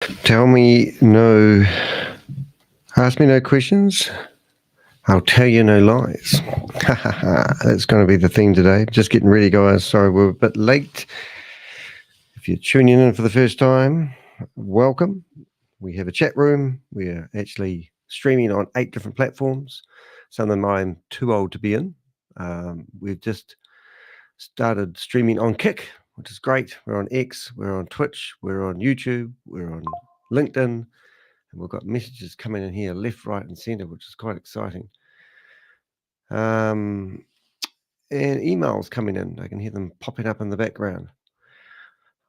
Ask me no questions. I'll tell you no lies. That's going to be the theme today. Just getting ready, guys. Sorry, we're a bit late. If you're tuning in for the first time, welcome. We have a chat room. We are actually streaming on 8 different platforms. Some of them I'm too old to be in. We've just started streaming on Kick, which is great. We're on X, we're on Twitch, we're on YouTube, we're on LinkedIn, and we've got messages coming in here left, right, and center, which is quite exciting. And emails coming in. I can hear them popping up in the background.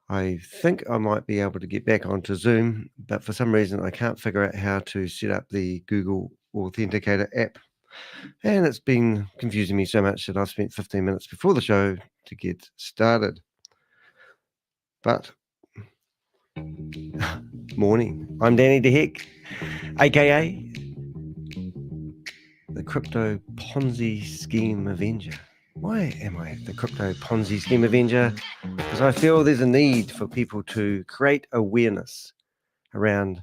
I think I might be able to get back onto Zoom, but for some reason I can't figure out how to set up the Google Authenticator app. And it's been confusing me so much that I've spent 15 minutes before the show to get started. But morning. I'm Danny DeHeck, aka the Crypto Ponzi Scheme Avenger. Why am I the Crypto Ponzi Scheme Avenger? Because I feel there's a need for people to create awareness around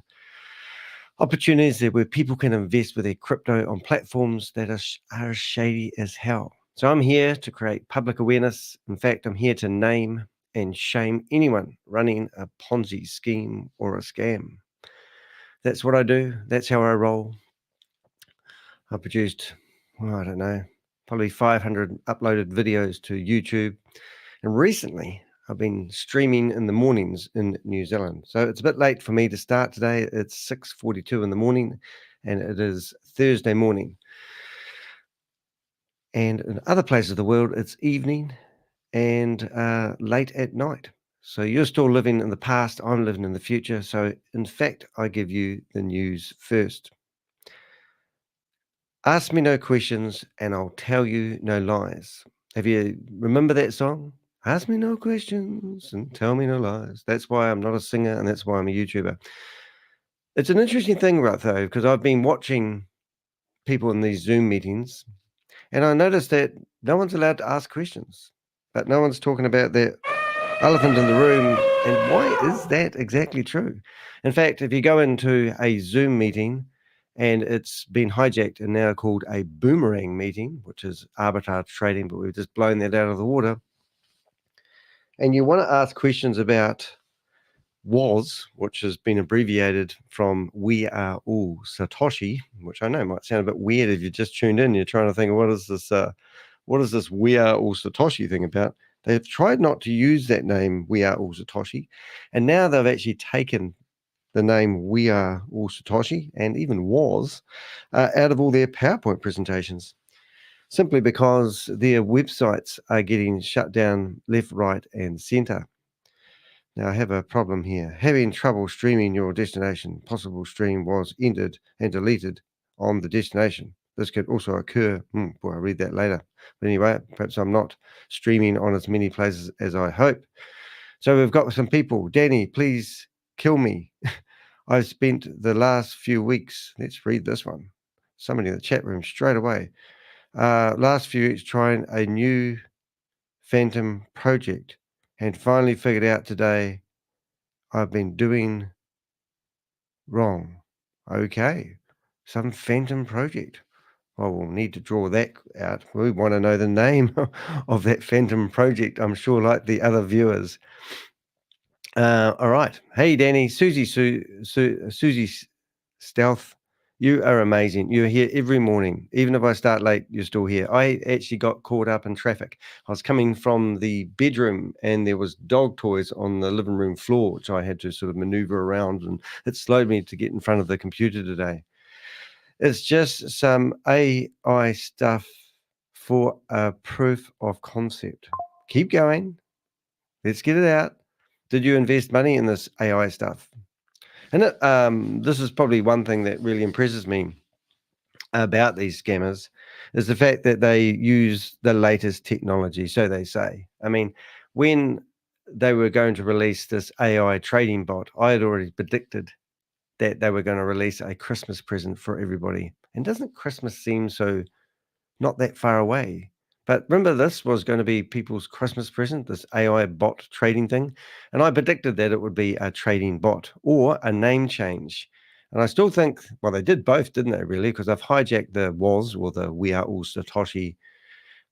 opportunities where people can invest with their crypto on platforms that are shady as hell. So I'm here to create public awareness. In fact, I'm here to name and shame anyone running a Ponzi scheme or a scam. That's what I do. That's how I roll. I produced, I don't know, probably 500 uploaded videos to YouTube. And recently, I've been streaming in the mornings in New Zealand. So it's a bit late for me to start today. It's 6:42 in the morning, and it is Thursday morning. And in other places of the world, it's evening and late at night. So you're still living in the past, I'm living in the future. So in fact, I give you the news first. Ask me no questions and I'll tell you no lies. Have you remember that song? Ask me no questions and tell me no lies. That's why I'm not a singer and that's why I'm a YouTuber. It's an interesting thing, right, though, because I've been watching people in these Zoom meetings and I noticed that no one's allowed to ask questions, but no one's talking about that elephant in the room. And why is that exactly true? In fact, if you go into a Zoom meeting and it's been hijacked and now called a Boomerang meeting, which is arbitrage trading, but we've just blown that out of the water, and you want to ask questions about WAAS, which has been abbreviated from We Are All Satoshi, which I know might sound a bit weird if you just tuned in and you're trying to think, what is this We Are All Satoshi thing about? They've tried not to use that name, We Are All Satoshi, and now they've actually taken the name We Are All Satoshi and even WAAS out of all their PowerPoint presentations, simply because their websites are getting shut down left, right, and center. Now, I have a problem here. Having trouble streaming your destination. Possible stream was ended and deleted on the destination. This could also occur. I'll read that later. But anyway, perhaps I'm not streaming on as many places as I hope. So we've got some people. Danny, please kill me. I've spent the last few weeks, let's read this one. Somebody in the chat room straight away. Last few weeks trying a new phantom project and finally figured out today I've been doing wrong. Okay, some phantom project. Well, we'll need to draw that out. We want to know the name of that phantom project, I'm sure, like the other viewers. All right. Hey, Danny, Susie Stealth, you are amazing. You're here every morning. Even if I start late, you're still here. I actually got caught up in traffic. I was coming from the bedroom and there was dog toys on the living room floor, which I had to sort of maneuver around, and it slowed me to get in front of the computer today. It's just some AI stuff for a proof of concept. Keep going. Let's get it out. Did you invest money in this AI stuff? And this is probably one thing that really impresses me about these scammers is the fact that they use the latest technology, so they say. I mean, when they were going to release this AI trading bot, I had already predicted that they were going to release a Christmas present for everybody. And doesn't Christmas seem so not that far away? But remember, this was going to be people's Christmas present, this AI bot trading thing. And I predicted that it would be a trading bot or a name change. And I still think, well, they did both, didn't they, really? Because I've hijacked the WAAS or the We Are All Satoshi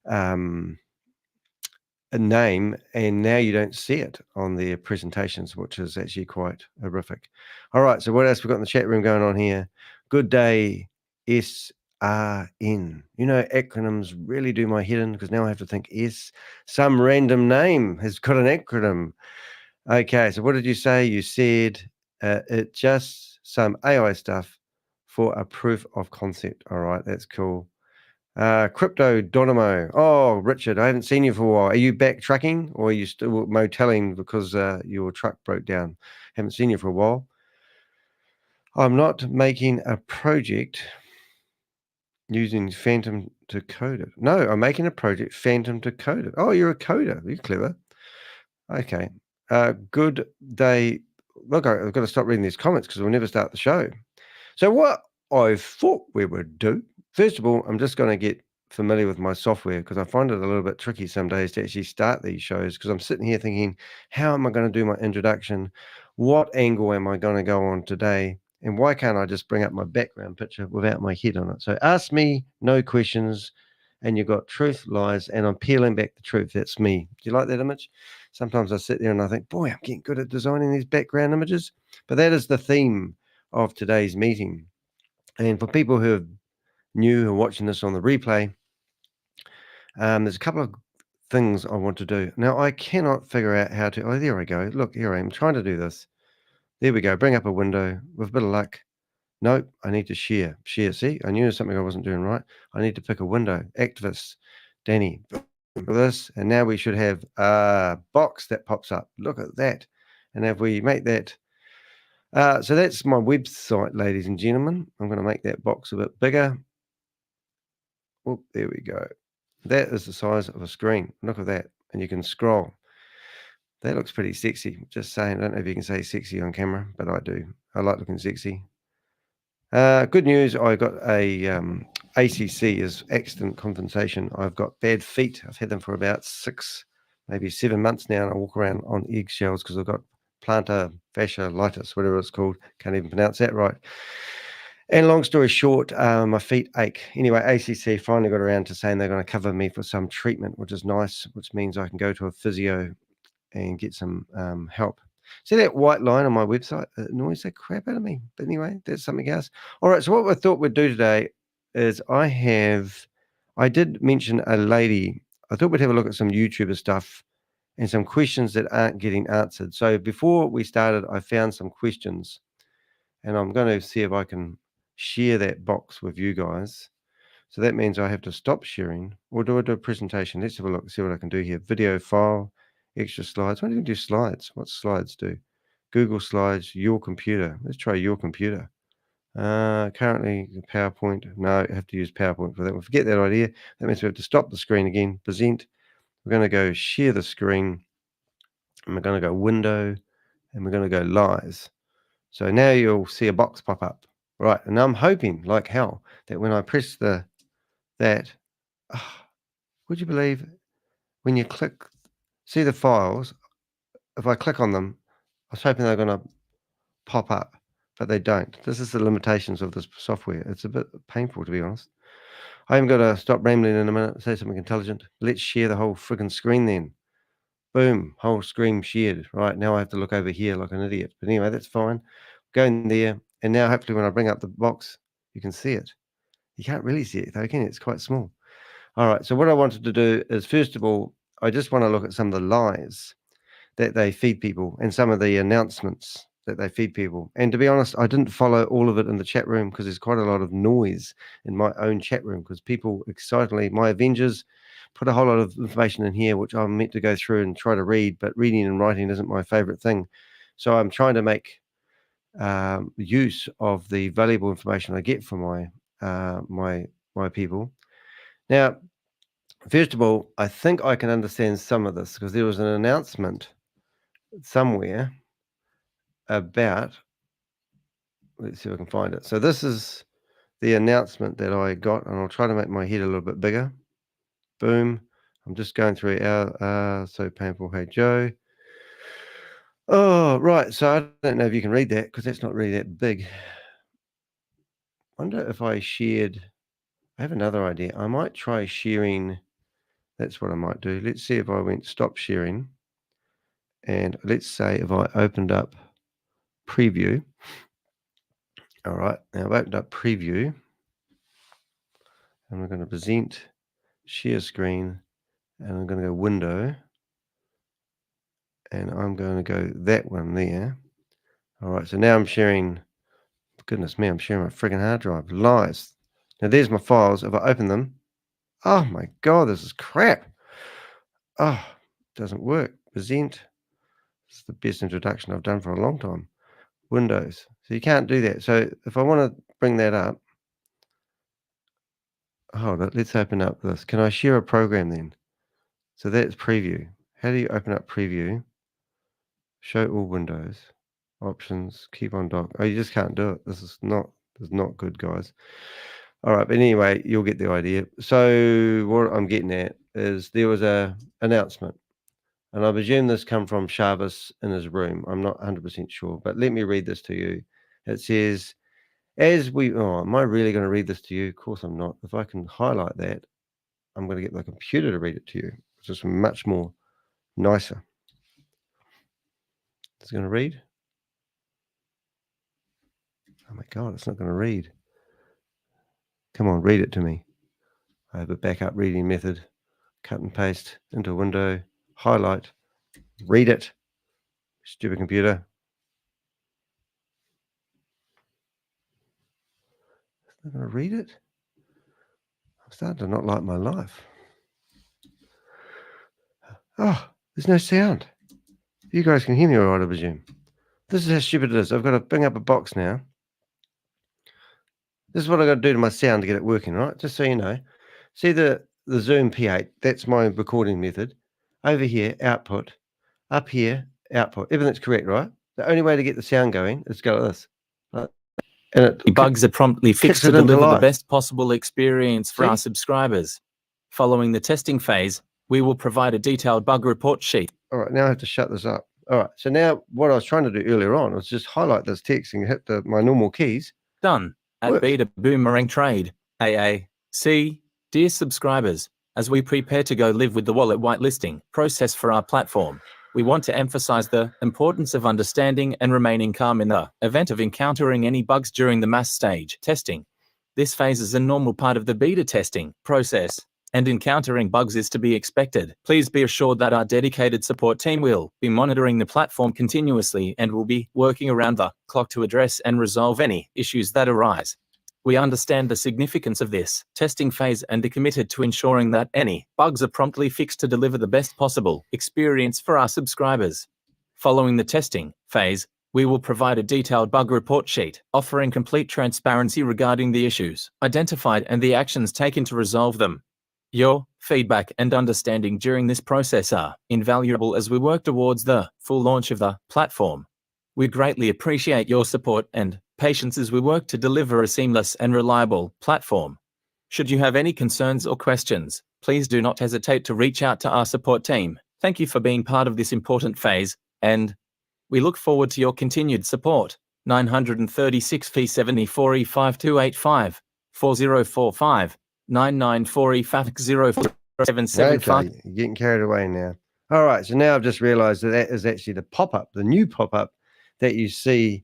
a name, and now you don't see it on their presentations, which is actually quite horrific. All right, so what else we got in the chat room going on here? Good day, SRN. You know, acronyms really do my head in because now I have to think S. Some random name has got an acronym. Okay, so what did you say? You said it just some AI stuff for a proof of concept. All right, that's cool. Crypto Dynamo. Oh, Richard, I haven't seen you for a while. Are you back trucking or are you still motelling because your truck broke down? Haven't seen you for a while. I'm not making a project using Phantom to code it. No, I'm making a project Phantom to code it. Oh, you're a coder. You're clever. Okay. Good day. Look, I've got to stop reading these comments because we'll never start the show. So what I thought we would do, first of all, I'm just going to get familiar with my software because I find it a little bit tricky some days to actually start these shows because I'm sitting here thinking, how am I going to do my introduction? What angle am I going to go on today? And why can't I just bring up my background picture without my head on it? So ask me no questions and you've got truth, lies, and I'm peeling back the truth. That's me. Do you like that image? Sometimes I sit there and I think, boy, I'm getting good at designing these background images. But that is the theme of today's meeting. And for people who are new, who are watching this on the replay, there's a couple of things I want to do. Now, I cannot figure out how to. Oh, there I go. Look, here I am trying to do this. There we go. Bring up a window with a bit of luck. Nope, I need to share. Share. See, I knew there was something I wasn't doing right. I need to pick a window. Activists, Danny, this. And now we should have a box that pops up. Look at that. And if we make that. So that's my website, ladies and gentlemen. I'm going to make that box a bit bigger. Oh, there we go. That is the size of a screen. Look at that. And you can scroll. That looks pretty sexy. Just saying. I don't know if you can say sexy on camera, but I do. I like looking sexy. Good news. I got a ACC is accident compensation. I've got bad feet. I've had them for about 6, maybe 7 months now, and I walk around on eggshells because I've got plantar fasciitis, whatever it's called. Can't even pronounce that right. And long story short, my feet ache. Anyway, ACC finally got around to saying they're going to cover me for some treatment, which is nice, which means I can go to a physio and get some help. See that white line on my website? It annoys the crap out of me. But anyway, that's something else. All right, so what I thought we'd do today is I did mention a lady. I thought we'd have a look at some YouTuber stuff and some questions that aren't getting answered. So before we started, I found some questions and I'm going to see if I can share that box with you guys. So that means I have to stop sharing or do I do a presentation? Let's have a look, see what I can do here. Video file, extra slides. Why do you do slides? What slides do? Google Slides, your computer. Let's try your computer. Currently PowerPoint. No, I have to use PowerPoint for that. We'll forget that idea. That means we have to stop the screen again. Present. We're going to go share the screen. And we're going to go window. And we're going to go lies. So now you'll see a box pop up. Right. And I'm hoping like hell that when I press that, would you believe when you see the files, if I click on them, I was hoping they're going to pop up, but they don't. This is the limitations of this software. It's a bit painful, to be honest. I am going to stop rambling in a minute, say something intelligent. Let's share the whole friggin' screen then. Boom, whole screen shared. Right, now I have to look over here like an idiot. But anyway, that's fine. Go in there, and now hopefully when I bring up the box, you can see it. You can't really see it, though, can you? It's quite small. All right, so what I wanted to do is, first of all, I just want to look at some of the lies that they feed people and some of the announcements that they feed people. And to be honest, I didn't follow all of it in the chat room because there's quite a lot of noise in my own chat room because people excitedly, my Avengers, put a whole lot of information in here, which I'm meant to go through and try to read, but reading and writing isn't my favorite thing. So I'm trying to make use of the valuable information I get from my people. Now, first of all, I think I can understand some of this because there was an announcement somewhere about, let's see if I can find it. So this is the announcement that I got, and I'll try to make my head a little bit bigger. Boom. I'm just going through our so painful. Hey Joe. Oh, right. So I don't know if you can read that because that's not really that big. Wonder if I shared. I have another idea. I might try sharing. That's what I might do. Let's see if I went stop sharing. And let's say if I opened up preview. All right. Now I've opened up preview. And we're going to present, share screen. And I'm going to go window. And I'm going to go that one there. All right. So now I'm sharing. Goodness me, I'm sharing my friggin' hard drive. Lies. Now there's my files. If I open them, oh my God, this is crap. Oh, doesn't work. Present. This is the best introduction I've done for a long time. Windows. So you can't do that. So if I want to bring that up, hold it. Let's open up this. Can I share a program then? So that's preview. How do you open up preview? Show all windows. Options. Keep on dock. Oh, you just can't do it. This is not good, guys. All right, but anyway, you'll get the idea. So what I'm getting at is there was a announcement, and I presume this come from Shavis in his room. I'm not 100% sure, but let me read this to you. It says, am I really going to read this to you? Of course I'm not. If I can highlight that, I'm going to get the computer to read it to you, which is much more nicer. It's going to read. Oh my God, it's not going to read. Come on, read it to me. I have a backup reading method. Cut and paste into a window, highlight, read it. Stupid computer. It's not going to read it. I'm starting to not like my life. Oh, there's no sound. You guys can hear me all right, I presume. This is how stupid it is. I've got to bring up a box now. This is what I've got to do to my sound to get it working, right? Just so you know. See the Zoom P8, that's my recording method. Over here, output. Up here, output. Everything's correct, right? The only way to get the sound going is to go like this. Right? And it bugs are promptly fixed to deliver the best possible experience for our subscribers. Following the testing phase, we will provide a detailed bug report sheet. All right, now I have to shut this up. All right, so now what I was trying to do earlier on was just highlight this text and hit my normal keys. Done. At Beta Boomerang Trade, AAC, dear subscribers, as we prepare to go live with the wallet whitelisting process for our platform, we want to emphasize the importance of understanding and remaining calm in the event of encountering any bugs during the mass stage testing. This phase is a normal part of the beta testing process, and encountering bugs is to be expected. Please be assured that our dedicated support team will be monitoring the platform continuously and will be working around the clock to address and resolve any issues that arise. We understand the significance of this testing phase and are committed to ensuring that any bugs are promptly fixed to deliver the best possible experience for our subscribers. Following the testing phase, we will provide a detailed bug report sheet, offering complete transparency regarding the issues identified and the actions taken to resolve them. Your feedback and understanding during this process are invaluable as we work towards the full launch of the platform. We greatly appreciate your support and patience as we work to deliver a seamless and reliable platform. Should you have any concerns or questions, please do not hesitate to reach out to our support team. Thank you for being part of this important phase, and we look forward to your continued support. 936 P74 E5285 4045 994 E504775. Okay, you're getting carried away now. All right, so now I've just realized that is actually the pop-up, the new pop-up that you see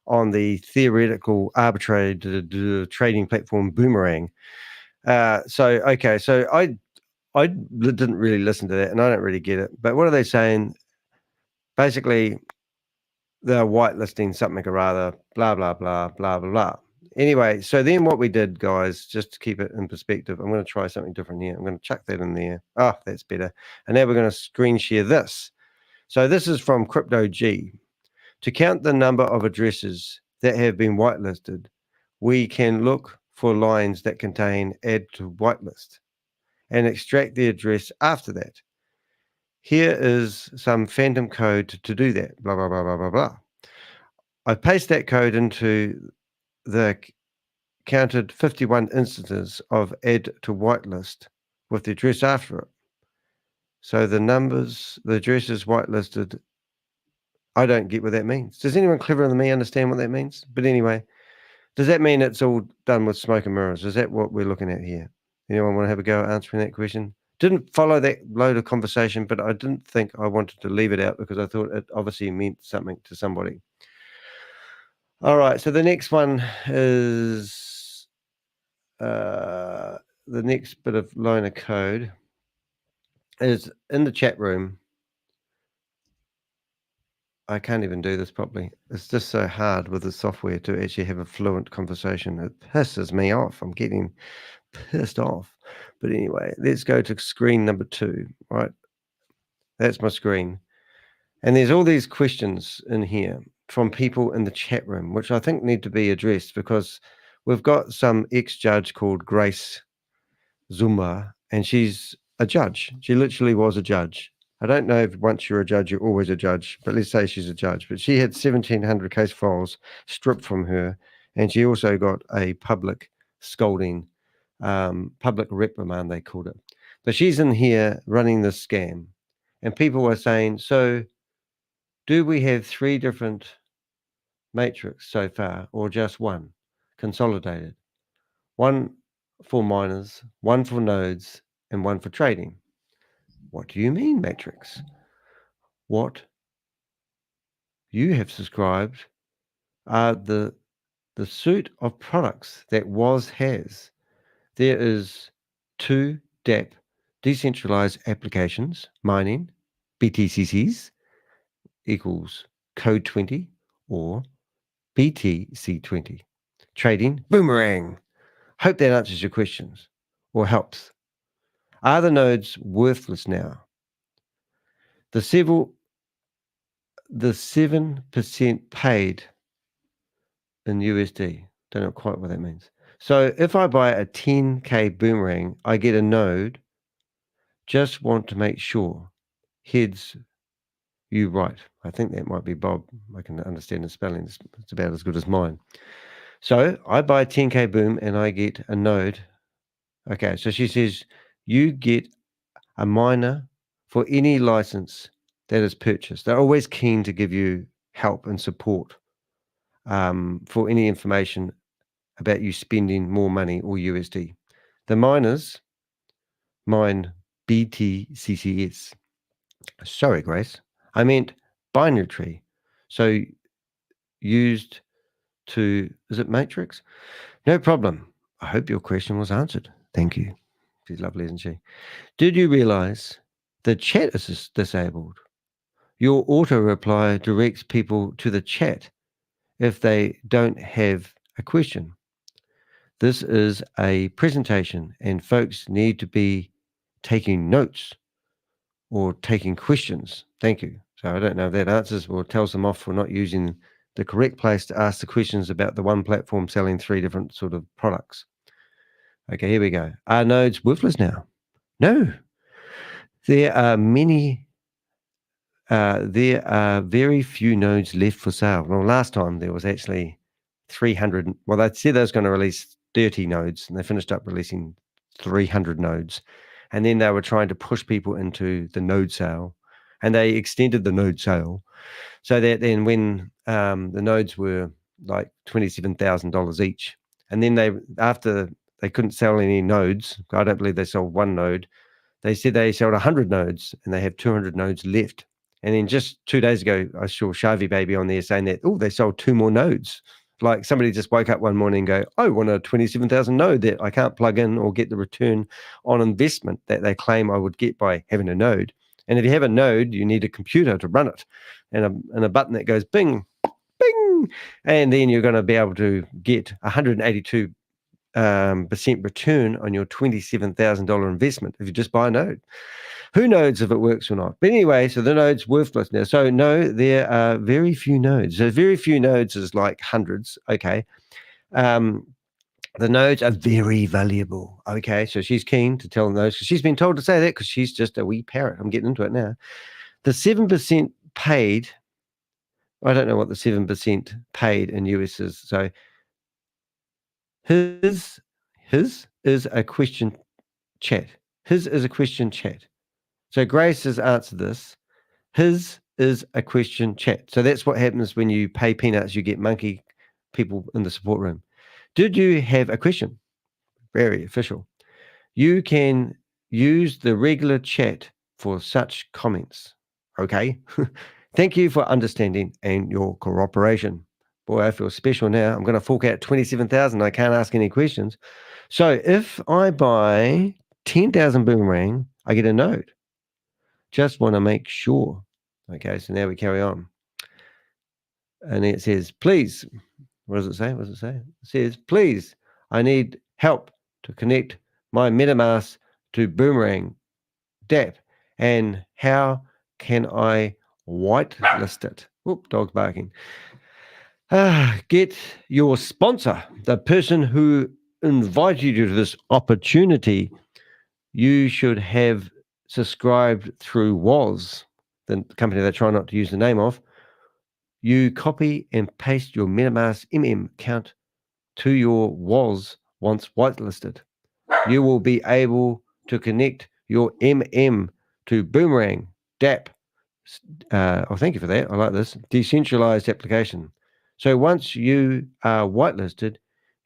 on the theoretical arbitrage trading platform Boomerang. So I didn't really listen to that, and I don't really get it. But what are they saying? Basically, they're whitelisting something or other, blah, blah, blah, blah, blah, blah. Anyway, so then what we did, guys, just to keep it in perspective, I'm going to try something different here. I'm going to chuck that in there. Oh, that's better. And now we're going to screen share this. So this is from Crypto G. To count the number of addresses that have been whitelisted, we can look for lines that contain add to whitelist and extract the address after that. Here is some phantom code to do that, blah, blah, blah, blah, blah, blah. I paste that code into the counted 51 instances of add to whitelist with the address after it. So the address is whitelisted. I don't get what that means. Does anyone cleverer than me understand what that means? But anyway, does that mean it's all done with smoke and mirrors? Is that what we're looking at here? Anyone want to have a go at answering that question? Didn't follow that load of conversation, but I didn't think I wanted to leave it out because I thought it obviously meant something to somebody. All right, so the next one is the next bit of line of code is in the chat room. I can't even do this properly. It's just so hard with the software to actually have a fluent conversation. It pisses me off. I'm getting pissed off. But anyway, let's go to screen number 2, right? That's my screen. And there's all these questions in here from people in the chat room, which I think need to be addressed because we've got some ex-judge called Grace Zumba, and she's a judge. She literally was a judge. I don't know if once you're a judge, you're always a judge, but let's say she's a judge. But she had 1,700 case files stripped from her, and she also got a public scolding, public reprimand, they called it. But she's in here running this scam, and people were saying, so do we have 3 different matrix so far, or just one consolidated? One for miners, one for nodes, and one for trading. What do you mean, matrix? What you have subscribed are the suite of products that WAAS has. There is 2 DApp, decentralized applications, mining, BTCCs equals code 20 or BTC20. Trading, Boomerang. Hope that answers your questions or helps. Are the nodes worthless now? The 7% paid in USD. Don't know quite what that means. So if I buy a 10K Boomerang, I get a node. Just want to make sure. Heads, you right. I think that might be Bob. I can understand the spelling. It's about as good as mine. So I buy a 10K Boom and I get a node. Okay, so she says you get a miner for any license that is purchased. They're always keen to give you help and support for any information about you spending more money or USD. The miners mine BTCCS. Sorry, Grace. I meant binary tree. So used to, is it matrix? No problem. I hope your question was answered. Thank you. She's lovely, isn't she? Did you realize the chat is disabled? Your auto reply directs people to the chat if they don't have a question. This is a presentation and folks need to be taking notes or taking questions. Thank you. So I don't know if that answers or tells them off for not using the correct place to ask the questions about the one platform selling 3 different sort of products. Okay, here we go. Are nodes worthless now? No. There are very few nodes left for sale. Well, last time there was actually 300. Well, they said they was going to release 30 nodes, and they finished up releasing 300 nodes. And then they were trying to push people into the node sale, and they extended the node sale so that then when the nodes were like $27,000 each, and then after they couldn't sell any nodes, I don't believe they sold one node. They said they sold 100 nodes, and they have 200 nodes left. And then just 2 days ago, I saw Shavy Baby on there saying that, they sold 2 more nodes. Like somebody just woke up one morning and go, I want a 27,000 node that I can't plug in or get the return on investment that they claim I would get by having a node. And if you have a node, you need a computer to run it and a button that goes bing, bing. And then you're going to be able to get 182% return on your $27,000 investment if you just buy a node. Who knows if it works or not? But anyway, so the node's worthless now. So no, there are very few nodes. So very few nodes is like hundreds. Okay. The nodes are very valuable. Okay. So she's keen to tell them those because she's been told to say that because she's just a wee parrot. I'm getting into it now. The 7% paid, I don't know what the 7% paid in US is. So his is a question chat. His is a question chat. So Grace has answered this. His is a question chat. So that's what happens when you pay peanuts, you get monkey people in the support room. Did you have a question? Very official. You can use the regular chat for such comments. Okay. Thank you for understanding and your cooperation. Boy, I feel special now. I'm going to fork out 27,000. I can't ask any questions. So if I buy 10,000 Boomerang, I get a node. Just want to make sure. Okay, so now we carry on. And it says, please, what does it say? What does it say? It says, please, I need help to connect my MetaMask to Boomerang DApp. And how can I whitelist it? Whoop, dog's barking. Get your sponsor, the person who invited you to this opportunity. You should have subscribed through WAAS, the company they try not to use the name of. You copy and paste your MetaMask account to your WAAS once whitelisted. You will be able to connect your to Boomerang DApp. Thank you for that. I like this. Decentralized application. So once you are whitelisted,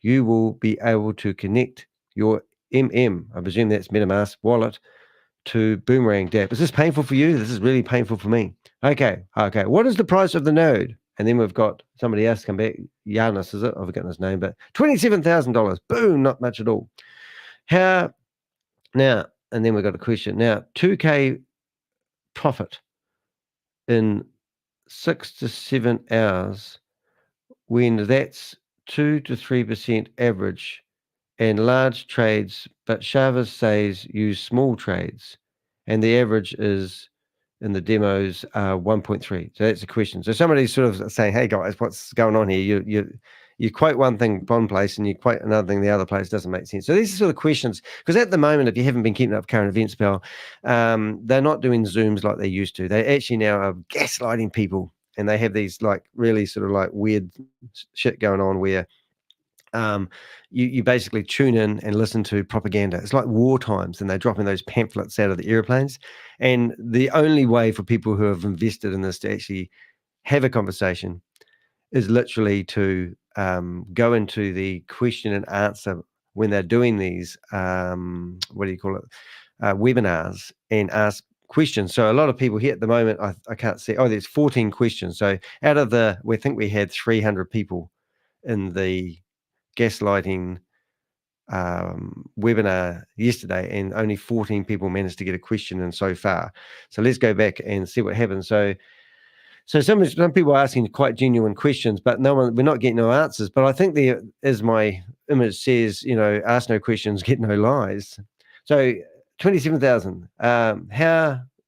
you will be able to connect your I presume that's MetaMask wallet, to Boomerang DApp. Is this painful for you? This is really painful for me. Okay. What is the price of the node? And then we've got somebody else come back. Giannis, is it? I've forgotten his name, but $27,000. Boom, not much at all. How now? And then we've got a question. Now, 2K profit in 6 to 7 hours, when that's 2 to 3% average and large trades, but ShaveZ says use small trades, and the average is in the demos 1.3. So that's a question. So somebody's sort of saying, hey guys, what's going on here? You quote one thing one place and you quote another thing the other place. Doesn't make sense. So these are sort of questions, because at the moment, if you haven't been keeping up current events, pal, they're not doing Zooms like they used to. They actually now are gaslighting people, and they have these like really sort of like weird shit going on where you basically tune in and listen to propaganda. It's like war times, and they're dropping those pamphlets out of the airplanes. And the only way for people who have invested in this to actually have a conversation is literally to go into the question and answer when they're doing these, webinars, and ask questions. So a lot of people here at the moment, I can't see, there's 14 questions. So out of we think we had 300 people in the gaslighting webinar yesterday, and only 14 people managed to get a question in so far. So let's go back and see what happens. So some people are asking quite genuine questions, but we're not getting no answers. But I think as my image says, ask no questions, get no lies. So 27,000. I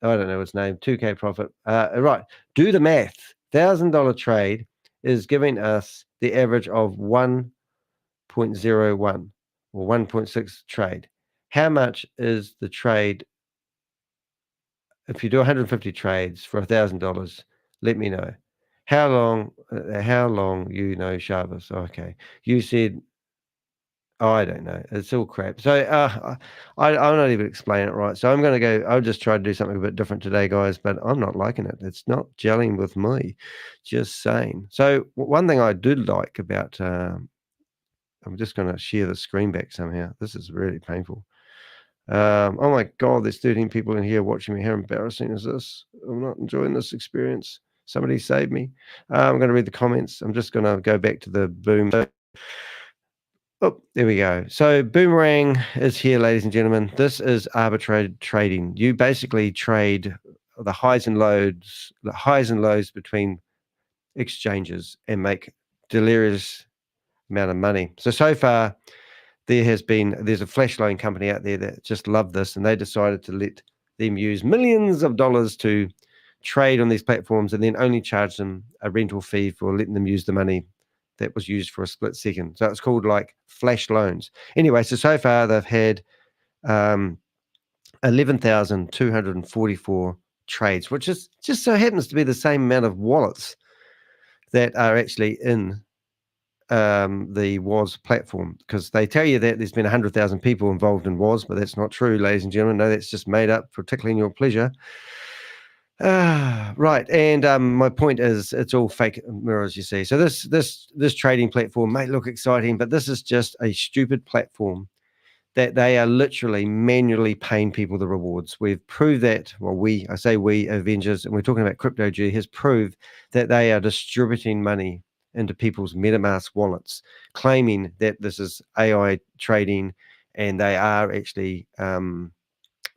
don't know its name. 2K profit. Right. Do the math. $1,000 trade is giving us the average of 1.01 or 1.6 trade. How much is the trade? If you do 150 trades for $1,000, let me know. How long ShaveZ? Okay. You said, I don't know. It's all crap. So I'm not even explaining it right. So I'll just try to do something a bit different today, guys, but I'm not liking it. It's not gelling with me. Just saying. So one thing I do like about, I'm just going to share the screen back somehow. This is really painful. Oh my God, there's 13 people in here watching me. How embarrassing is this? I'm not enjoying this experience. Somebody save me. I'm going to read the comments. I'm just going to go back to the boom. Oh, there we go. So Boomerang is here, ladies and gentlemen. This is arbitrage trading. You basically trade the highs and lows between exchanges and make delirious amount of money. So far, there's a flash loan company out there that just love this, and they decided to let them use millions of dollars to trade on these platforms, and then only charge them a rental fee for letting them use the money that was used for a split second. So it's called like flash loans. Anyway, so far they've had 11,244 trades, which is just so happens to be the same amount of wallets that are actually in the WAAS platform, because they tell you that there's been 100,000 people involved in WAAS, but that's not true, ladies and gentlemen. No, that's just made up, particularly in your pleasure. Right, and my point is, it's all fake mirrors, you see. So this trading platform may look exciting, but this is just a stupid platform that they are literally manually paying people the rewards. We've proved that. Well, I say we, Avengers, and we're talking about Crypto G, has proved that they are distributing money into people's MetaMask wallets, claiming that this is AI trading, and they are actually.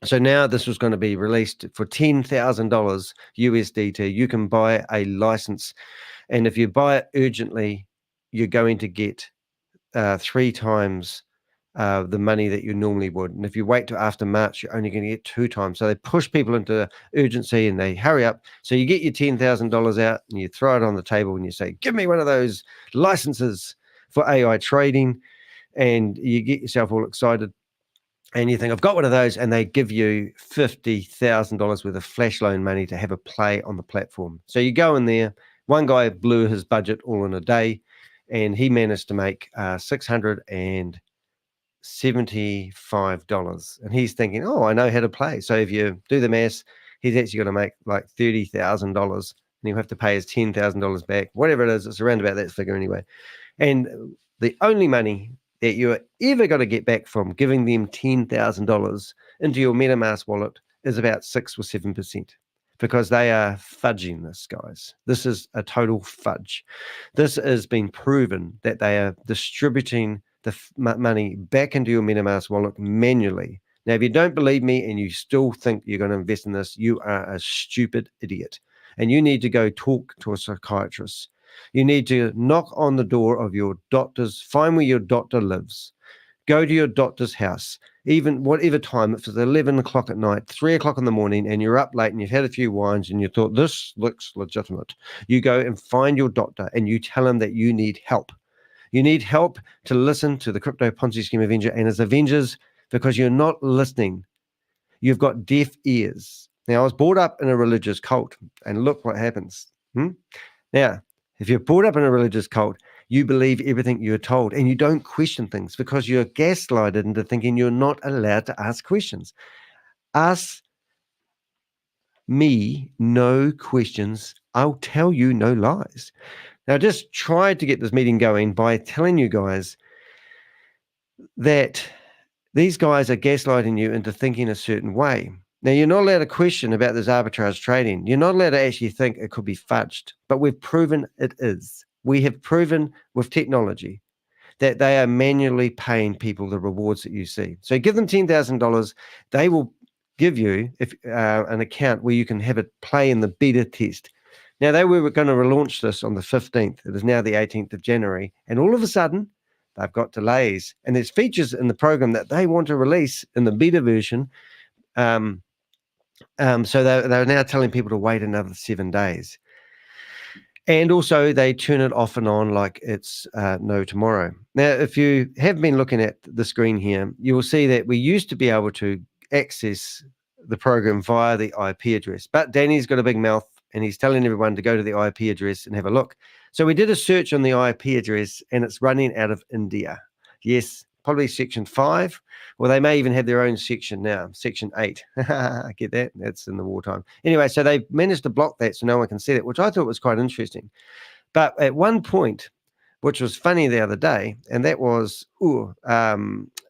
So now this was going to be released for $10,000 USDT. You can buy a license, and if you buy it urgently, you're going to get 3 times the money that you normally would. And if you wait till after March, you're only going to get 2 times. So they push people into urgency and they hurry up. So you get your $10,000 out and you throw it on the table and you say, give me one of those licenses for AI trading. And you get yourself all excited. And you think, I've got one of those, and they give you $50,000 worth of flash loan money to have a play on the platform. So you go in there. One guy blew his budget all in a day, and he managed to make $675. And he's thinking, oh, I know how to play. So if you do the maths, he's actually going to make like $30,000, and he'll have to pay his $10,000 back, whatever it is. It's around about that figure anyway. And the only money that you're ever going to get back from giving them $10,000 into your MetaMask wallet is about 6 or 7%, because they are fudging this, guys. This is a total fudge. This has been proven that they are distributing the money back into your MetaMask wallet manually. Now, if you don't believe me and you still think you're going to invest in this, you are a stupid idiot, and you need to go talk to a psychiatrist. You need to knock on the door of your doctor's, find where your doctor lives. Go to your doctor's house, even whatever time, if it's 11 o'clock at night, 3 o'clock in the morning, and you're up late and you've had a few wines and you thought, this looks legitimate. You go and find your doctor and you tell him that you need help. You need help to listen to the Crypto Ponzi Scheme Avenger and his Avengers, because you're not listening. You've got deaf ears. Now, I was brought up in a religious cult, and look what happens. Now, if you're brought up in a religious cult, you believe everything you're told, and you don't question things because you're gaslighted into thinking you're not allowed to ask questions. Ask me no questions. I'll tell you no lies. Now, I just tried to get this meeting going by telling you guys that these guys are gaslighting you into thinking a certain way. Now, you're not allowed to question about this arbitrage trading. You're not allowed to actually think it could be fudged, but we've proven it is. We have proven with technology that they are manually paying people the rewards that you see. So give them $10,000. They will give you an account where you can have it play in the beta test. Now, they were going to relaunch this on the 15th. It is now the 18th of January. And all of a sudden, they've got delays. And there's features in the program that they want to release in the beta version. So they're now telling people to wait another 7 days. And also they turn it off and on like it's no tomorrow. Now, if you have been looking at the screen here, you will see that we used to be able to access the program via the IP address. But Danny's got a big mouth and he's telling everyone to go to the IP address and have a look. So we did a search on the IP address and it's running out of India. Yes, probably section 5, or they may even have their own section now, section 8. I get that. That's in the wartime. Anyway, so they managed to block that so no one can see it, which I thought was quite interesting. But at one point, which was funny the other day, and that was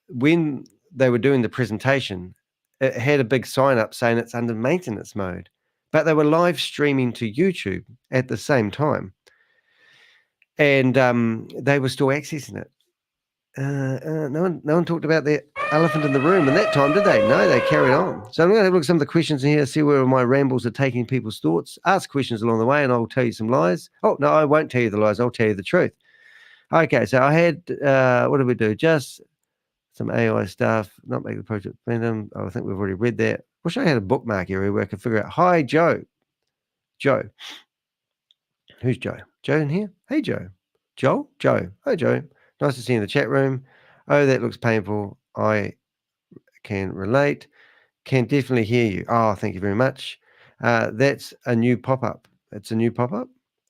when they were doing the presentation, it had a big sign up saying it's under maintenance mode, but they were live streaming to YouTube at the same time. And they were still accessing it. No one talked about the elephant in the room in that time, did they? No, they carried on. So I'm going to have a look at some of the questions in here, see where my rambles are taking people's thoughts. Ask questions along the way, and I'll tell you some lies. Oh, no, I won't tell you the lies. I'll tell you the truth. Okay, so I had, what did we do? Just some AI stuff, not make the project random. Oh, I think we've already read that. Wish I had a bookmark area where I could figure out. Hi, Joe. Joe. Who's Joe? Joe in here? Hey, Joe. Joel? Joe. Hi, Joe. Nice to see you in the chat room. Oh, that looks painful. I can relate. Can definitely hear you. Oh, thank you very much. That's a new pop-up. It's a new pop-up.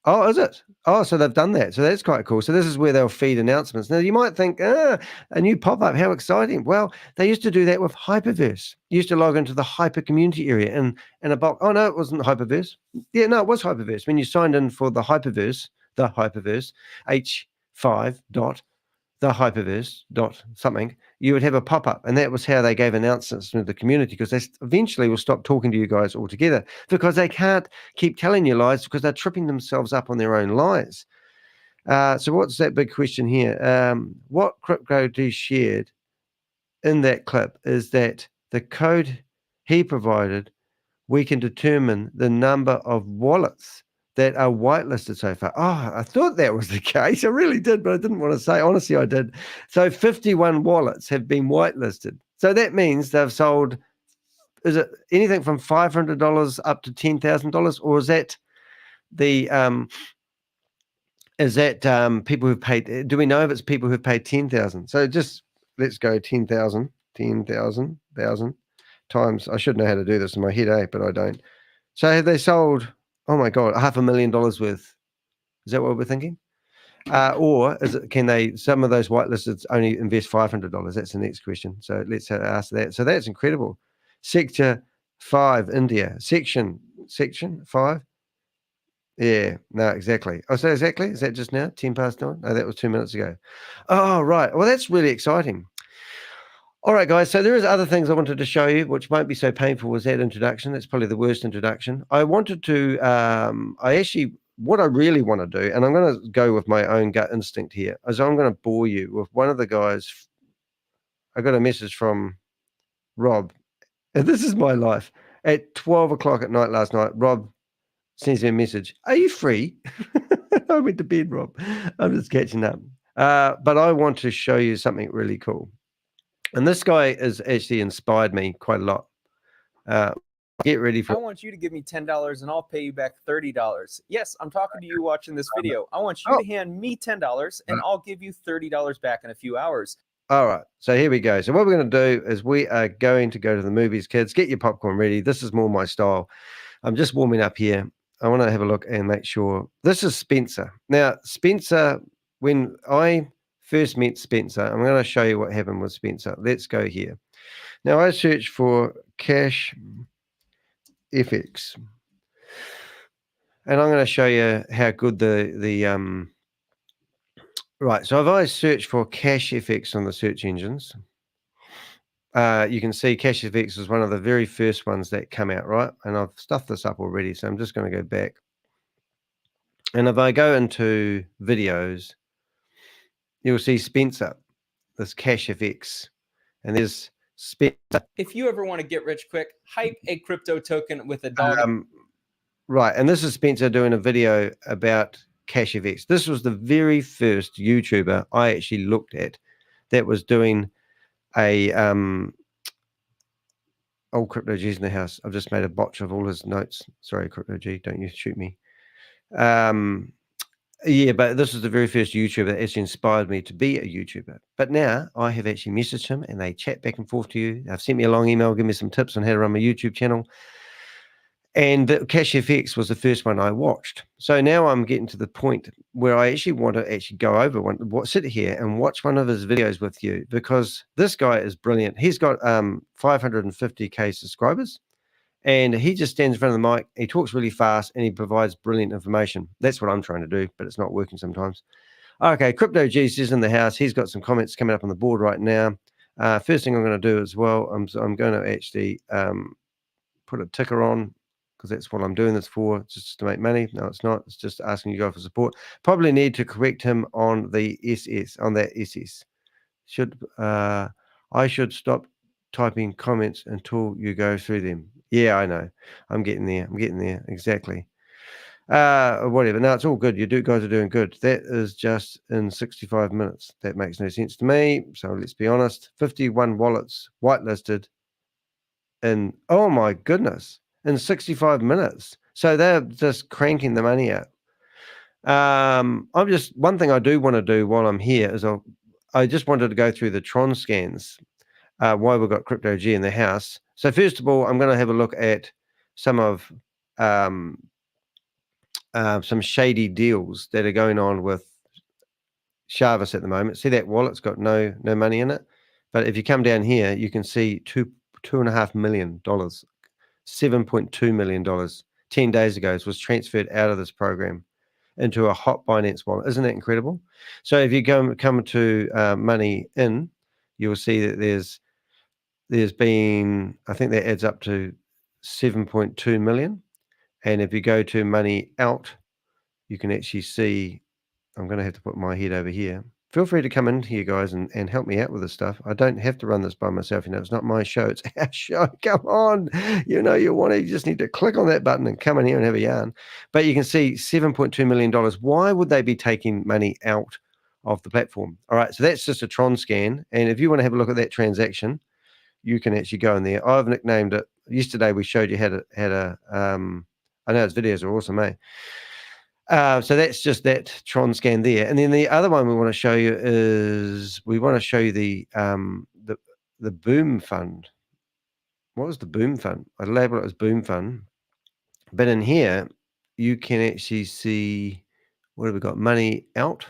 Oh, is it? Oh, so they've done that. So that's quite cool. So this is where they'll feed announcements. Now you might think, a new pop-up, how exciting. Well, they used to do that with Hyperverse. You used to log into the Hyper community area in a box. Oh, no, it wasn't Hyperverse. Yeah, no, it was Hyperverse. When you signed in for the Hyperverse, H5 dot the Hyperverse dot something, you would have a pop-up, and that was how they gave announcements to the community, because they eventually will stop talking to you guys altogether, because they can't keep telling you lies, because they're tripping themselves up on their own lies. So what's that big question here? What Crypto shared in that clip is that the code he provided, we can determine the number of wallets that are whitelisted so far. Oh, I thought that was the case. I really did, but I didn't want to say. Honestly, I did. So 51 wallets have been whitelisted. So that means they've sold, is it anything from $500 up to $10,000? Or is that the, people who've paid, do we know if it's people who've paid 10,000? So just, let's go 10,000 times, I should know how to do this in my head, but I don't. So have they sold, oh my God, $500,000 worth? Is that what we're thinking? Or can they, some of those whitelisteds only invest $500? That's the next question. So let's ask that. So that's incredible. Sector 5, India. Section 5? Yeah, no, exactly. Oh, so exactly? Is that just now? 10 past 9? No, that was 2 minutes ago. Oh, right. Well, that's really exciting. All right, guys, so there is other things I wanted to show you, which won't be so painful as that introduction. That's probably the worst introduction. I wanted to, what I really want to do, and I'm going to go with my own gut instinct here, is I'm going to bore you with one of the guys. I got a message from Rob, and this is my life. At 12 o'clock at night last night, Rob sends me a message. Are you free? I went to bed, Rob. I'm just catching up. But I want to show you something really cool. And this guy has actually inspired me quite a lot. Get ready for I want you to give me $10 and I'll pay you back $30. Yes, I'm talking to you watching this video. I want you to hand me $10 and I'll give you $30 back in a few hours. All right, so here we go. So what we're going to do is we are going to go to the movies, kids. Get your popcorn ready. This is more my style. I'm just warming up here. I want to have a look and make sure. This is Spencer. Now, Spencer, when I first met Spencer, I'm going to show you what happened with Spencer. Let's go here. Now, I searched for cash FX, and I'm going to show you how good right. So if I search for cash FX on the search engines, you can see cash FX is one of the very first ones that come out, right? And I've stuffed this up already, so I'm just going to go back. And if I go into videos, you'll see Spencer, this cash FX, and there's Spencer. If you ever want to get rich quick, hype a crypto token with a dog. Right, and this is Spencer doing a video about cash FX. This was the very first YouTuber I actually looked at that was doing a Crypto G's in the house. I've just made a botch of all his notes. Sorry, Crypto G, don't you shoot me. Yeah, but this was the very first YouTuber that actually inspired me to be a YouTuber. But now I have actually messaged him and they chat back and forth to you. They've sent me a long email, give me some tips on how to run my YouTube channel. And Cash FX was the first one I watched. So now I'm getting to the point where I actually want to actually go over sit here and watch one of his videos with you, because this guy is brilliant. He's got 550K subscribers, and he just stands in front of the mic. He talks really fast and he provides brilliant information. That's what I'm trying to do, but it's not working sometimes. Okay, Crypto G's is in the house. He's got some comments coming up on the board right now. First thing I'm going to do as well, I'm going to actually put a ticker on, because that's what I'm doing this for, just to make money. No, it's not. It's just asking you guys for support. Probably need to correct him on the SS, on that SS. I should stop typing comments until you go through them. Yeah, I know. I'm getting there. Exactly. Whatever. No, it's all good. Guys are doing good. That is just in 65 minutes. That makes no sense to me. So let's be honest. 51 wallets whitelisted in, oh my goodness, in 65 minutes. So they're just cranking the money out. One thing I do want to do while I'm here is I just wanted to go through the Tron scans, why we've got Crypto G in the house. So first of all, I'm going to have a look at some of some shady deals that are going on with ShaveZ at the moment. See that wallet's got no money in it, but if you come down here, you can see $2.5 million, $7.2 million 10 days ago was transferred out of this program into a hot Binance wallet. Isn't that incredible? So if you come to money in, you will see that there's been, I think that adds up to 7.2 million. And if you go to money out, you can actually see, I'm going to have to put my head over here. Feel free to come in here, guys, and help me out with this stuff. I don't have to run this by myself. It's not my show. It's our show. Come on. You just need to click on that button and come in here and have a yarn. But you can see $7.2 million. Why would they be taking money out of the platform? All right, so that's just a Tron scan. And if you want to have a look at that transaction, you can actually go in there. I've nicknamed it. Yesterday we showed you how to I know his videos are awesome, eh? So that's just that Tron scan there. And then the other one we want to show you is the Boom Fund. What was the Boom Fund? I label it as Boom Fund. But in here, you can actually see, what have we got? Money out.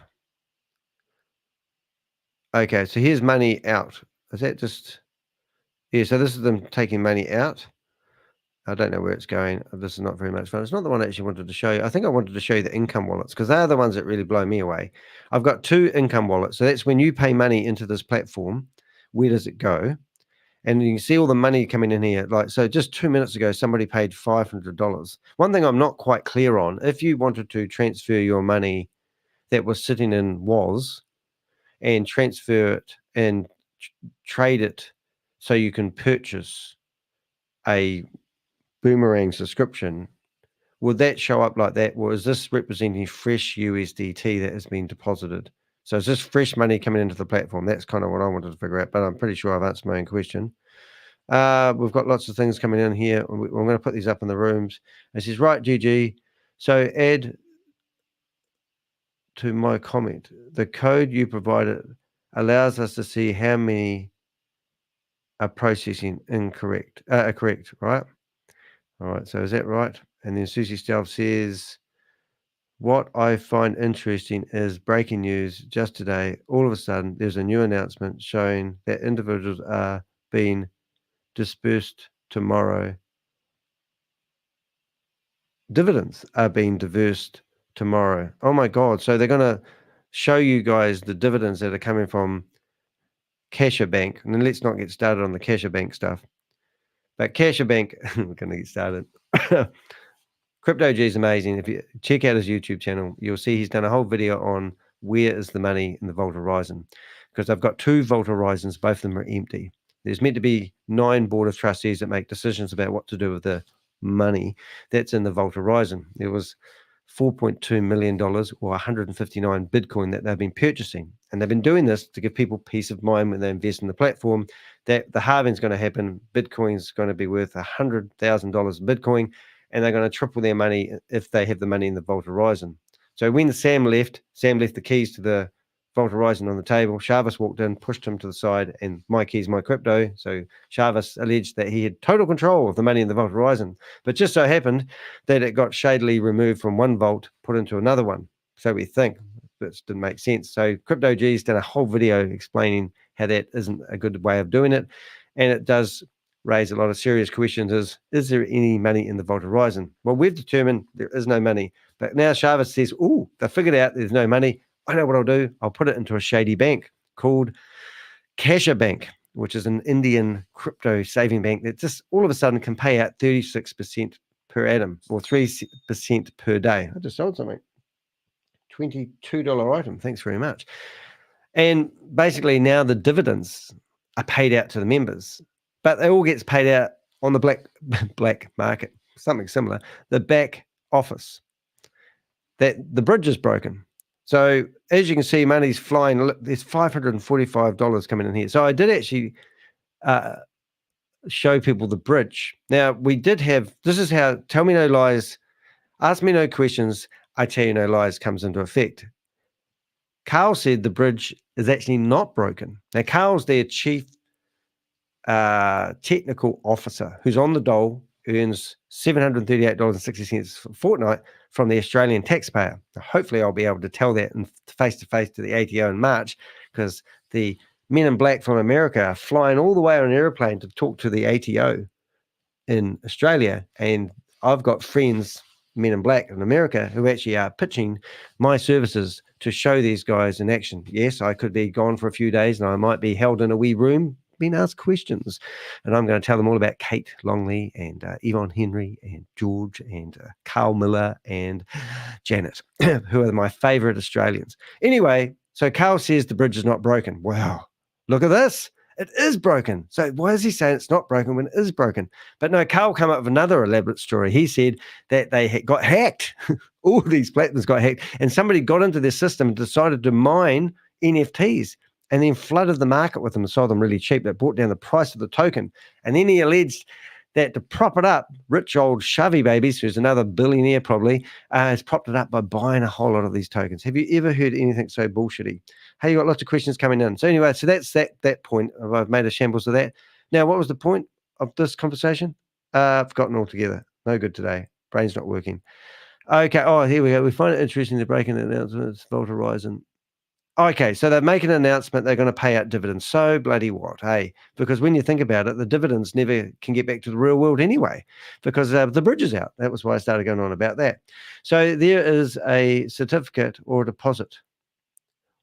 Okay, so here's money out. Is that just... Yeah, so this is them taking money out. I don't know where it's going. This is not very much fun. It's not the one I actually wanted to show you. I think I wanted to show you the income wallets because they're the ones that really blow me away. I've got 2 income wallets. So that's when you pay money into this platform, where does it go? And you can see all the money coming in here. So just 2 minutes ago, somebody paid $500. One thing I'm not quite clear on, if you wanted to transfer your money that was sitting in WAAS and transfer it and trade it so you can purchase a Boomerang subscription, would that show up like that? Or is this representing fresh USDT that has been deposited? So is this fresh money coming into the platform? That's kind of what I wanted to figure out, but I'm pretty sure I've answered my own question. We've got lots of things coming in here. I'm going to put these up in the rooms. It says, right, GG. So add to my comment. The code you provided allows us to see how many are processing correct, right? All right, so is that right? And then Susie Stealth says, what I find interesting is breaking news just today. All of a sudden, there's a new announcement showing that individuals are being dispersed tomorrow. Dividends are being dispersed tomorrow. Oh my God. So they're going to show you guys the dividends that are coming from Casher Bank. And then let's not get started on the Casher Bank stuff. But Casher Bank, we're going to get started. Crypto G is amazing. If you check out his YouTube channel, you'll see he's done a whole video on where is the money in the Vault Horizon. Because I've got 2 Vault Horizons, both of them are empty. There's meant to be 9 board of trustees that make decisions about what to do with the money that's in the Vault Horizon. There was $4.2 million or 159 Bitcoin that they've been purchasing. And they've been doing this to give people peace of mind when they invest in the platform that the halving's going to happen. Bitcoin's going to be worth $100,000 Bitcoin, and they're going to triple their money if they have the money in the Vault Horizon. So when Sam left the keys to the Vault Horizon on the table. ShaveZ walked in, pushed him to the side, and my keys, my crypto. So ShaveZ alleged that he had total control of the money in the Vault Horizon. But just so happened that it got shadily removed from one vault, put into another one. So we think this didn't make sense. So Crypto G's done a whole video explaining how that isn't a good way of doing it. And it does raise a lot of serious questions. Is there any money in the Vault Horizon? Well, we've determined there is no money. But now ShaveZ says, oh, they figured out there's no money. I know what I'll do. I'll put it into a shady bank called Casher Bank, which is an Indian crypto saving bank that just all of a sudden can pay out 36% per annum or 3% per day. I just sold something. $22 item. Thanks very much. And basically now the dividends are paid out to the members, but it all gets paid out on the black market, something similar, the back office. That the bridge is broken. So as you can see, money's flying. There's $545 coming in here. So I did actually show people the bridge. Now we did have, this is how tell me no lies, ask me no questions, I tell you no lies comes into effect. Carl said the bridge is actually not broken. Now Carl's their chief technical officer who's on the dole, earns $738.60 a fortnight from the Australian taxpayer. Hopefully I'll be able to tell that face to face to the ATO in March, because the men in black from America are flying all the way on an airplane to talk to the ATO in Australia. And I've got friends, men in black in America, who actually are pitching my services to show these guys in action. Yes, I could be gone for a few days and I might be held in a wee room being asked questions, and I'm going to tell them all about Kate Longley and Yvonne Henry and George and Carl Miller and Janet, who are my favorite Australians. Anyway, so Carl says the bridge is not broken. Wow, look at this. It is broken. So why is he saying it's not broken when it is broken? But no, Carl came up with another elaborate story. He said that they got hacked. All of these platforms got hacked, and somebody got into their system and decided to mine NFTs and then flooded the market with them and sold them really cheap. That brought down the price of the token. And then he alleged that to prop it up, rich old Shovey Babies, who's another billionaire probably, has propped it up by buying a whole lot of these tokens. Have you ever heard anything so bullshitty? Hey, you got lots of questions coming in. So anyway, so that's that point. I've made a shambles of that. Now, what was the point of this conversation? I've forgotten altogether. No good today. Brain's not working. Okay. Oh, here we go. We find it interesting to break an announcement. It's Vault Horizon. Okay, so they're making an announcement they're going to pay out dividends. So bloody what, hey? Because when you think about it, the dividends never can get back to the real world anyway, because the bridge is out. That was why I started going on about that. So there is a certificate or a deposit.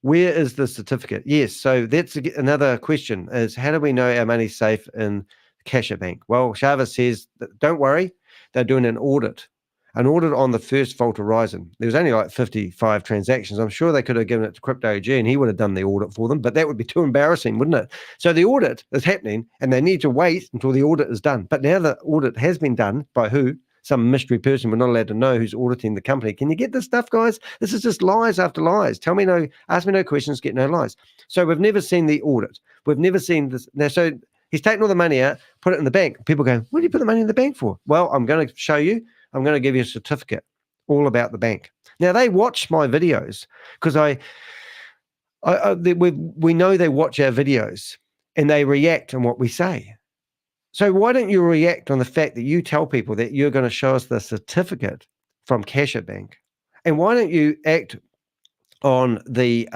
Where is the certificate? Yes, so that's another question, is how do we know our money's safe in cash at bank? Well, ShaveZ says, don't worry, they're doing an audit on the first Vault Horizon. There was only like 55 transactions. I'm sure they could have given it to Crypto G and he would have done the audit for them, but that would be too embarrassing, wouldn't it? So the audit is happening and they need to wait until the audit is done. But now the audit has been done by who? Some mystery person. We're not allowed to know who's auditing the company. Can you get this stuff, guys? This is just lies after lies. Ask me no questions, get no lies. So we've never seen the audit. We've never seen this. Now, so he's taken all the money out, put it in the bank. People go, what do you put the money in the bank for? Well, I'm going to show you. I'm going to give you a certificate all about the bank. Now, they watch my videos because we know they watch our videos and they react on what we say. So why don't you react on the fact that you tell people that you're going to show us the certificate from Cash at Bank? And why don't you act on the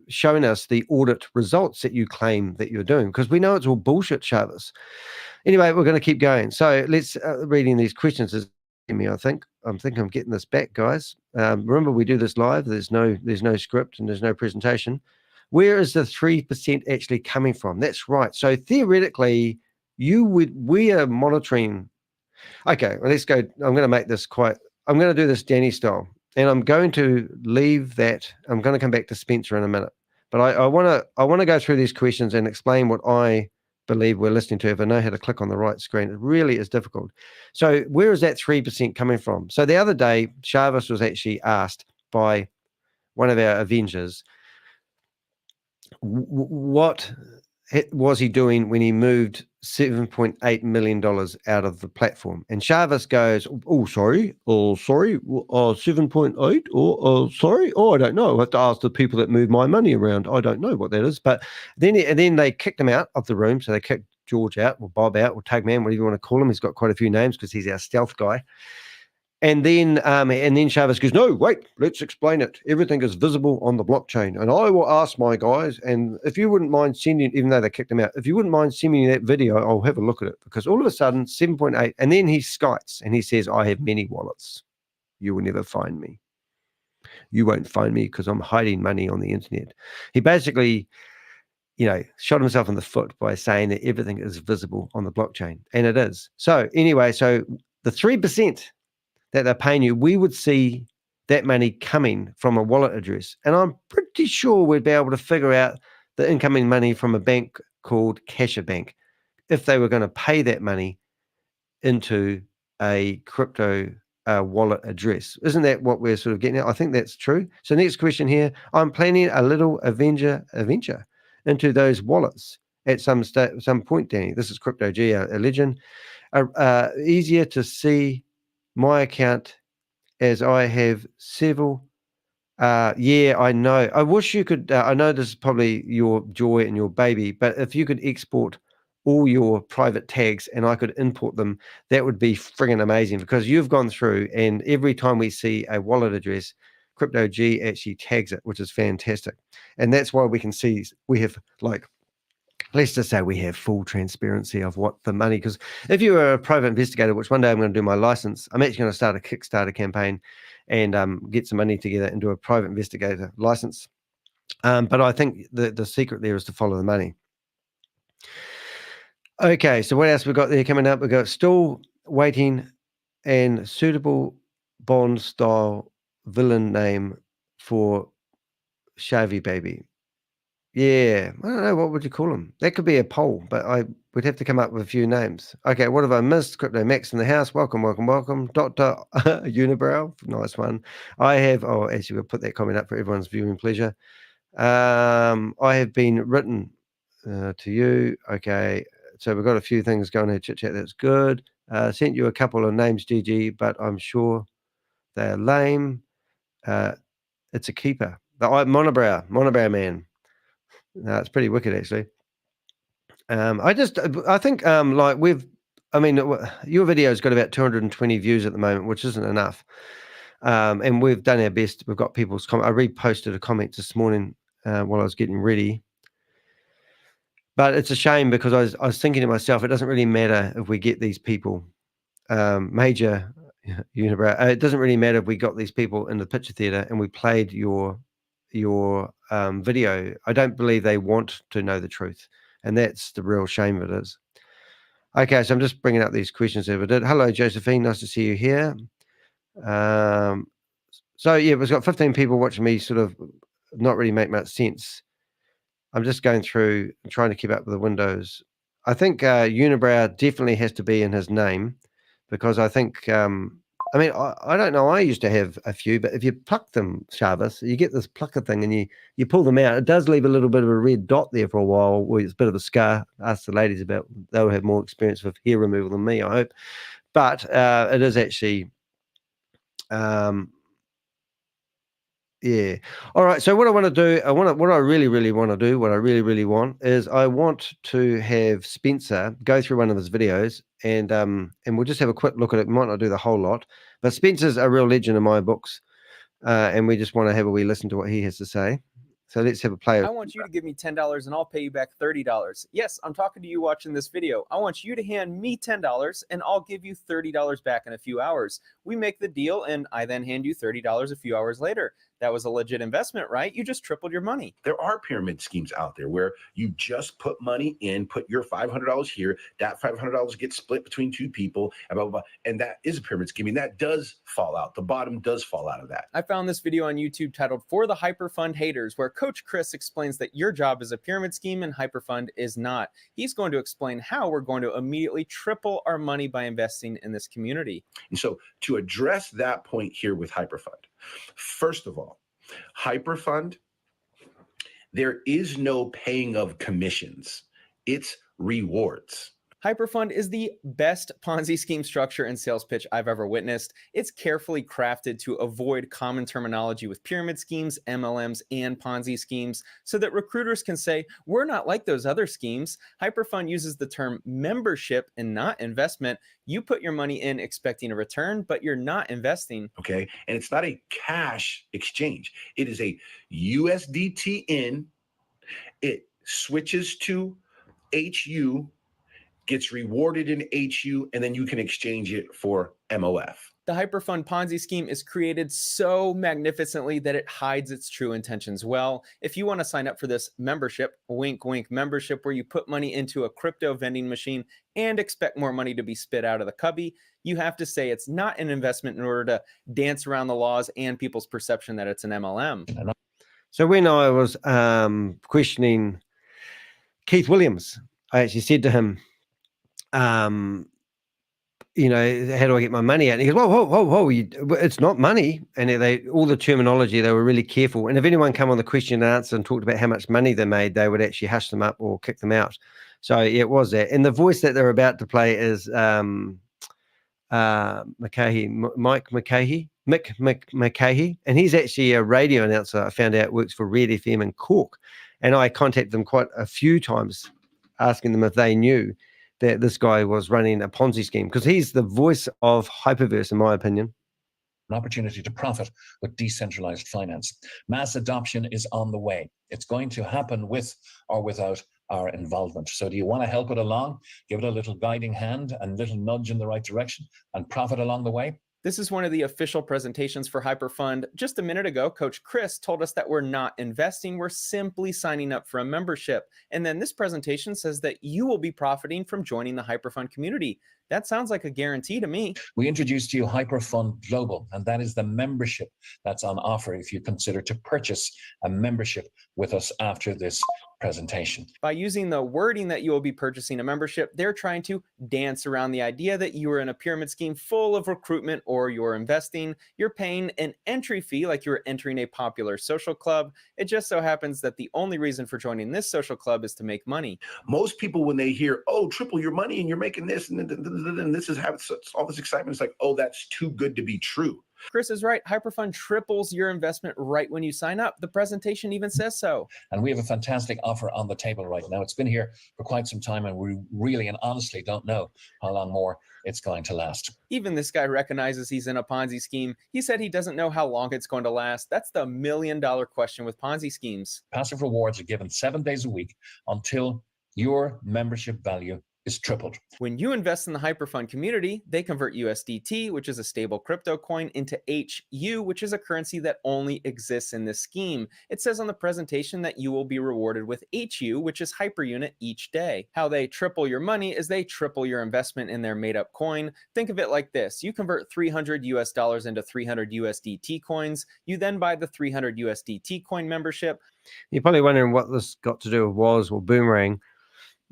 showing us the audit results that you claim that you're doing? Because we know it's all bullshit, ShaveZ. Anyway, we're going to keep going. So let's reading these questions is me. I think I'm getting this back, guys. Remember, we do this live. There's no script and there's no presentation. Where is the 3% actually coming from? That's right. So theoretically, we are monitoring. Okay, well, let's go. I'm going to make this I'm going to do this Danny style, and I'm going to leave that. I'm going to come back to Spencer in a minute, but I want to go through these questions and explain what I believe we're listening to. If I know how to click on the right screen, it really is difficult. So where is that 3% coming from? So the other day, ShaveZ was actually asked by one of our Avengers, what was he doing when he moved $7.8 million out of the platform? And ShaveZ goes, sorry, 7.8, sorry, I don't know. I have to ask the people that move my money around. I don't know what that is. But then they kicked him out of the room. So they kicked George out, or Bob out, or Tugman, whatever you want to call him. He's got quite a few names because he's our stealth guy. And then ShaveZ goes, no, wait, let's explain it. Everything is visible on the blockchain. And I will ask my guys, and if you wouldn't mind sending, even though they kicked him out, if you wouldn't mind sending me that video, I'll have a look at it. Because all of a sudden, 7.8, and then he skites and he says, I have many wallets. You will never find me. You won't find me because I'm hiding money on the internet. He basically, shot himself in the foot by saying that everything is visible on the blockchain. And it is. So anyway, so the 3% that they're paying you, we would see that money coming from a wallet address. And I'm pretty sure we'd be able to figure out the incoming money from a bank called Cash at Bank if they were going to pay that money into a crypto wallet address. Isn't that what we're sort of getting at? I think that's true. So next question here, I'm planning a little Avenger into those wallets at some point, Danny. This is Crypto G, a legend. Easier to see my account as I have several. Yeah, I know. I wish you could. I know this is probably your joy and your baby, but if you could export all your private tags and I could import them, that would be friggin' amazing, because you've gone through and every time we see a wallet address, Crypto G actually tags it, which is fantastic. And that's why we can see we have, like, let's just say we have full transparency of what the money, because if you are a private investigator, which one day I'm going to do my license, I'm actually going to start a Kickstarter campaign and get some money together and do a private investigator license. But I think the secret there is to follow the money. Okay, so what else we got there coming up? We got still waiting and suitable Bond style villain name for Shavy Baby. Yeah, I don't know, what would you call him? That could be a poll, but I would have to come up with a few names. Okay, what have I missed? Crypto Max in the house. Welcome, welcome, welcome. Dr. Unibrow, nice one. I have, oh, actually, we'll put that comment up for everyone's viewing pleasure. I have been written to you. Okay, so we've got a few things going here, chit chat. That's good. Sent you a couple of names, GG, but I'm sure they're lame. It's a keeper. The monobrow man. No, it's pretty wicked, actually. I think like your video's got about 220 views at the moment, which isn't enough. And we've done our best. We've got people's comment. I reposted a comment this morning while I was getting ready. But it's a shame, because I was thinking to myself, it doesn't really matter if we get these people, major unibrow. It doesn't really matter if we got these people in the picture theater and we played your video. I don't believe they want to know the truth, and that's the real shame of it is. Okay, so I'm just bringing up these questions that I did. Hello, Josephine. Nice to see you here. So yeah, we've got 15 people watching me sort of not really make much sense. I'm just going through and trying to keep up with the windows. I think Unibrow definitely has to be in his name, because I think, I don't know. I used to have a few, but if you pluck them, Shavis, you get this plucker thing and you pull them out. It does leave a little bit of a red dot there for a while, where it's a bit of a scar. Ask the ladies about, they'll have more experience with hair removal than me, I hope. But it is actually... yeah. All right. So what I want to do, what I really, really want to do, what I really, really want is I want to have Spencer go through one of his videos and we'll just have a quick look at it. We might not do the whole lot, but Spencer's a real legend in my books. And we just want to have a wee listen to what he has to say. So let's have a play. I want you to give me $10 and I'll pay you back $30. Yes, I'm talking to you watching this video. I want you to hand me $10 and I'll give you $30 back in a few hours. We make the deal and I then hand you $30 a few hours later. That was a legit investment, right? You just tripled your money. There are pyramid schemes out there where you just put money in, put your $500 here, that $500 gets split between two people, and blah, blah, blah. And that is a pyramid scheme. And that does fall out. The bottom does fall out of that. I found this video on YouTube titled For the Hyperfund Haters, where Coach Chris explains that your job is a pyramid scheme and Hyperfund is not. He's going to explain how we're going to immediately triple our money by investing in this community. And so to address that point here with Hyperfund, first of all, Hyperfund, there is no paying of commissions. It's rewards. Hyperfund is the best Ponzi scheme structure and sales pitch I've ever witnessed. It's carefully crafted to avoid common terminology with pyramid schemes, MLMs, and Ponzi schemes so that recruiters can say, we're not like those other schemes. Hyperfund uses the term membership and not investment. You put your money in expecting a return, but you're not investing. Okay. And it's not a cash exchange. It is a USDT in. It switches to HU, gets rewarded in HU, and then you can exchange it for MOF. The Hyperfund Ponzi scheme is created so magnificently that it hides its true intentions well. If you want to sign up for this membership, wink, wink membership, where you put money into a crypto vending machine and expect more money to be spit out of the cubby, you have to say it's not an investment in order to dance around the laws and people's perception that it's an MLM. So when I was questioning Keith Williams, I actually said to him, you know, how do I get my money out? And he goes, whoa, it's not money. And all the terminology, they were really careful. And if anyone come on the question and answer and talked about how much money they made, they would actually hush them up or kick them out. So yeah, it was that. And the voice that they're about to play is Mick McCahey. And he's actually a radio announcer. I found out works for Red FM in Cork. And I contacted them quite a few times asking them if they knew that this guy was running a Ponzi scheme, because he's the voice of Hyperverse, in my opinion. An opportunity to profit with decentralized finance. Mass adoption is on the way. It's going to happen with or without our involvement. So do you want to help it along? Give it a little guiding hand and little nudge in the right direction and profit along the way? This is one of the official presentations for Hyperfund. Just a minute ago, Coach Chris told us that we're not investing, we're simply signing up for a membership. And then this presentation says that you will be profiting from joining the Hyperfund community. That sounds like a guarantee to me. We introduced to you Hyperfund Global, and that is the membership that's on offer if you consider to purchase a membership with us after this presentation. By using the wording that you will be purchasing a membership, they're trying to dance around the idea that you are in a pyramid scheme full of recruitment or you're investing. You're paying an entry fee like you're entering a popular social club. It just so happens that the only reason for joining this social club is to make money. Most people, when they hear, oh, triple your money and you're making this and this is how all this excitement, it's like, oh, that's too good to be true. Chris is right. Hyperfund triples your investment right when you sign up. The presentation even says so. And we have a fantastic offer on the table right now. It's been here for quite some time, and we really and honestly don't know how long more it's going to last. Even this guy recognizes he's in a Ponzi scheme. He said he doesn't know how long it's going to last. That's the $1 million question with Ponzi schemes. Passive rewards are given 7 days a week until your membership value is tripled. When you invest in the Hyperfund community, they convert USDT, which is a stable crypto coin, into HU, which is a currency that only exists in this scheme. It says on the presentation that you will be rewarded with HU, which is hyperunit each day. How they triple your money is they triple your investment in their made-up coin. Think of it like this. You convert $300 into 300 USDT coins. You then buy the 300 USDT coin membership. You're probably wondering what this got to do with WAAS or Boomerang.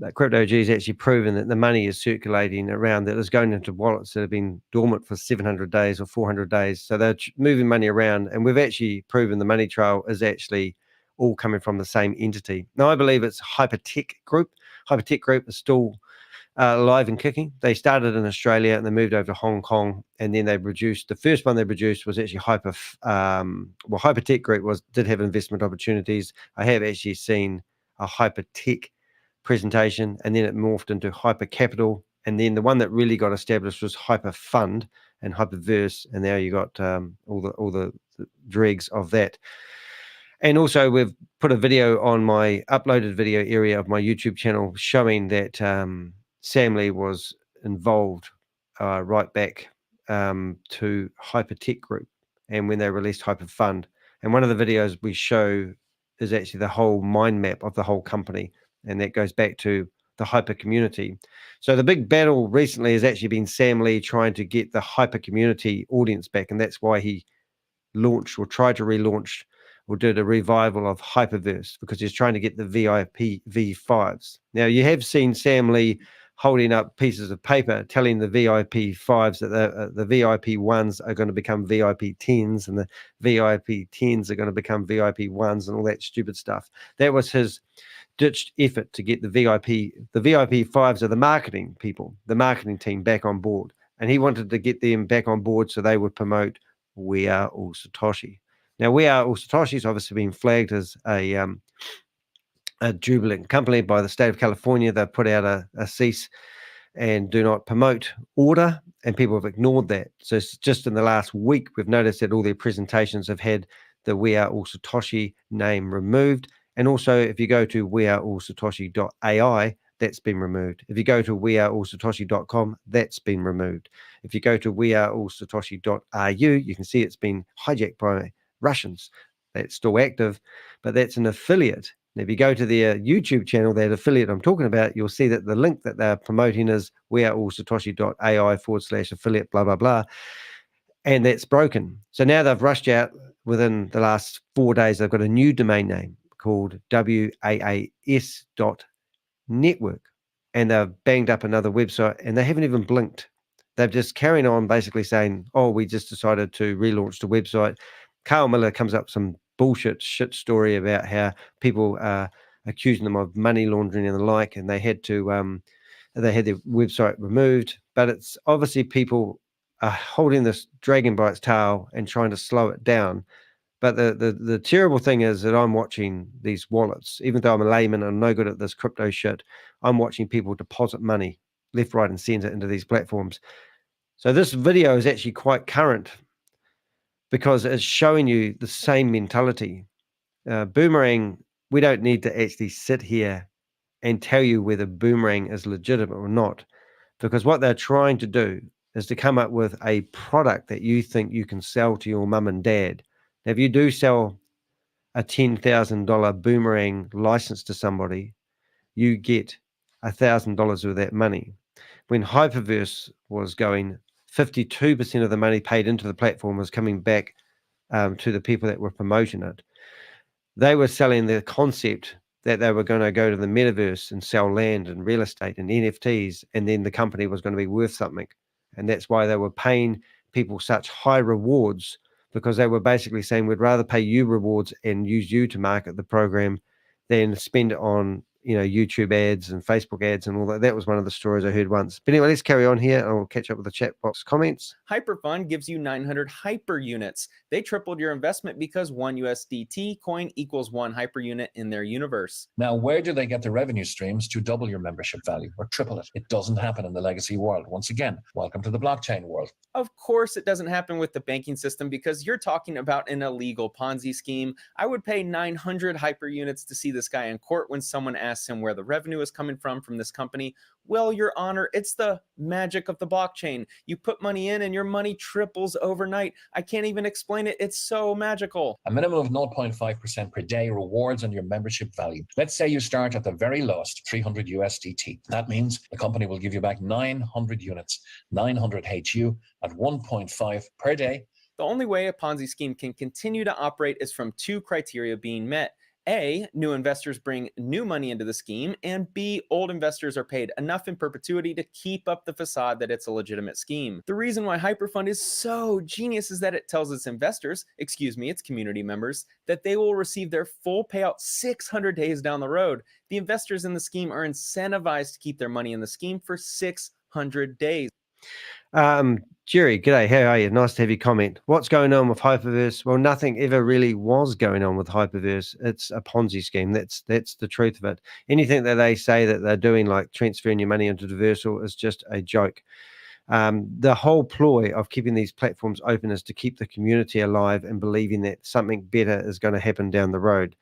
That Crypto G has actually proven that the money is circulating around, that is going into wallets that have been dormant for 700 days or 400 days. So they're moving money around, and we've actually proven the money trail is actually all coming from the same entity. Now, I believe it's Hypertech Group. Hypertech Group is still alive and kicking. They started in Australia and they moved over to Hong Kong, and then they produced, the first one they produced was actually Hypertech Group did have investment opportunities. I have actually seen a Hypertech presentation, and then it morphed into Hyper Capital, and then the one that really got established was Hyperfund and Hyperverse, and now you got all the dregs of that. And also we've put a video on my uploaded video area of my YouTube channel showing that Sam Lee was involved right back to Hypertech Group, and when they released Hyperfund, and one of the videos we show is actually the whole mind map of the whole company. And that goes back to the hyper community. So the big battle recently has actually been Sam Lee trying to get the hyper community audience back. And that's why he launched or tried to relaunch or did a revival of Hyperverse, because he's trying to get the VIP V5s. Now, you have seen Sam Lee holding up pieces of paper telling the VIP 5s that the VIP 1s are going to become VIP 10s and the VIP 10s are going to become VIP 1s and all that stupid stuff. That was his ditched effort to get the VIP 5s are the marketing people, the marketing team back on board. And he wanted to get them back on board so they would promote We Are All Satoshi. Now, We Are All Satoshi has obviously been flagged as a jubilant company by the state of California. They've put out a cease and do not promote order, and people have ignored that. So it's just in the last week, we've noticed that all their presentations have had the We Are All Satoshi name removed. And also, if you go to weareallsatoshi.ai, that's been removed. If you go to weareallsatoshi.com, that's been removed. If you go to weareallsatoshi.ru, you can see it's been hijacked by Russians. That's still active, but that's an affiliate. Now, if you go to their YouTube channel, that affiliate I'm talking about, you'll see that the link that they're promoting is weareallsatoshi.ai/affiliate, blah, blah, blah. And that's broken. So now they've rushed out within the last 4 days. They've got a new domain name called WAAS.network, and they've banged up another website, and they haven't even blinked. They're just carrying on basically saying, oh, we just decided to relaunch the website. Carl Miller comes up with some bullshit shit story about how people are accusing them of money laundering and the like, and they had to they had their website removed. But it's obviously people are holding this dragon by its tail and trying to slow it down. But the terrible thing is that I'm watching these wallets, even though I'm a layman and I'm no good at this crypto shit, I'm watching people deposit money left, right, and center into these platforms. So this video is actually quite current because it's showing you the same mentality. Boomerang, we don't need to actually sit here and tell you whether Boomerang is legitimate or not, because what they're trying to do is to come up with a product that you think you can sell to your mum and dad. Now, if you do sell a $10,000 Boomerang license to somebody, you get $1,000 of that money. When Hyperverse was going, 52% of the money paid into the platform was coming back to the people that were promoting it. They were selling the concept that they were going to go to the metaverse and sell land and real estate and NFTs, and then the company was going to be worth something. And that's why they were paying people such high rewards, because they were basically saying, we'd rather pay you rewards and use you to market the program than spend it on, you know, YouTube ads and Facebook ads and all that. That was one of the stories I heard once. But anyway, let's carry on here and I'll catch up with the chat box comments. Hyperfund gives you 900 hyper units. They tripled your investment because 1 USDT coin equals 1 hyper unit in their universe. Now, where do they get the revenue streams to double your membership value or triple it? It doesn't happen in the legacy world. Once again, welcome to the blockchain world. Of course, it doesn't happen with the banking system because you're talking about an illegal Ponzi scheme. I would pay 900 hyper units to see this guy in court when someone asks him where the revenue is coming from this company. Well, Your Honor, it's the magic of the blockchain. You put money in and your money triples overnight. I can't even explain it. It's so magical. A minimum of 0.5% per day rewards on your membership value. Let's say you start at the very lowest, 300 USDT. That means the company will give you back 900 units, 900 HU at 1.5 per day. The only way a Ponzi scheme can continue to operate is from 2 criteria being met. A, new investors bring new money into the scheme, and B, old investors are paid enough in perpetuity to keep up the facade that it's a legitimate scheme. The reason why Hyperfund is so genius is that it tells its investors, its community members, that they will receive their full payout 600 days down the road. The investors in the scheme are incentivized to keep their money in the scheme for 600 days. Jerry, g'day, how are you? Nice to have your comment. What's going on with Hyperverse? Well, nothing ever really was going on with Hyperverse. It's a Ponzi scheme. That's the truth of it. Anything that they say that they're doing, like transferring your money into Diversal, is just a joke. The whole ploy of keeping these platforms open is to keep the community alive and believing that something better is going to happen down the road.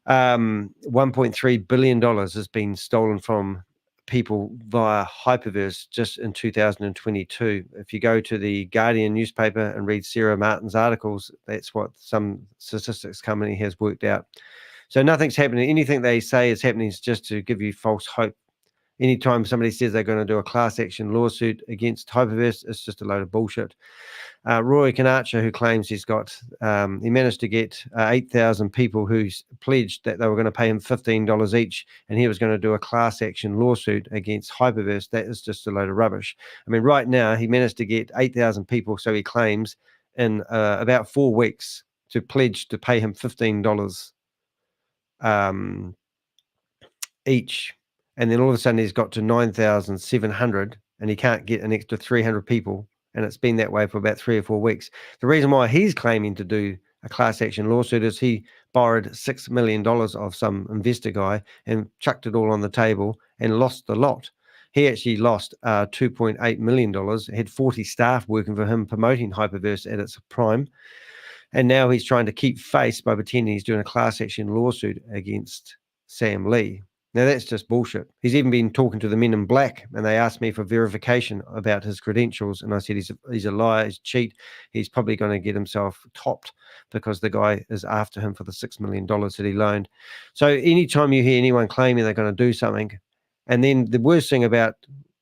$1.3 billion has been stolen from people via Hyperverse just in 2022. If you go to the Guardian newspaper and read Sarah Martin's articles, that's what some statistics company has worked out. So nothing's happening. Anything they say is happening is just to give you false hope. Anytime somebody says they're going to do a class action lawsuit against Hyperverse, it's just a load of bullshit. Rory Conacher, who claims he's got, he managed to get 8,000 people who pledged that they were going to pay him $15 each, and he was going to do a class action lawsuit against Hyperverse. That is just a load of rubbish. I mean, right now, he managed to get 8,000 people, so he claims, in about 4 weeks to pledge to pay him $15 each. And then all of a sudden he's got to 9,700 and he can't get an extra 300 people. And it's been that way for about 3 or 4 weeks. The reason why he's claiming to do a class action lawsuit is he borrowed $6 million of some investor guy and chucked it all on the table and lost the lot. He actually lost $2.8 million, had 40 staff working for him promoting Hyperverse at its prime. And now he's trying to keep face by pretending he's doing a class action lawsuit against Sam Lee. Now, that's just bullshit. He's even been talking to the men in black, and they asked me for verification about his credentials, and I said he's a liar, he's a cheat. He's probably going to get himself topped because the guy is after him for the $6 million that he loaned. So anytime you hear anyone claiming they're going to do something, and then the worst thing about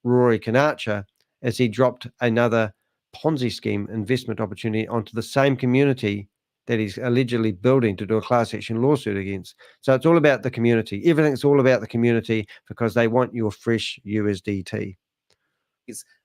Rory Conacher is he dropped another Ponzi scheme investment opportunity onto the same community that he's allegedly building to do a class action lawsuit against. So it's all about the community. Everything's all about the community because they want your fresh USDT.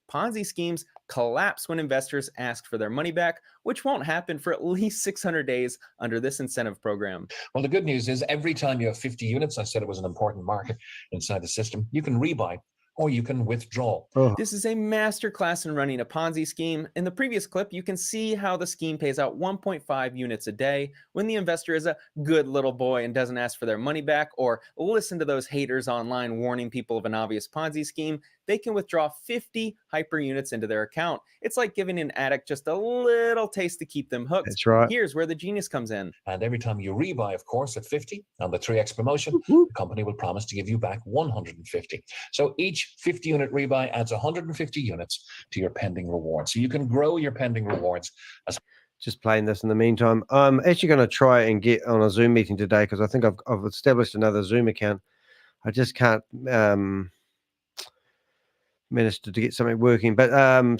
Ponzi schemes collapse when investors ask for their money back, which won't happen for at least 600 days under this incentive program. Well, the good news is every time you have 50 units, I said it was an important market inside the system, you can rebuy or you can withdraw. Oh, This is a masterclass in running a Ponzi scheme. In the previous clip, you can see how the scheme pays out 1.5 units a day when the investor is a good little boy and doesn't ask for their money back or listen to those haters online warning people of an obvious Ponzi scheme. They can withdraw 50 hyper units into their account. It's like giving an addict just a little taste to keep them hooked. that's right. Here's where the genius comes in. And every time you rebuy, of course, at 50 on the 3x promotion, Whoop. the company will promise to give you back 150. So each 50 unit rebuy adds 150 units to your pending reward. So you can grow your pending rewards. Just playing this in the meantime. I'm actually going to try and get on a Zoom meeting today because I think I've established another Zoom account. I just can't manage to get something working. But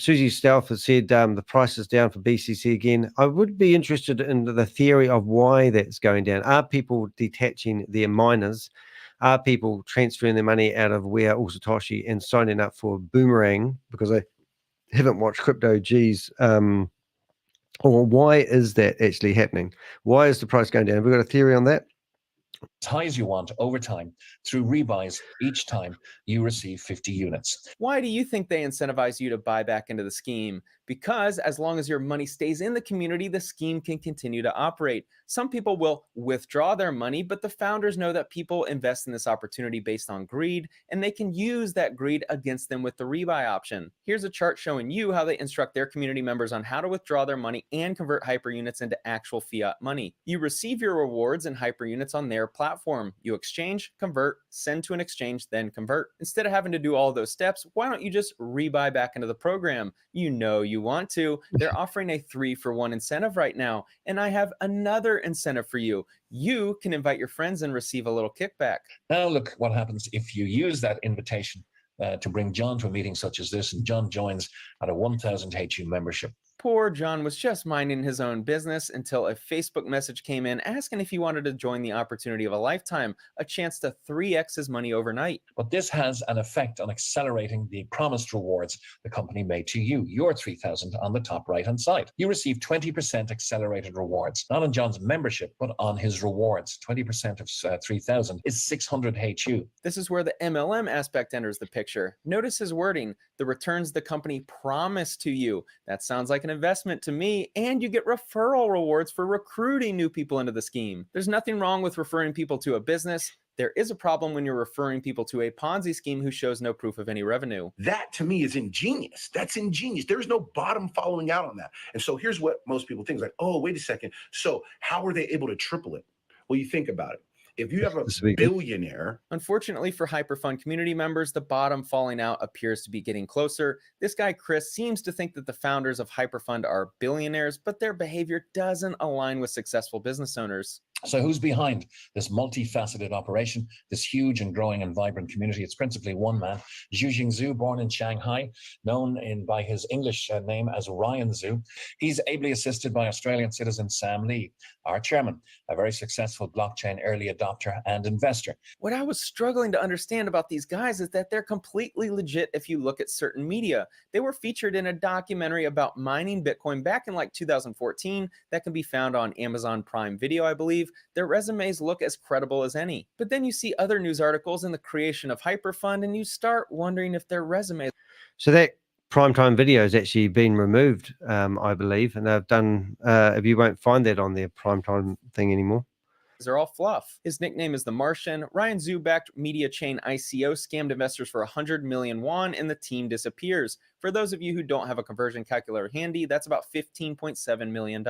Susie Stelf has said the price is down for BCC again. I would be interested in the theory of why that's going down. Are people detaching their miners? Are people transferring their money out of ARE ALL SATOSHI and signing up for Boomerang because they haven't watched Crypto G's? Or why is that actually happening? Why is the price going down? Have we got a theory on that? As high as you want over time through rebuys each time you receive 50 units. Why do you think they incentivize you to buy back into the scheme? Because as long as your money stays in the community, the scheme can continue to operate. Some people will withdraw their money, but the founders know that people invest in this opportunity based on greed, and they can use that greed against them with the rebuy option. Here's a chart showing you how they instruct their community members on how to withdraw their money and convert hyper units into actual fiat money. You receive your rewards and hyper units on their platform. You exchange, convert, send to an exchange, then convert. Instead of having to do all those steps, why don't you just rebuy back into the program? You know you want to. They're offering a 3-for-1 incentive right now, and I have another incentive for you. You can invite your friends and receive a little kickback. Now look what happens if you use that invitation to bring John to a meeting such as this, and John joins at a 1,000 HU membership. Poor John was just minding his own business until a Facebook message came in asking if he wanted to join the opportunity of a lifetime, a chance to 3x his money overnight. But this has an effect on accelerating the promised rewards the company made to you, your 3,000 on the top right-hand side. You receive 20% accelerated rewards, not on John's membership, but on his rewards. 20% of 3,000 is 600 HU. This is where the MLM aspect enters the picture. Notice his wording, the returns the company promised to you. That sounds like an investment to me, and you get referral rewards for recruiting new people into the scheme. There's nothing wrong with referring people to a business. There is a problem when you're referring people to a Ponzi scheme who shows no proof of any revenue. That to me is ingenious. That's ingenious. There's no bottom following out on that. And so here's what most people think, like, oh, wait a second. So how are they able to triple it? Well, you think about it. If you have a billionaire. Unfortunately for HyperFund community members, the bottom falling out appears to be getting closer. This guy, Chris, seems to think that the founders of HyperFund are billionaires, but their behavior doesn't align with successful business owners. So who's behind this multifaceted operation, this huge and growing and vibrant community? It's principally one man, Zhu Jingzhu, born in Shanghai, known by his English name as Ryan Zhu. He's ably assisted by Australian citizen Sam Lee, our chairman, a very successful blockchain early adopter and investor. What I was struggling to understand about these guys is that they're completely legit if you look at certain media. They were featured in a documentary about mining Bitcoin back in like 2014 that can be found on Amazon Prime Video, I believe. Their resumes look as credible as any. But then you see other news articles in the creation of HyperFund and you start wondering if their resumes. So that primetime video has actually been removed, I believe, and they've done, if you won't find that on their primetime thing anymore. They're all fluff. His nickname is the Martian. Ryan Zhu backed media chain ICO scammed investors for 100 million won and the team disappears. For those of you who don't have a conversion calculator handy, that's about $15.7 million.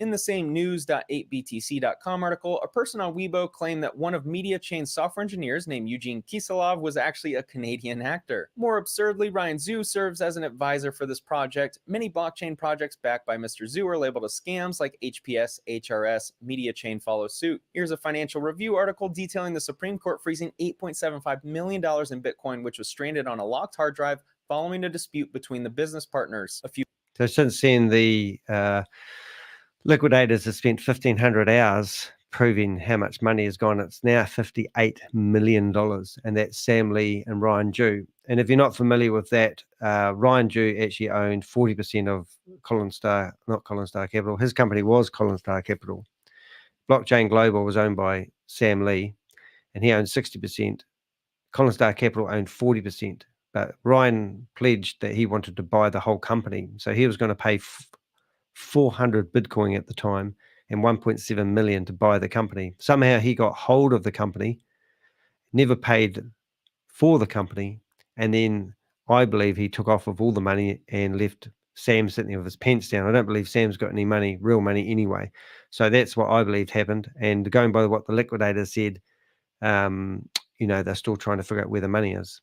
In the same news.8btc.com article, a person on Weibo claimed that one of media chain software engineers named Eugene Kiselov was actually a Canadian actor. More absurdly, Ryan Zhu serves as an advisor for this project. Many blockchain projects backed by Mr. Zhu are labeled as scams like HPS, HRS, media chain follow suit. Here's a financial review article detailing the Supreme Court freezing $8.75 million in Bitcoin, which was stranded on a locked hard drive following a dispute between the business partners. So since then, the liquidators have spent 1,500 hours proving how much money has gone. It's now $58 million, and that's Sam Lee and Ryan Zhu. And if you're not familiar with that, Ryan Zhu actually owned 40% of not Colin Star Capital. His company was Colin Star Capital. Blockchain Global was owned by Sam Lee, and he owned 60%. Colin Star Capital owned 40%. but Ryan pledged that he wanted to buy the whole company. So he was going to pay 400 Bitcoin at the time and 1.7 million to buy the company. Somehow he got hold of the company, never paid for the company, and then I believe he took off with all the money and left Sam sitting there with his pants down. I don't believe Sam's got any money, real money anyway. So that's what I believed happened. And going by what the liquidator said, they're still trying to figure out where the money is.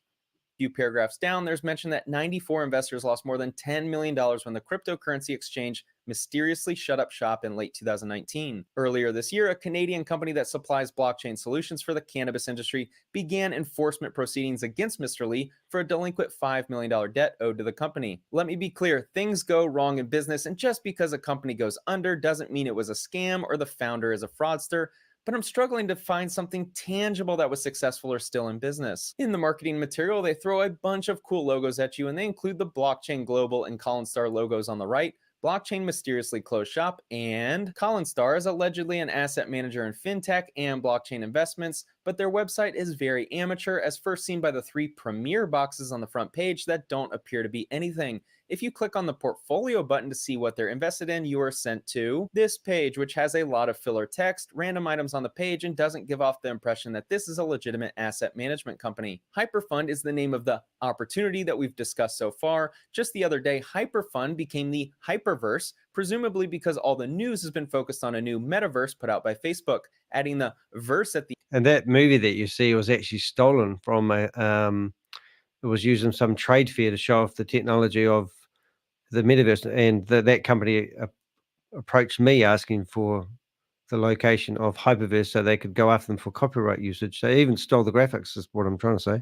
Few paragraphs down, there's mention that 94 investors lost more than $10 million when the cryptocurrency exchange mysteriously shut up shop in late 2019. Earlier this year, a Canadian company that supplies blockchain solutions for the cannabis industry began enforcement proceedings against Mr. Lee for a delinquent $5 million debt owed to the company. Let me be clear, things go wrong in business, and just because a company goes under doesn't mean it was a scam or the founder is a fraudster. But I'm struggling to find something tangible that was successful or still in business. In the marketing material, they throw a bunch of cool logos at you, and they include the Blockchain Global and Colin Star logos on the right. Blockchain mysteriously closed shop, and Colin Star is allegedly an asset manager in fintech and blockchain investments, but their website is very amateur, as first seen by the 3 premier boxes on the front page that don't appear to be anything. If you click on the portfolio button to see what they're invested in, you are sent to this page, which has a lot of filler text, random items on the page, and doesn't give off the impression that this is a legitimate asset management company. Hyperfund is the name of the opportunity that we've discussed so far. Just the other day, Hyperfund became the Hyperverse, presumably because all the news has been focused on a new metaverse put out by Facebook, adding the verse at the And that movie that you see was actually stolen from it was used in some trade fair to show off the technology of the metaverse, and that company approached me asking for the location of Hyperverse so they could go after them for copyright usage. They even stole the graphics, is what I'm trying to say.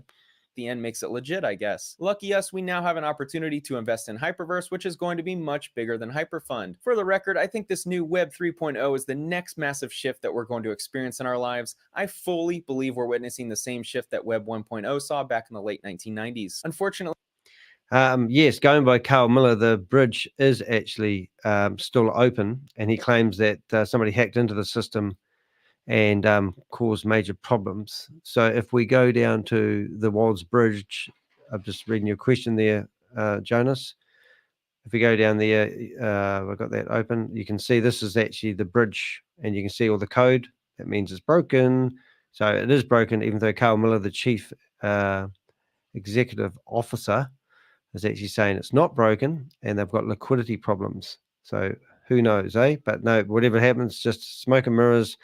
The end makes it legit, I guess. Lucky us, we now have an opportunity to invest in Hyperverse, which is going to be much bigger than Hyperfund. For the record, I think this new Web 3.0 is the next massive shift that we're going to experience in our lives. I fully believe we're witnessing the same shift that Web 1.0 saw back in the late 1990s. Unfortunately, yes, going by Carl Miller, the bridge is actually still open, and he claims that somebody hacked into the system and caused major problems. So if we go down to the WAAS bridge, I'm just reading your question there, Jonas. If we go down there, I've got that open. You can see this is actually the bridge, and you can see all the code. That means it's broken. So it is broken, even though Carl Miller, the chief executive officer, is actually saying it's not broken, and they've got liquidity problems. So who knows, eh? But no, whatever happens, just smoke and mirrors.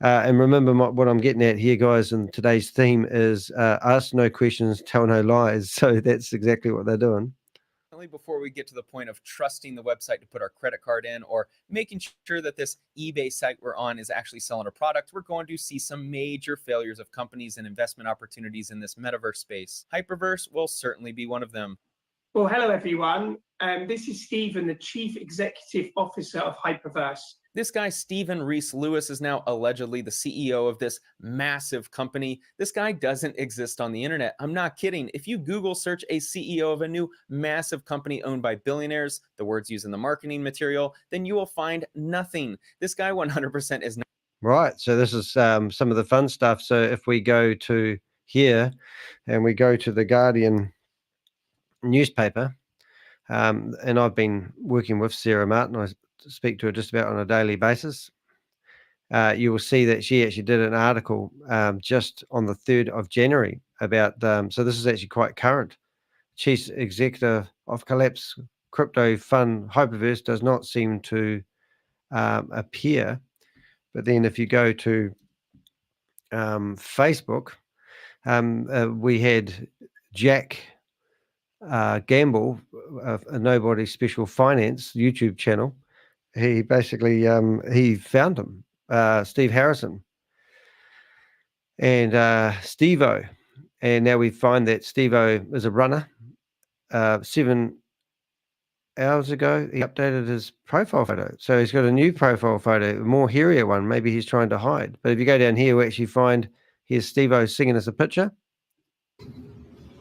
And remember what I'm getting at here, guys, and today's theme is ask no questions, tell no lies. So that's exactly what they're doing. Before we get to the point of trusting the website to put our credit card in or making sure that this eBay site we're on is actually selling a product, we're going to see some major failures of companies and investment opportunities in this metaverse space. Hyperverse will certainly be one of them. Well, hello, everyone. This is Stephen, the Chief Executive Officer of Hyperverse. This guy, Stephen Reese Lewis, is now allegedly the CEO of this massive company. This guy doesn't exist on the internet. I'm not kidding. If you Google search a CEO of a new massive company owned by billionaires, the words used in the marketing material, then you will find nothing. This guy 100% is not. Right. So this is some of the fun stuff. So if we go to here and we go to the Guardian newspaper, and I've been working with Sarah Martin. I speak to her just about on a daily basis. You will see that she actually did an article just on the 3rd of January about, so this is actually quite current. Chief Executive of Collapse Crypto Fund Hyperverse does not seem to appear. But then if you go to Facebook, we had Jack Gamble, a Nobody Special Finance YouTube channel. He basically he found him, Steve Harrison and Steve-O, and now we find that Steve-O is a runner. 7 hours ago he updated his profile photo, so he's got a new profile photo, a more hairier one. Maybe he's trying to hide, but if you go down here we actually find here's Steve-O singing us a picture.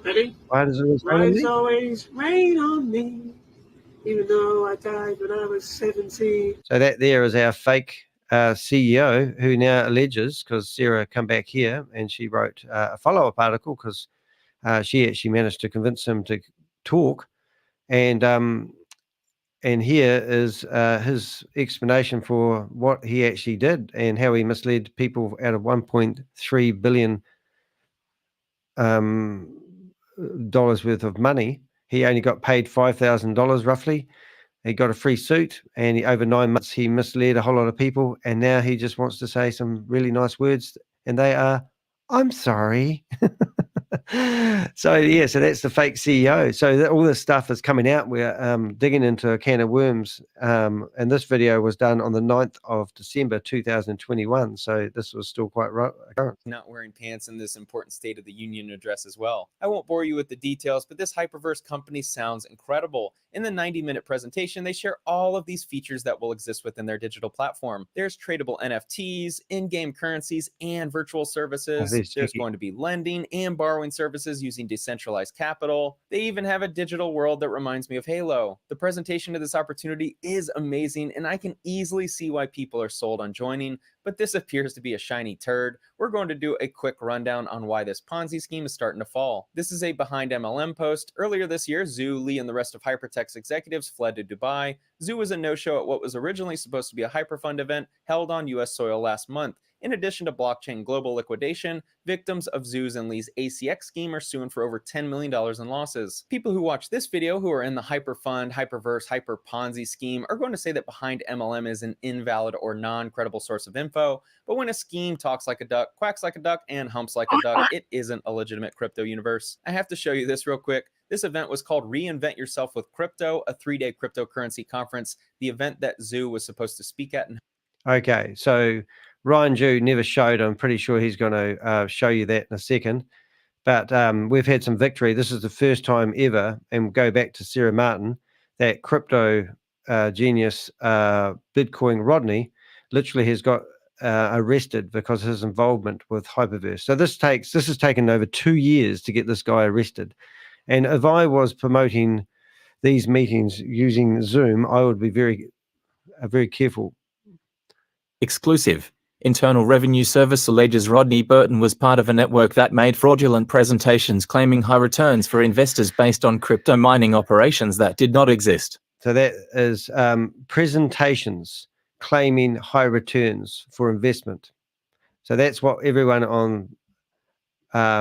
Ready? Why does it always rain on me, even though I died when I was 17. So that there is our fake CEO, who now alleges, because Sarah come back here and she wrote a follow-up article, because she actually managed to convince him to talk. And here is his explanation for what he actually did and how he misled people out of $1.3 billion dollars worth of money. He only got paid $5,000 roughly. He got a free suit, and over 9 months he misled a whole lot of people. And now he just wants to say some really nice words, and they are, "I'm sorry." So that's the fake CEO. So all this stuff is coming out. We're digging into a can of worms. And this video was done on the 9th of December 2021. So this was still quite current. Not wearing pants in this important State of the Union address as well. I won't bore you with the details, but this hyperverse company sounds incredible. In the 90-minute presentation, they share all of these features that will exist within their digital platform. There's tradable NFTs, in-game currencies, and virtual services. There's going to be lending and borrowing services using decentralized capital. They even have a digital world that reminds me of Halo. The presentation of this opportunity is amazing, and I can easily see why people are sold on joining, but this appears to be a shiny turd. We're going to do a quick rundown on why this Ponzi scheme is starting to fall. This is a behind MLM post. Earlier this year, Zhu, Lee, and the rest of Hypertech's executives fled to Dubai. Zhu was a no-show at what was originally supposed to be a hyperfund event held on US soil last month. In addition to blockchain global liquidation, victims of Zhu's and Lee's ACX scheme are suing for over $10 million in losses. People who watch this video who are in the hyperfund, hyperverse, hyper Ponzi scheme are going to say that behind MLM is an invalid or non-credible source of info, but when a scheme talks like a duck, quacks like a duck, and humps like a duck, it isn't a legitimate crypto universe. I have to show you this real quick. This event was called Reinvent Yourself with Crypto, a 3-day cryptocurrency conference, the event that Zhu was supposed to speak at. Okay, so Ryan Zhu never showed. I'm pretty sure he's going to show you that in a second. But we've had some victory. This is the first time ever, and we'll go back to Sarah Martin, that crypto genius Bitcoin Rodney literally has got arrested because of his involvement with Hyperverse. So this has taken over 2 years to get this guy arrested. And if I was promoting these meetings using Zoom, I would be very careful. Exclusive. Internal Revenue Service alleges Rodney Burton was part of a network that made fraudulent presentations claiming high returns for investors based on crypto mining operations that did not exist. So that is presentations claiming high returns for investment. So that's what everyone on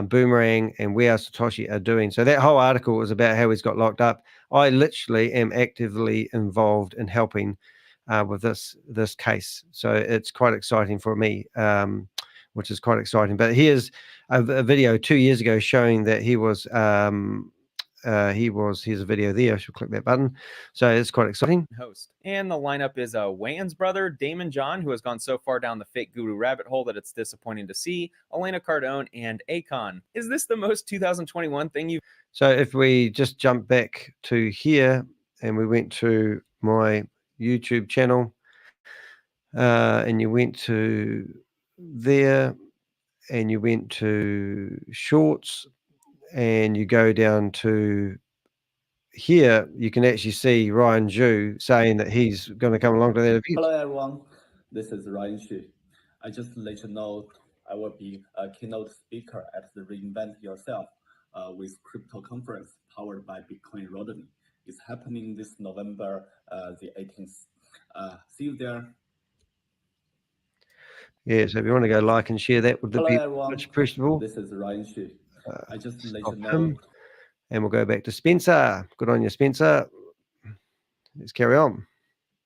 Boomerang and We Are Satoshi are doing. So that whole article is about how he's got locked up. I literally am actively involved in helping with this case. So it's quite exciting for me, which is quite exciting. But here's a video 2 years ago showing that here's a video there. I should click that button. So it's quite exciting. Host. And the lineup is Wayne's brother, Damon John, who has gone so far down the fake guru rabbit hole that it's disappointing to see, Elena Cardone, and Akon. Is this the most 2021 thing you've... So if we just jump back to here and we went to my YouTube channel and you went to there and you went to shorts and you go down to here, you can actually see Ryan Zhu saying that he's going to come along to that event. Hello everyone, this is Ryan Zhu. I just let you know I will be a keynote speaker at the Reinvent Yourself with crypto conference powered by Bitcoin Rodney. It's happening this November the 18th. See you there. Yeah, so if you want to go like and share that, would Hello be everyone, much appreciable. this is Ryan Zhu. I just let Stop you know. him. And we'll go back to Spencer. Good on you, Spencer. Let's carry on.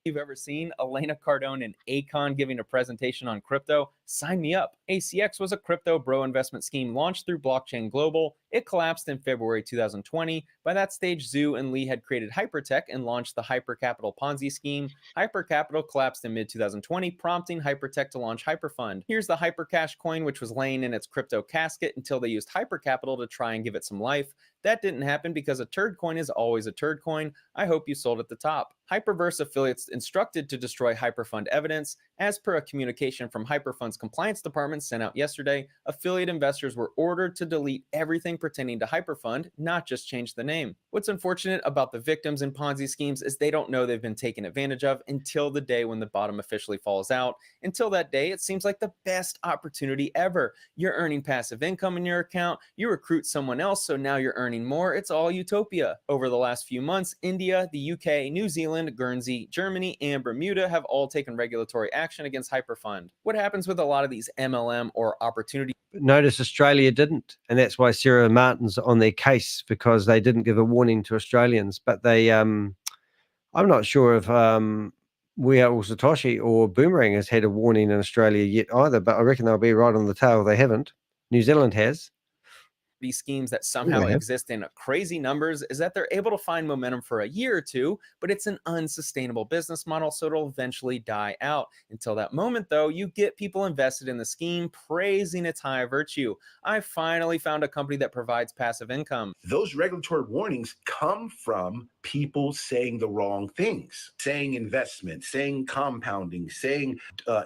You've ever seen Elena Cardone and Akon giving a presentation on crypto? Sign me up. ACX was a crypto bro investment scheme launched through Blockchain Global. It collapsed in February 2020. By that stage, Zhu and Lee had created Hypertech and launched the Hypercapital Ponzi scheme. Hypercapital collapsed in mid-2020, prompting Hypertech to launch Hyperfund. Here's the Hypercash coin, which was laying in its crypto casket until they used Hypercapital to try and give it some life. That didn't happen because a turd coin is always a turd coin. I hope you sold at the top. Hyperverse affiliates instructed to destroy Hyperfund evidence. As per a communication from Hyperfund's compliance department sent out yesterday, affiliate investors were ordered to delete everything pertaining to Hyperfund, not just change the name. What's unfortunate about the victims in Ponzi schemes is they don't know they've been taken advantage of until the day when the bottom officially falls out. Until that day, it seems like the best opportunity ever. You're earning passive income in your account, you recruit someone else, so now you're earning more. It's all utopia. Over the last few months, India, the UK, New Zealand, Guernsey, Germany, and Bermuda have all taken regulatory action against Hyperfund. What happens with a lot of these MLM or opportunity? Notice Australia didn't, and that's why Sarah Martin's on their case, because they didn't give a warning to Australians. But they, I'm not sure if We Are All Satoshi or Boomerang has had a warning in Australia yet either, but I reckon they'll be right on the tail. They haven't. New Zealand has. These schemes that somehow they have. exist in crazy numbers is that they're able to find momentum for a year or two, but it's an unsustainable business model, so it'll eventually die out. Until that moment, though, you get people invested in the scheme, praising its high virtue. I finally found a company that provides passive income. Those regulatory warnings come from people saying the wrong things, saying investment, saying compounding, saying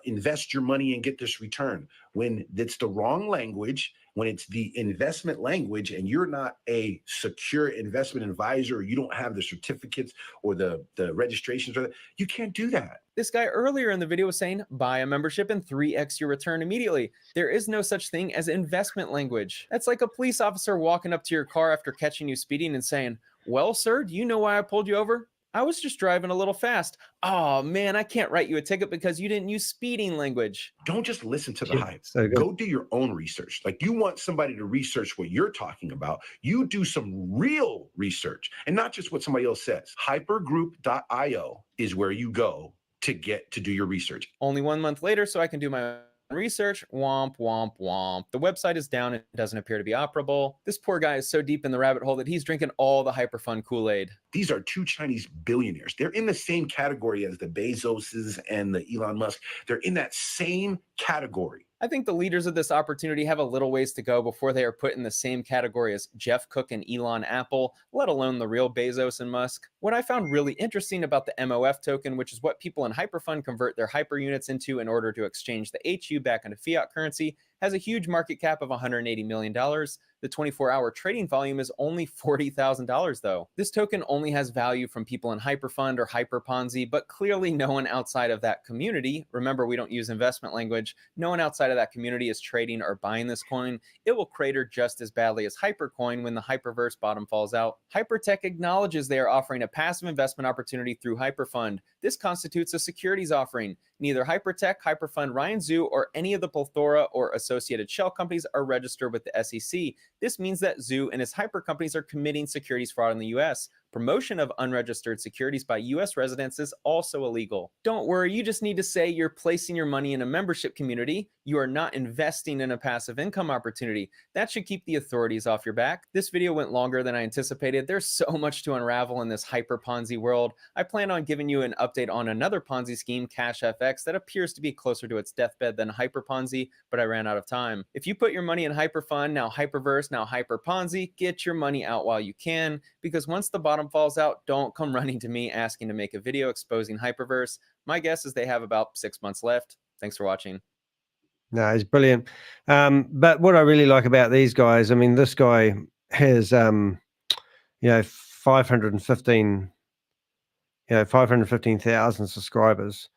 invest your money and get this return. When it's the wrong language, when it's the investment language and you're not a secure investment advisor, or you don't have the certificates or the registrations, you can't do that. This guy earlier in the video was saying, buy a membership and 3x your return immediately. There is no such thing as investment language. That's like a police officer walking up to your car after catching you speeding and saying, well, sir, do you know why I pulled you over? I was just driving a little fast. Oh man, I can't write you a ticket because you didn't use speeding language. Don't just listen to the hype. So good. Go do your own research. Like, you want somebody to research what you're talking about, you do some real research and not just what somebody else says. Hypergroup.io is where you go to get to do your research. Only 1 month later, so I can do my research. Womp, womp, womp. The website is down and doesn't appear to be operable. This poor guy is so deep in the rabbit hole that he's drinking all the Hyperfund Kool-Aid. These are two Chinese billionaires. They're in the same category as the Bezoses and the Elon Musk. They're in that same category. I think the leaders of this opportunity have a little ways to go before they are put in the same category as Jeff Cook and Elon Apple, let alone the real Bezos and Musk. What I found really interesting about the MOF token, which is what people in Hyperfund convert their hyper units into in order to exchange the HU back into fiat currency, has a huge market cap of $180 million. The 24-hour trading volume is only $40,000 though. This token only has value from people in Hyperfund or Hyper Ponzi, but clearly no one outside of that community, remember we don't use investment language, no one outside of that community is trading or buying this coin. It will crater just as badly as Hypercoin when the Hyperverse bottom falls out. Hypertech acknowledges they are offering a passive investment opportunity through Hyperfund. This constitutes a securities offering. Neither Hypertech, Hyperfund, Ryan Zhu, or any of the plethora or associated shell companies are registered with the SEC. This means that Zhu and his hyper companies are committing securities fraud in the US. Promotion of unregistered securities by US residents is also illegal. Don't worry, you just need to say you're placing your money in a membership community. You are not investing in a passive income opportunity. That should keep the authorities off your back. This video went longer than I anticipated. There's so much to unravel in this hyper Ponzi world. I plan on giving you an update on another Ponzi scheme, Cash FX, that appears to be closer to its deathbed than Hyper Ponzi, but I ran out of time. If you put your money in Hyperfund, now Hyperverse, now Hyper Ponzi, get your money out while you can, because once the bottom falls out, don't come running to me asking to make a video exposing Hyperverse. My guess is they have about 6 months left. Thanks for watching. No, it's brilliant. But what I really like about these guys, I mean, this guy has, 515,000 subscribers.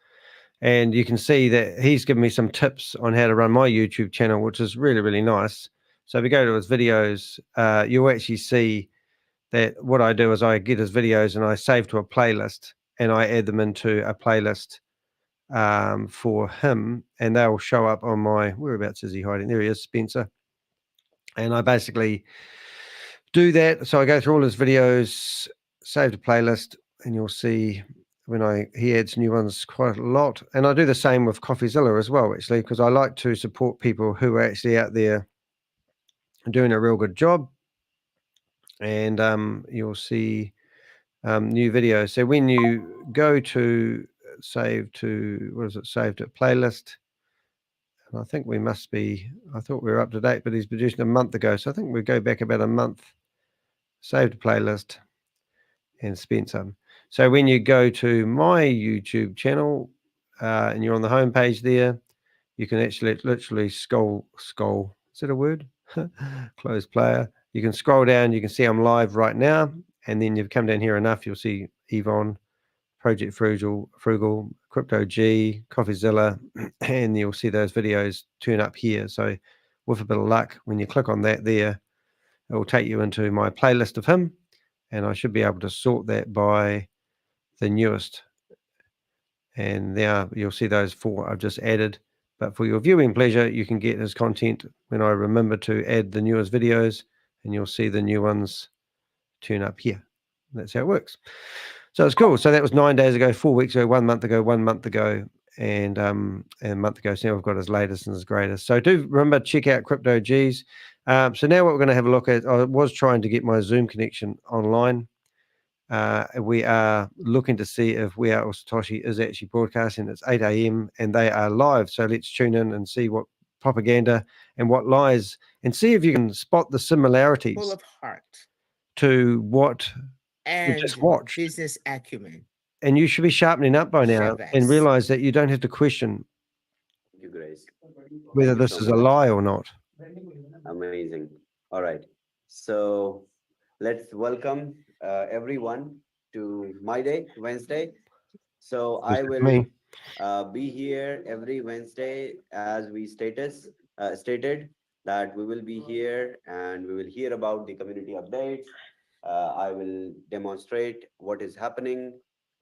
And you can see that he's given me some tips on how to run my YouTube channel, which is really, really nice. So if you go to his videos, you'll actually see that what I do is I get his videos and I save to a playlist and I add them into a playlist for him, and they'll show up on my, whereabouts is he hiding? There he is, Spencer. And I basically do that. So I go through all his videos, save the playlist, and you'll see when he adds new ones quite a lot. And I do the same with CoffeeZilla as well, actually, because I like to support people who are actually out there doing a real good job. And you'll see new videos. So when you go to save to, save to playlist, and I think we must be, I thought we were up to date, but he's produced a month ago. So I think we go back about a month, save to playlist, and spend some. So when you go to my YouTube channel, and you're on the home page there, you can actually literally scroll. Is that a word? Close player. You can scroll down. You can see I'm live right now, and then you've come down here enough. You'll see Yvonne, Project Frugal, Crypto G, CoffeeZilla, and you'll see those videos turn up here. So with a bit of luck, when you click on that there, it will take you into my playlist of him, and I should be able to sort that by the newest. And now you'll see those 4 I've just added. But for your viewing pleasure, you can get his content when I remember to add the newest videos, and you'll see the new ones turn up here. That's how it works. So it's cool. So that was 9 days ago, 4 weeks ago, 1 month ago, 1 month ago, and a month ago. So now we've got his latest and his greatest. So do remember, check out Crypto G's. So now what we're going to have a look at, I was trying to get my Zoom connection online. We are looking to see if We Are All Satoshi is actually broadcasting. It's 8 a.m. and they are live. So let's tune in and see what propaganda and what lies, and see if you can spot the similarities Full of heart to what we and just watched. business acumen. And you should be sharpening up by now and ShaveZ. realize that you don't have to question Thank you, Grace. whether Thank you this so is a much. lie or not. Amazing. All right. So let's welcome everyone to my day, Wednesday. So I will Me. be here every Wednesday, as we stated that we will be here and we will hear about the community updates. I will demonstrate what is happening,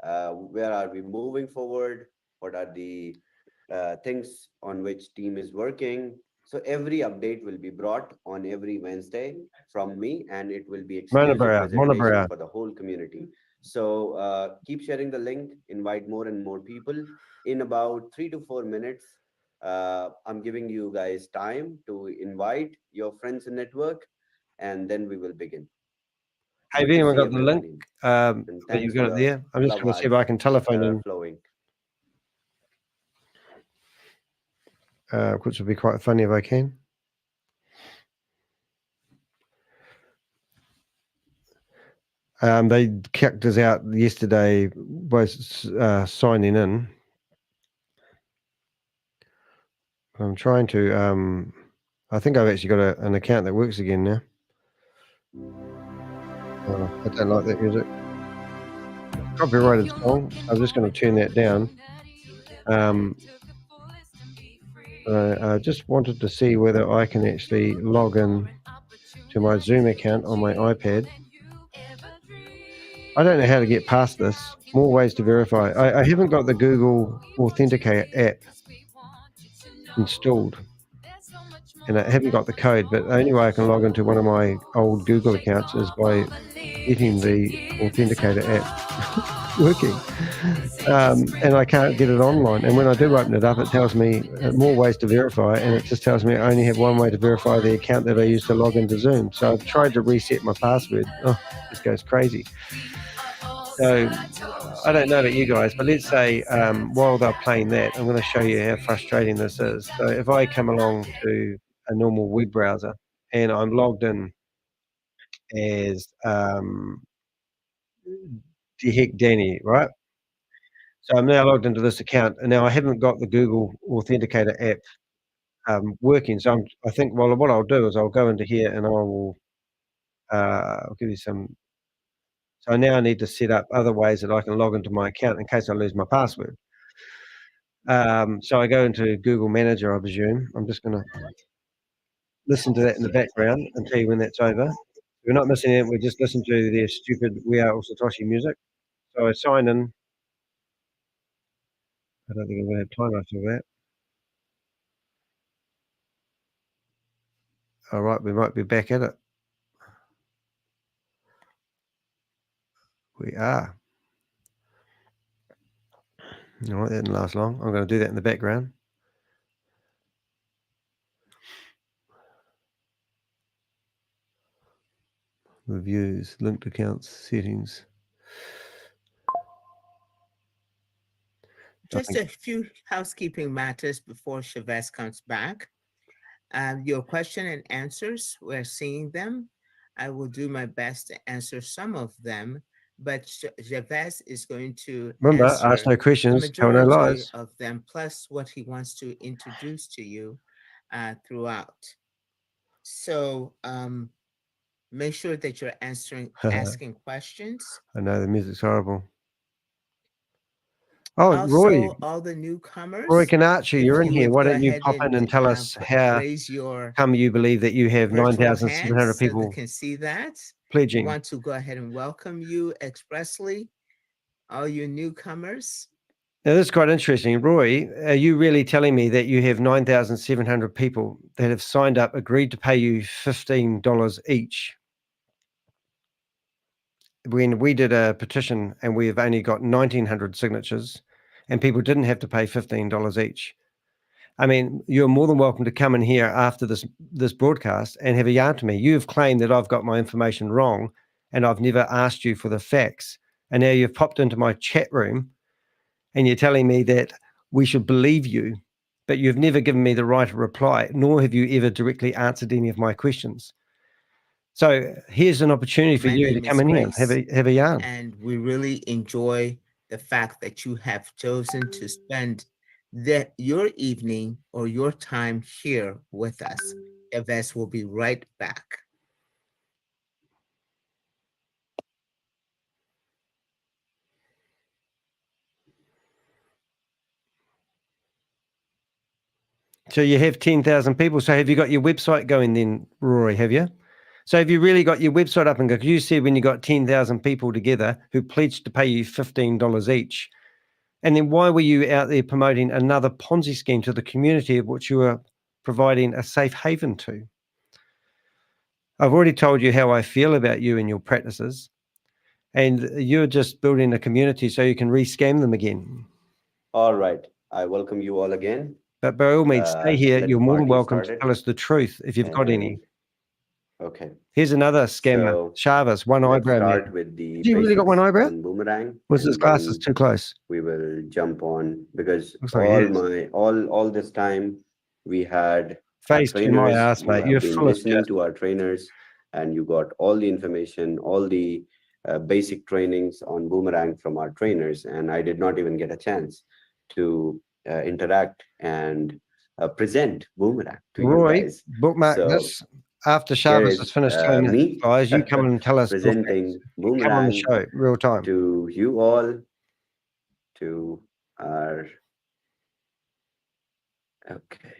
where are we moving forward, what are the things on which team is working. So every update will be brought on every Wednesday from me, and it will be exclusive presentation for the whole community. So keep sharing the link, invite more and more people. In about 3 to 4 minutes, I'm giving you guys time to invite your friends and network, and then we will begin. Hey, Good have to anyone see got the link? everybody. And You've thanks got for it the there. I'm just love going to see if I can telephone in, flowing. which would be quite funny if I can. They kicked us out yesterday by signing in. I'm trying to. I think I've actually got an account that works again now. I don't like that music. Copyrighted song. I'm just going to turn that down. I just wanted to see whether I can actually log in to my Zoom account on my iPad. I don't know how to get past this. More ways to verify. I haven't got the Google Authenticator app installed, and I haven't got the code, but the only way I can log into one of my old Google accounts is by getting the Authenticator app working. And I can't get it online. And when I do open it up, it tells me more ways to verify, and it just tells me I only have one way to verify the account that I use to log into Zoom. So I've tried to reset my password. Oh, this goes crazy. So I don't know about you guys, but let's say while they're playing that, I'm going to show you how frustrating this is. So if I come along to a normal web browser and I'm logged in as Danny, right? So I'm now logged into this account, and now I haven't got the Google Authenticator app working. So I think, well, what I'll do is I'll go into here and I will I'll give you some. So I now need to set up other ways that I can log into my account in case I lose my password. So I go into Google Manager, I presume. I'm just going to listen to that in the background and tell you when that's over. We're not missing it. We just listen to their stupid We Are All Satoshi music. So I sign in. I don't think I'm going to have time after that. All right, we might be back at it. We are. All right, that didn't last long. I'm going to do that in the background. Reviews, linked accounts, settings. Just a few housekeeping matters before ShaveZ comes back. Your question and answers, we're seeing them. I will do my best to answer some of them but ShaveZ is going to Remember, answer ask no the questions, tell no majority lies. of them, plus what he wants to introduce to you throughout. So make sure that you're asking questions. I know the music's horrible. Oh, Also, Roy, all the newcomers. Rory Conacher, if you're in you here. would Why go don't you ahead pop in and tell us how raise your come you believe that you have virtual 9,700 hands so they people can see that. We pledging? want to go ahead and welcome you expressly, all you newcomers. Now, this is quite interesting. Roy, are you really telling me that you have 9,700 people that have signed up, agreed to pay you $15 each? When we did a petition and we've only got 1,900 signatures and people didn't have to pay $15 each. I mean, you're more than welcome to come in here after this broadcast and have a yarn to me. You've claimed that I've got my information wrong and I've never asked you for the facts. And now you've popped into my chat room and you're telling me that we should believe you, but you've never given me the right to reply, nor have you ever directly answered any of my questions. So here's an opportunity for you to come in here and have a yarn. And we really enjoy the fact that you have chosen to spend your evening or your time here with us. ShaveZ will be right back. So you have 10,000 people. So have you got your website going then, Rory, have you? So have you really got your website up and go? Because you said when you got 10,000 people together who pledged to pay you $15 each. And then why were you out there promoting another Ponzi scheme to the community of which you were providing a safe haven to? I've already told you how I feel about you and your practices. And you're just building a community so you can re-scam them again. All right. I welcome you all again. But by all means, stay here. Let You're the more than party welcome to started. tell us the truth if you've got any. Okay. Here's another scammer, ShaveZ, one Let's eyebrow start man. with the You really got one basics eyebrow? on Boomerang. Was his and glasses then too close? We will jump on because Looks like it all this time we had Face to my ass, you mate. have You're been full of listening shit. to our trainers, and you got all the information, all the basic trainings on Boomerang from our trainers, and I did not even get a chance to interact and present Boomerang to Roy, you guys. bookmark So this. After here ShaveZ has finished telling me guys, you come and tell us your facts. presenting You come on the Boomerang show, real time. to you all, to our okay.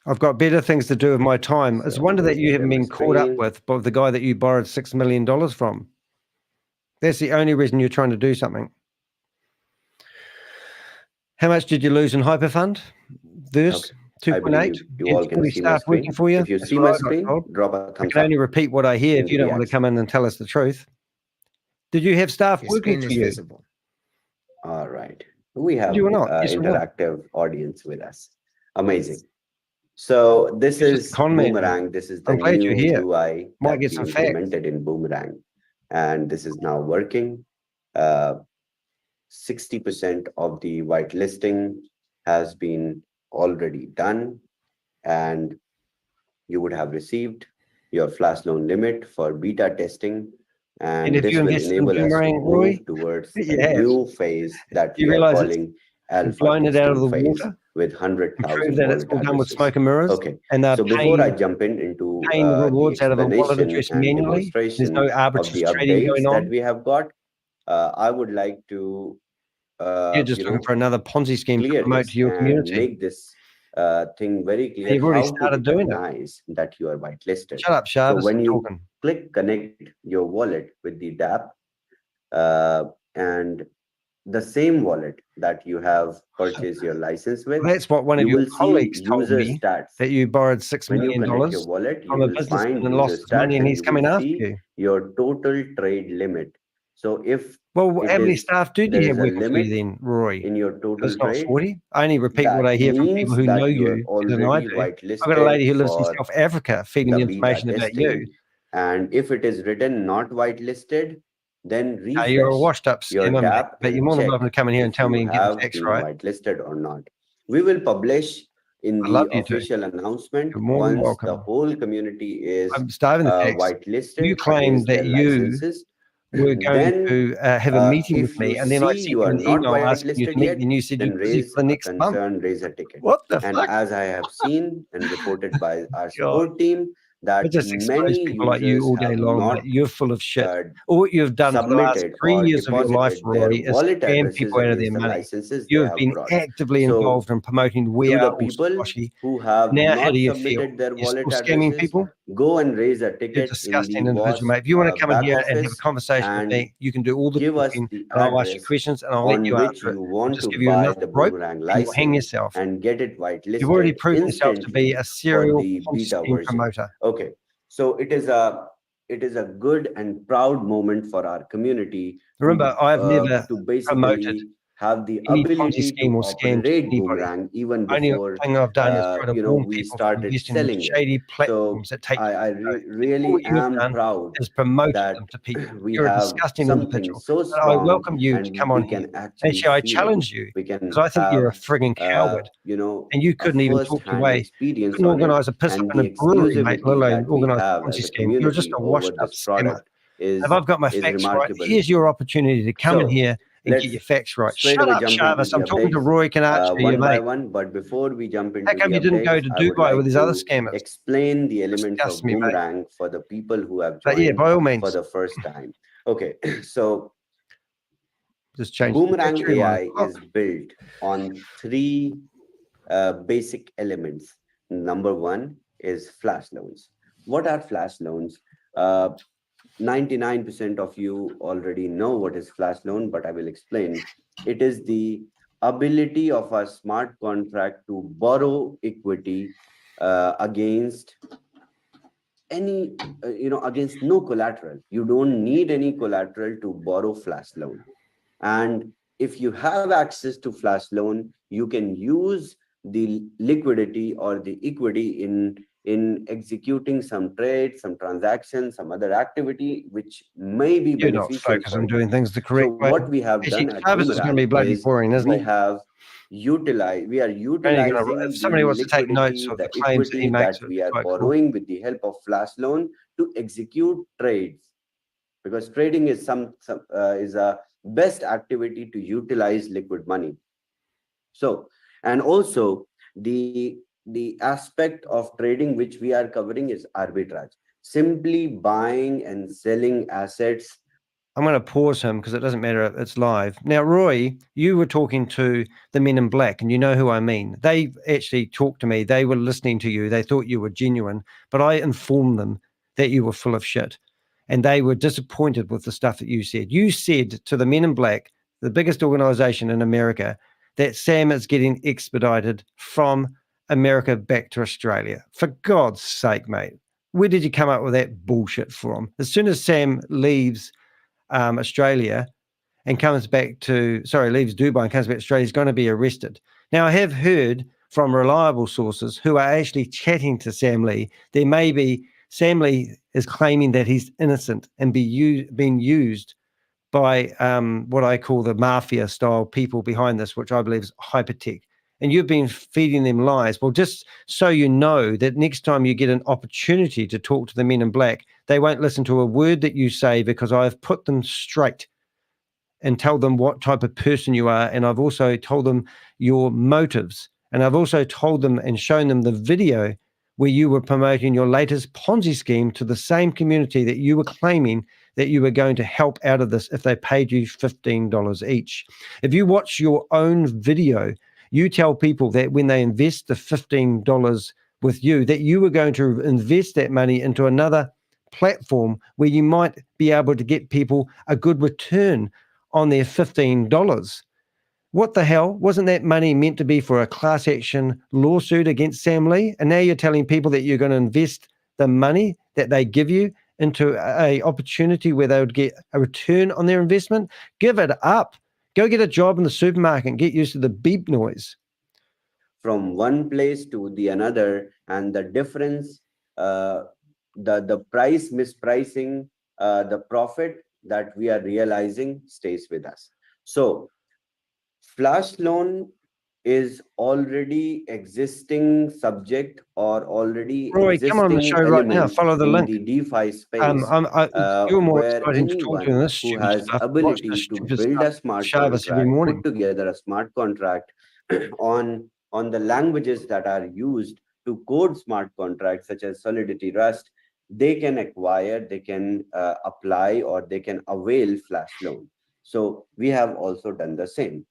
I've got better things to do with my time. It's a wonder that you haven't been caught up screen. with by the guy that you borrowed $6 million from. That's the only reason you're trying to do something. How much did you lose in Hyperfund? This 2.8. You all can see my staff screen. working for you. If you That's see what my I got screen, told. drop a I thumbs can up. only repeat what I hear if you don't want to come in and tell us the truth. Did you have staff Your working screen for is you? visible. All right. We have You or not? Yes or no? interactive audience with us. Amazing. So this You're just is a con man. Boomerang. This is the I'm glad you're new here. UI Might that get we some facts. implemented in Boomerang. And this is now working. 60% of the whitelisting has been already done. And you would have received your flash loan limit for beta testing. And if this you will invested in enable us to Boomerang, Roy, move towards you a have. new phase that You we are realise calling you've alpha blown it out of testing the phase water with and 100,000 proved that it's wallet all done with addresses. smoke and mirrors. Okay, And they're so before I jump into paying the the rewards out of a wallet explanation address and manually. There's demonstration no of arbitrage the trading updates going that on. we have got, I would like to You're just looking for another Ponzi scheme to clear promote this to your and community. make this thing very clear. You've already how started to doing it. recognize that you are whitelisted. Shut up, So ShaveZ. when you Talking. click connect your wallet with the DApp and the same wallet that you have purchased your license with, Well, that's what one of you your will see colleagues told user me, stats. that you borrowed $6 When you million connect your wallet, you from a will businessman find and user lost his money stats and and he's you coming will after see you. your total trade limit. So if Well, it how many is, staff do there you is have a working for you limit then, Rory? in your total It's not trade, 40. I only repeat what I that hear from people means who know that you are you better than I already do. I've got a lady whitelisted who lives in for South Africa feeding the me beta information about you. testing. And if it is written not whitelisted, then You're a refresh washed up your scammer, mate. DApp But you're and more than check welcome to come in here and if tell me you and get the have facts been right. whitelisted or not. We will publish in I love the you too. official announcement You're more than once the welcome. whole community is I'm starving the facts. whitelisted You claim against that their you licenses. were going Then to have a meeting with if me, you and then I see sent you you are an not email asking you to whitelisted meet yet, me, and you said then you're busy raise for the a next month. concern, raise a ticket. What the And fuck? as I have seen and reported by our God. support team, I that just expose many people like you users all day have long, not mate. You're full of shit. uh, All what you've done for the last submitted 3 or years of your life, deposited their Rory, is wallet scam addresses people out of against their the money. licenses You they have have been brought. actively So involved in promoting We to Are the All people Satoshi. who have Now, how not do you feel? submitted their You're still wallet scamming addresses, people? go and raise a You're a ticket in the disgusting individual, WAAS mate. If you want to come in back here and have a office conversation with and me, you can do all the give us talking, the and I'll ask you address questions, and I'll let on you which answer it. you I'll want just to give you buy enough the rope, Boomerang and you'll hang license yourself. and get it You've already whitelisted proven yourself to be instantly a for serial the Ponzi beta scheme version. promoter. Okay, so it is a good and proud moment for our community Remember, I've never to promoted basically have the any Ponzi ability scheme to or scam to operate anybody. Boomerang even Only before thing I've done is try to warn we people from started investing in selling it. shady So platforms that take you I to nowhere. That's all really you have am done proud is promoted that them to people. we You're a have disgusting something individual. so But I strong welcome you to and come we on here. can actually Actually, I feel it. challenge you We can because I think you're a have frigging coward, and you a couldn't even talk your first-hand way. You experience couldn't on it, organise a piss up and in the a brewery, mate, let exclusivity alone that we organise a have Ponzi as a scheme. You're just community a over washed-up this scammer. product is If I've got my facts right, remarkable. here's your opportunity to come in So here and get let's your facts right. straight Shut away up, jump into Jarvis. the I'm talking to updates Rory Conacher, your one by mate. one. But before we jump How into come the you didn't go updates, to I would Dubai like with these other to scammers? explain the elements Disgust of me, mate. Boomerang for the people who have But yeah, joined by all for means, the first time. Okay, so just change the Boomerang picture. You want AI to look. is built on three basic elements. Number one is flash loans. What are flash loans? 99% of you already know what is flash loan, but I will explain. It is the ability of a smart contract to borrow equity against any, against no collateral. You don't need any collateral to borrow flash loan. And if you have access to flash loan, you can use the liquidity or the equity in executing some trade, some transaction, some other activity which may be You're not beneficial focused for on you. doing things the So correct way. what we have Actually, done at Travis is going to be Boomerang bloody is boring, isn't we he? are Only gonna, if utilizing somebody the wants to take notes liquidity, of the the claims that he equity makes, that it'd we be are quite cool. borrowing with the help of flash loan to execute trades, because trading is is a best activity to utilize liquid money. So, and also the aspect of trading which we are covering is arbitrage, simply buying and selling assets. I'm going to pause him because it doesn't matter. It's live. Now, Roy, you were talking to the men in black, and you know who I mean. They actually talked to me. They were listening to you. They thought you were genuine, but I informed them that you were full of shit. And they were disappointed with the stuff that you said. You said to the men in black, the biggest organization in America, that Sam is getting expedited from America back to Australia. For God's sake, mate, where did you come up with that bullshit from? As soon as Sam leaves Australia and comes back to, leaves Dubai and comes back to Australia, he's going to be arrested. Now, I have heard from reliable sources who are actually chatting to Sam Lee, there may be, Sam Lee is claiming that he's innocent and being used by what I call the mafia style people behind this, which I believe is hypertech. And you've been feeding them lies. Well, just so you know that next time you get an opportunity to talk to the men in black, they won't listen to a word that you say, because I've put them straight and tell them what type of person you are. And I've also told them your motives. And I've also told them and shown them the video where you were promoting your latest Ponzi scheme to the same community that you were claiming that you were going to help out of this if they paid you $15 each. If you watch your own video, you tell people that when they invest the $15 with you, that you were going to invest that money into another platform where you might be able to get people a good return on their $15. What the hell? Wasn't that money meant to be for a class action lawsuit against Sam Lee? And now you're telling people that you're going to invest the money that they give you into a opportunity where they would get a return on their investment? Give it up. Go get a job in the supermarket and get used to the beep noise. From one place to the another, and the difference, the price mispricing, the profit that we are realizing stays with us. So flash loan is already existing subject or already Roy, come on the existing show right now. element Follow the in link. the DeFi space, You're more where exciting to talk to than anyone this who stupid has stuff. Watch ability this to stupid build stuff. a smart Shabbos every contract, morning. put together a smart contract on the languages that are used to code smart contracts, such as Solidity, Rust, they can acquire, they can apply, or they can avail flash loan. So we have also done the same.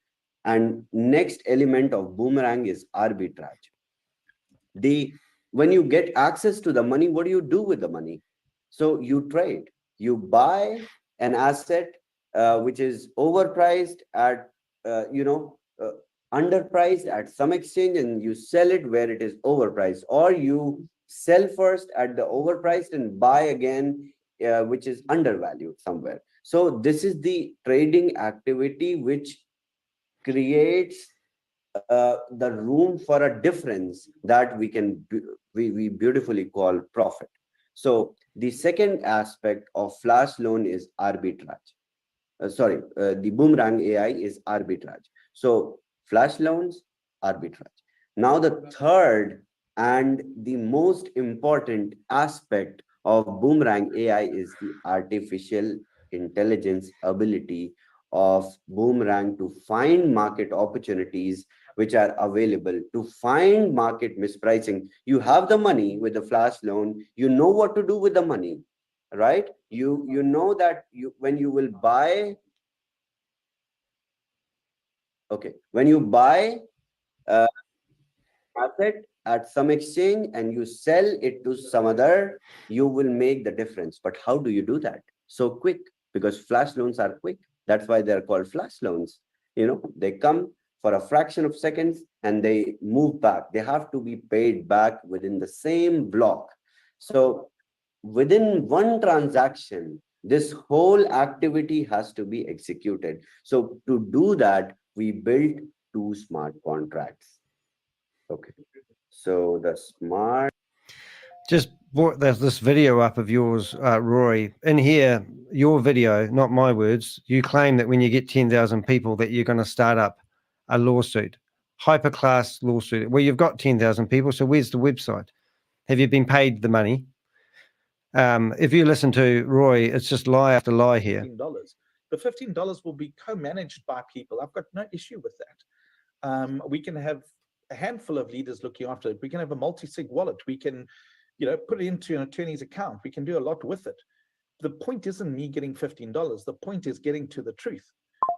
And next element of Boomerang is arbitrage. When you get access to the money, what do you do with the money? So you trade, you buy an asset which is overpriced at underpriced at some exchange, and you sell it where it is overpriced, or you sell first at the overpriced and buy again which is undervalued somewhere. So this is the trading activity which creates the room for a difference that we beautifully call profit. So the second aspect of flash loan is arbitrage. The Boomerang AI is arbitrage. So flash loans, arbitrage. Now the third and the most important aspect of Boomerang AI is the artificial intelligence ability of Boomerang to find market opportunities which are available, to find market mispricing. You have the money with the flash loan, you know what to do with the money, right? You know that when you will buy, when you buy asset at some exchange and you sell it to some other, you will make the difference. But how do you do that so quick? Because flash loans are quick. That's why they're called flash loans. They come for a fraction of seconds and they move back. They have to be paid back within the same block. So within one transaction, this whole activity has to be executed. So to do that, we built 2 smart contracts. Okay. So the smart. Just brought this video up of yours, Rory. In here, your video, not my words. You claim that when you get 10,000 people that you're going to start up a lawsuit, hyper-class lawsuit. Well, you've got 10,000 people, so where's the website? Have you been paid the money? If you listen to Roy, it's just lie after lie here. $15. The $15 will be co-managed by people. I've got no issue with that. We can have a handful of leaders looking after it. We can have a multi-sig wallet. We can, put it into an attorney's account. We can do a lot with it. The point isn't me getting $15. The point is getting to the truth.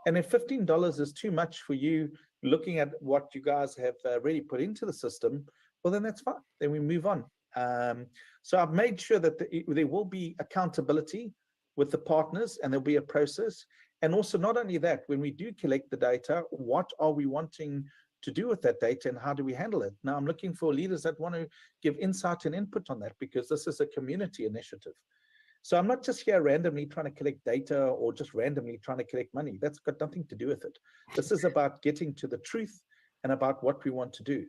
And if $15 is too much for you, looking at what you guys have already put into the system, well, then that's fine. Then we move on. So I've made sure that there will be accountability with the partners, and there'll be a process. And also, not only that, when we do collect the data, what are we wanting to do with that data and how do we handle it? Now, I'm looking for leaders that want to give insight and input on that, because this is a community initiative. So I'm not just here randomly trying to collect data or just randomly trying to collect money. That's got nothing to do with it. This is about getting to the truth and about what we want to do.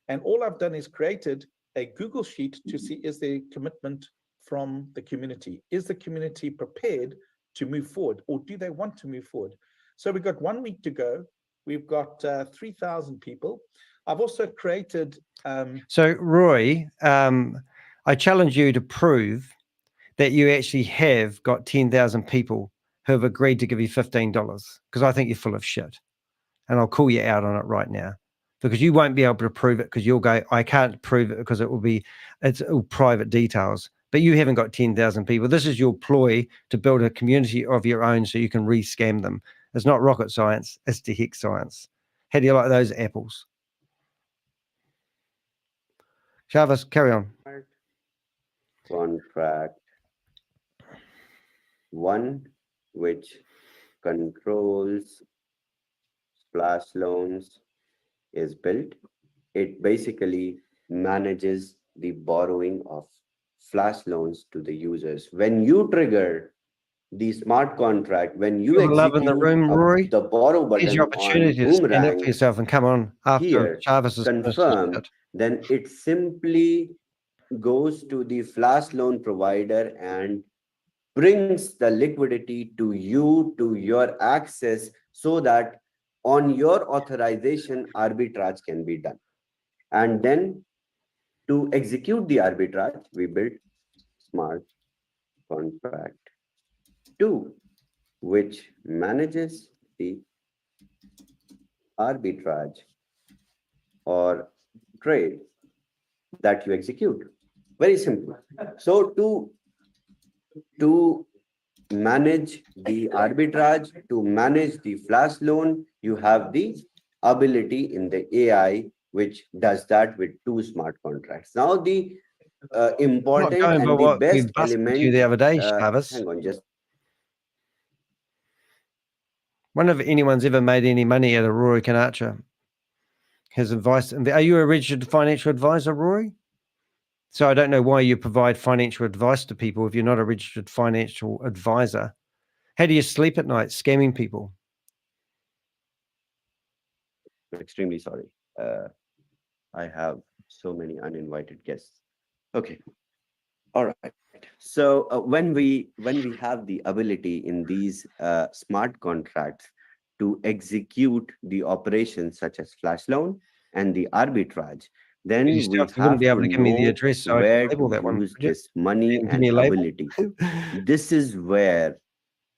And all I've done is created a Google Sheet to see, is there commitment from the community? Is the community prepared to move forward, or do they want to move forward? So we've got 1 week to go. We've got 3,000 people. I've also created... So, Roy, I challenge you to prove that you actually have got 10,000 people who have agreed to give you $15, because I think you're full of shit. And I'll call you out on it right now, because you won't be able to prove it, because you'll go, I can't prove it because it's all private details. But you haven't got 10,000 people. This is your ploy to build a community of your own so you can re-scam them. It's not rocket science, it's the hex science. How do you like those apples? Shabbos, carry on. Contract 1, which controls flash loans, is built. It basically manages the borrowing of flash loans to the users. When you trigger the smart contract, when you love in the room, Rory. the borrow Here's your button opportunity on to stand up Boomerang for yourself and come on after here, Shabbos is confirm, then it simply goes to the flash loan provider and brings the liquidity to you, to your access, so that On your authorization, arbitrage can be done. And then to execute the arbitrage, we built smart contract 2, which manages the arbitrage or trade that you execute. Very simple. So to manage the arbitrage, to manage the flash loan, you have the ability in the AI which does that with 2 smart contracts. Now the Not important going by and the what we best busted element. you the other day, Shavis. Hang on, just Wonder if anyone's ever made any money out of Rory Conacher. His advice. Are you a registered financial advisor, Rory? So I don't know why you provide financial advice to people if you're not a registered financial advisor. How do you sleep at night scamming people? extremely sorry. I have so many uninvited guests. Okay. All right. So when we have the ability in these smart contracts to execute the operations such as flash loan and the arbitrage, then You we wouldn't have be able to to give me the know address so I where can label to that one. use this money Give and me a label. ability. This is where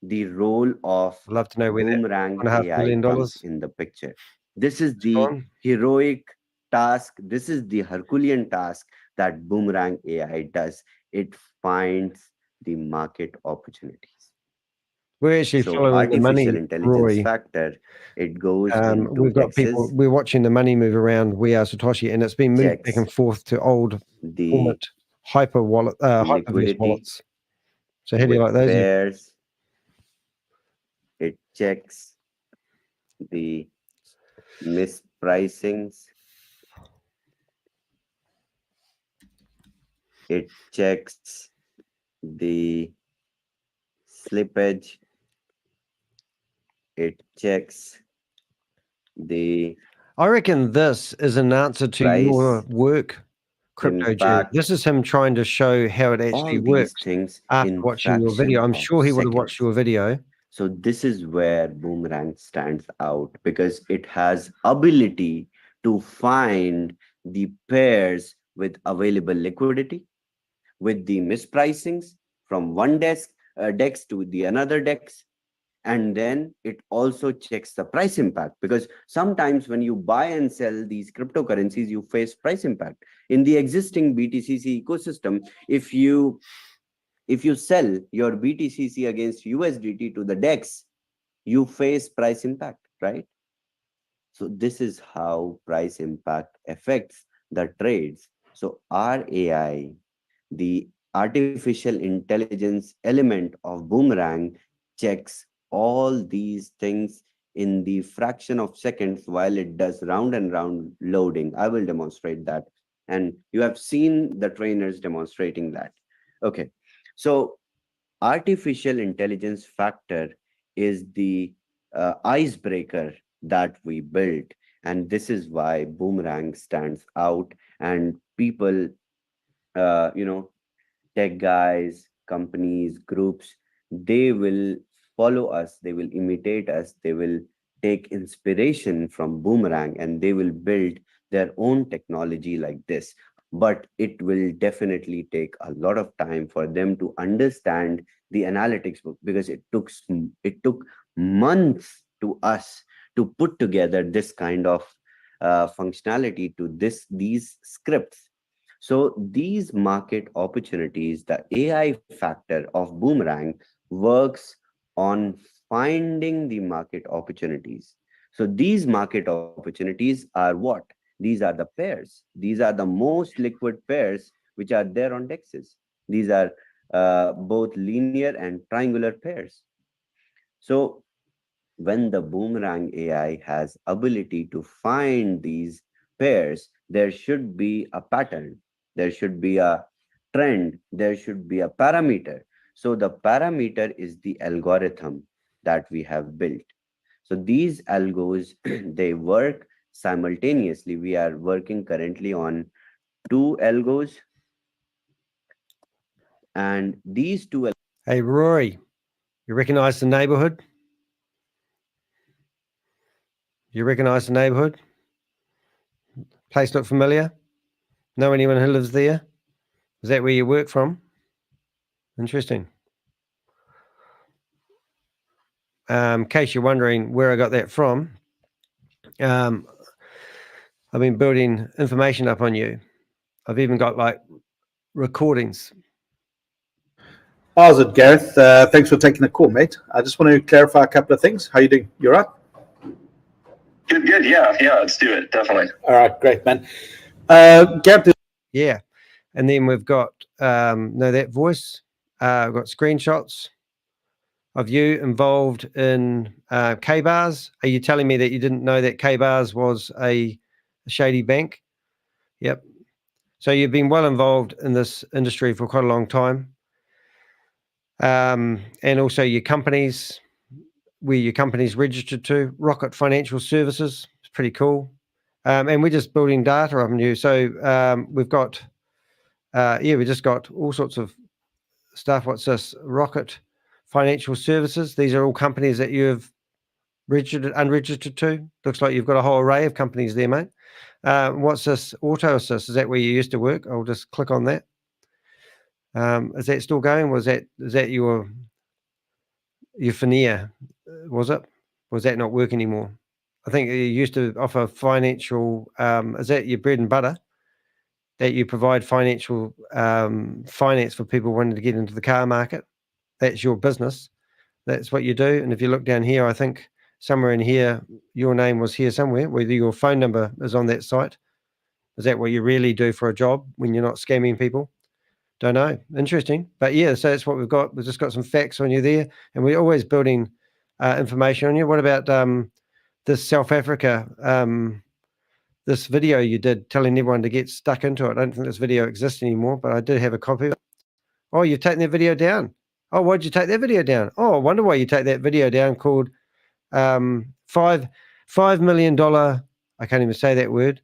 the role of I'd love to know where that Boomerang $1.5 AI million comes in the picture. This is the heroic task. This is the Herculean task that Boomerang AI does. It finds the market opportunities. We're actually So following the artificial money, intelligence Rory. factor, it goes into We've got people, DEXs, we're watching the money move around We Are Satoshi, and it's been moved back checks and forth to old the format hyper wallet, Hyperverse liquidity wallets. So how do you with like those? pairs. It checks the mispricings. It checks the slippage. It checks the I reckon this is an answer to your price work, Crypto G. impact. This is him trying to show how it actually All these works things after in watching your fraction video. I'm of sure he would have watched seconds. your video. So this is where Boomerang stands out because it has ability to find the pairs with available liquidity, with the mispricings from one dex to the another dex. And then it also checks the price impact because sometimes when you buy and sell these cryptocurrencies, you face price impact. In the existing BTCC ecosystem, if you sell your BTCC against USDT to the DEX, you face price impact, right? So this is how price impact affects the trades. So our AI, the artificial intelligence element of Boomerang, checks all these things in the fraction of seconds while it does round and round loading. I will demonstrate that. And you have seen the trainers demonstrating that. Okay. So artificial intelligence factor is the icebreaker that we built. And this is why Boomerang stands out and people, tech guys, companies, groups, they will follow us, they will imitate us, they will take inspiration from Boomerang and they will build their own technology like this. But it will definitely take a lot of time for them to understand the analytics because it took months to us to put together this kind of functionality to these scripts. So these market opportunities, the AI factor of Boomerang works on finding the market opportunities. So these market opportunities are what? These are the pairs. These are the most liquid pairs which are there on DEXs. These are both linear and triangular pairs. So when the Boomerang AI has ability to find these pairs, there should be a pattern, there should be a trend, there should be a parameter. So the parameter is the algorithm that we have built. So these algos, they work simultaneously. We are working currently on 2 algos, and these 2. Hey, Rory, you recognize the neighborhood? You recognize the neighborhood? Place look familiar? Know anyone who lives there? Is that where you work from? Interesting. In case you're wondering where I got that from, I've been building information up on you. I've even got like recordings. How's it, Gareth? Thanks for taking the call, mate. I just want to clarify a couple of things. How you doing? You all right? Good. Yeah. Let's do it. Definitely. All right, great, man. Gareth. Yeah, and then we've got that voice. We've got screenshots of you involved in K-Bars. Are you telling me that you didn't know that K-Bars was a shady bank? Yep. So you've been well involved in this industry for quite a long time. And also your companies, where your company's registered to, Rocket Financial Services. It's pretty cool. And we're just building data on you. So we've got, we just got all sorts of stuff. What's this? Rocket Financial Services. These are all companies that you've registered, unregistered to. Looks like you've got a whole array of companies there, mate. What's this? Auto Assist. Is that where you used to work? I'll just click on that. Is that still going? Is that your veneer? Was it? Was that not work anymore? I think you used to offer financial. Is that your bread and butter? That you provide financial finance for people wanting to get into the car market. That's your business. That's what you do. And if you look down here, I think somewhere in here, your name was here somewhere, whether your phone number is on that site. Is that what you really do for a job when you're not scamming people? Don't know. Interesting. But yeah, so that's what we've got. We've just got some facts on you there. And we're always building information on you. What about this South Africa, this video you did telling everyone to get stuck into it? I don't think this video exists anymore, but I did have a copy of it. Oh, you've taken that video down. Oh, why'd you take that video down? Oh, I wonder why you take that video down called $5 million. I can't even say that word.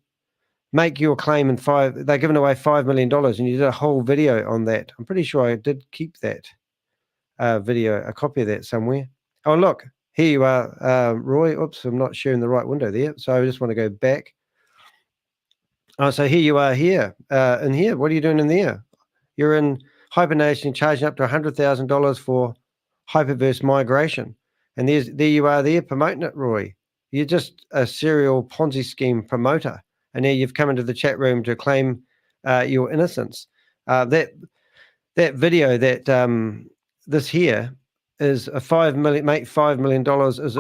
Make your claim in they're giving away $5 million, and you did a whole video on that. I'm pretty sure I did keep that video, a copy of that somewhere. Oh, look, here you are, Roy. Oops, I'm not sharing the right window there. So I just want to go back. Oh, so here you are here. In here, what are you doing in there? You're in hibernation, charging up to $100,000 for hyperverse migration. And there you are there promoting it, Roy. You're just a serial Ponzi scheme promoter. And now you've come into the chat room to claim your innocence. That video, that this here is a $5 million. Is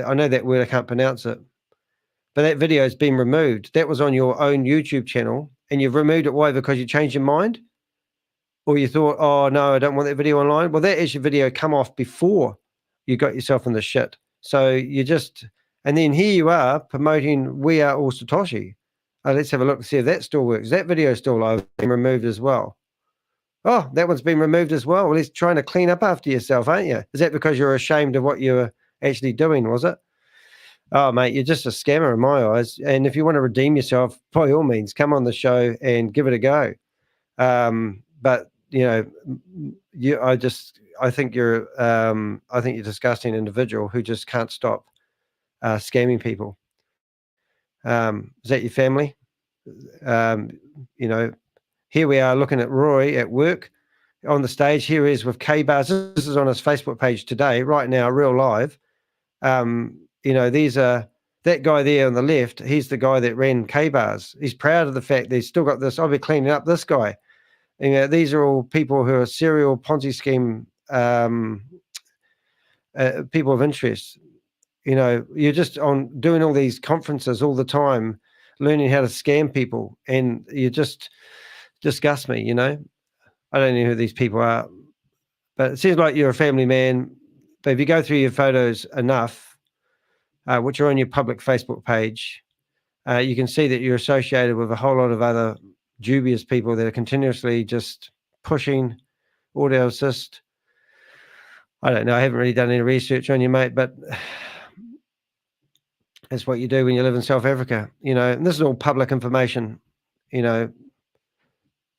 I know that word, I can't pronounce it. But that video has been removed. That was on your own YouTube channel, and you've removed it. Why? Because you changed your mind? Or you thought, oh, no, I don't want that video online? Well, that is your video come off before you got yourself in the shit. So you just, and then here you are promoting We Are All Satoshi. Let's have a look and see if that still works. That video is still live and removed as well. Oh, that one's been removed as well. Well, it's trying to clean up after yourself, aren't you? Is that because you're ashamed of what you were actually doing, was it? Oh, mate, you're just a scammer in my eyes. And if you want to redeem yourself, by all means, come on the show and give it a go. But you know, I think you're a disgusting individual who just can't stop scamming people. Is that your family? You know, here we are looking at Roy at work on the stage. Here he is with K-Bars. This is on his Facebook page today, right now, real live. You know, these are that guy there on the left. He's the guy that ran K-Bars. He's proud of the fact that he's still got this. I'll be cleaning up this guy. You know, these are all people who are serial Ponzi scheme people of interest. You know, you're just on doing all these conferences all the time, learning how to scam people, and you just disgust me. You know, I don't know who these people are, but it seems like you're a family man. But if you go through your photos enough, which are on your public Facebook page, you can see that you're associated with a whole lot of other dubious people that are continuously just pushing auto assist. I don't know. I haven't really done any research on you, mate, but that's what you do when you live in South Africa, you know, and this is all public information, you know.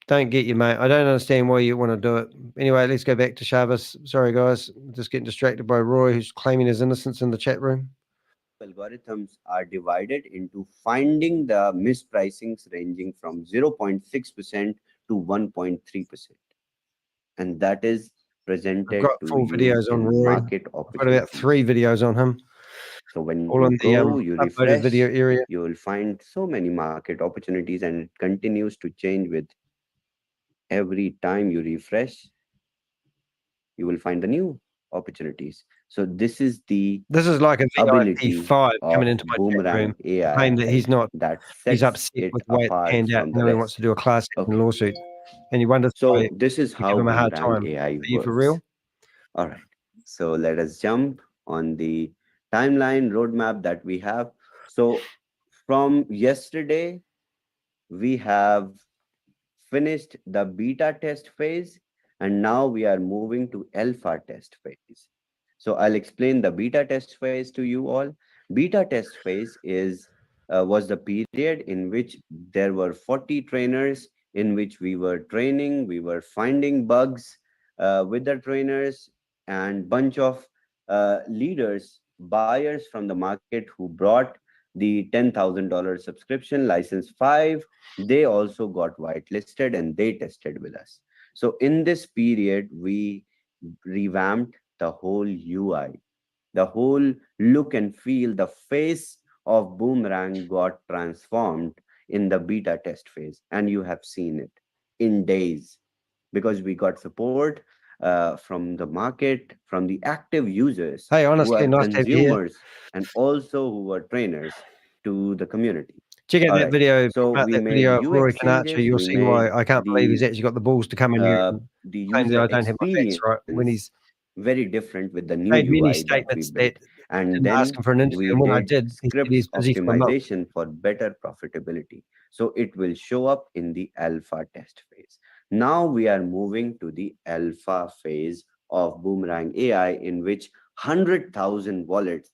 Don't get you, mate. I don't understand why you want to do it. Anyway, let's go back to ShaveZ. Sorry, guys. Just getting distracted by Roy, who's claiming his innocence in the chat room. algorithms are divided into finding the mispricings ranging from 0.6% to 1.3%. And that is I've presented got to full you videos on in Rory. market I've got about 3 opportunities. videos on him, So when all you in the go, you uploaded video refresh, area. you will find so many market opportunities, and it continues to change with every time you refresh, you will find the new opportunities. So this is the This is like a VIP ability 5 coming of into my chat room, Boomerang saying AI that he's not, that he's sets upset it with the way it's apart panned out, from and the now he wants rest. to do a class action Okay. lawsuit, and you wonder why So this is you give how him a hard Boomerang time. AI Are you for works. real? All right. So let us jump on the timeline roadmap that we have. So from yesterday, we have finished the beta test phase, and now we are moving to alpha test phase. So I'll explain the beta test phase to you all. Beta test phase was the period in which there were 40 trainers in which we were training, we were finding bugs with the trainers, and bunch of leaders, buyers from the market who brought the $10,000 subscription license 5. They also got whitelisted and they tested with us. So in this period, we revamped the whole UI, the whole look and feel, the face of Boomerang got transformed in the beta test phase. And you have seen it in days because we got support from the market, from the active users Hey, who honestly, are nice to have you here. consumers and also who were trainers to the community. Check out All that right. video So about we that made video of Rory UX Conacher. changes. You'll We see why made I can't believe he's actually got the balls to come in here and the claim that user I don't have my facts right when experience he's very different with the new made many UI that we statements built. that And didn't ask then him for an interview. we And when I did did, he said scripts he's busy for a month. optimization for better profitability. So it will show up in the alpha test phase. Now we are moving to the alpha phase of Boomerang AI, in which 100,000 wallets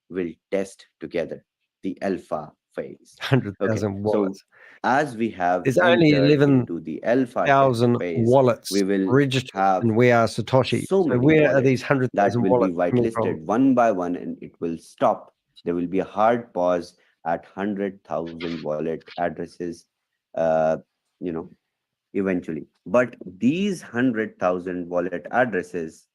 will test together, the alpha phase. Okay. 100,000 So wallets. as we have There's only entered into the alpha test 11,000 phase, wallets we will registered have in We Are Satoshi. so So many where are these wallets that 100,000 will be wallets coming from? whitelisted one by one, and it will stop. There will be a hard pause at 100,000 wallet addresses, uh, you know, eventually. But these 100,000 wallet addresses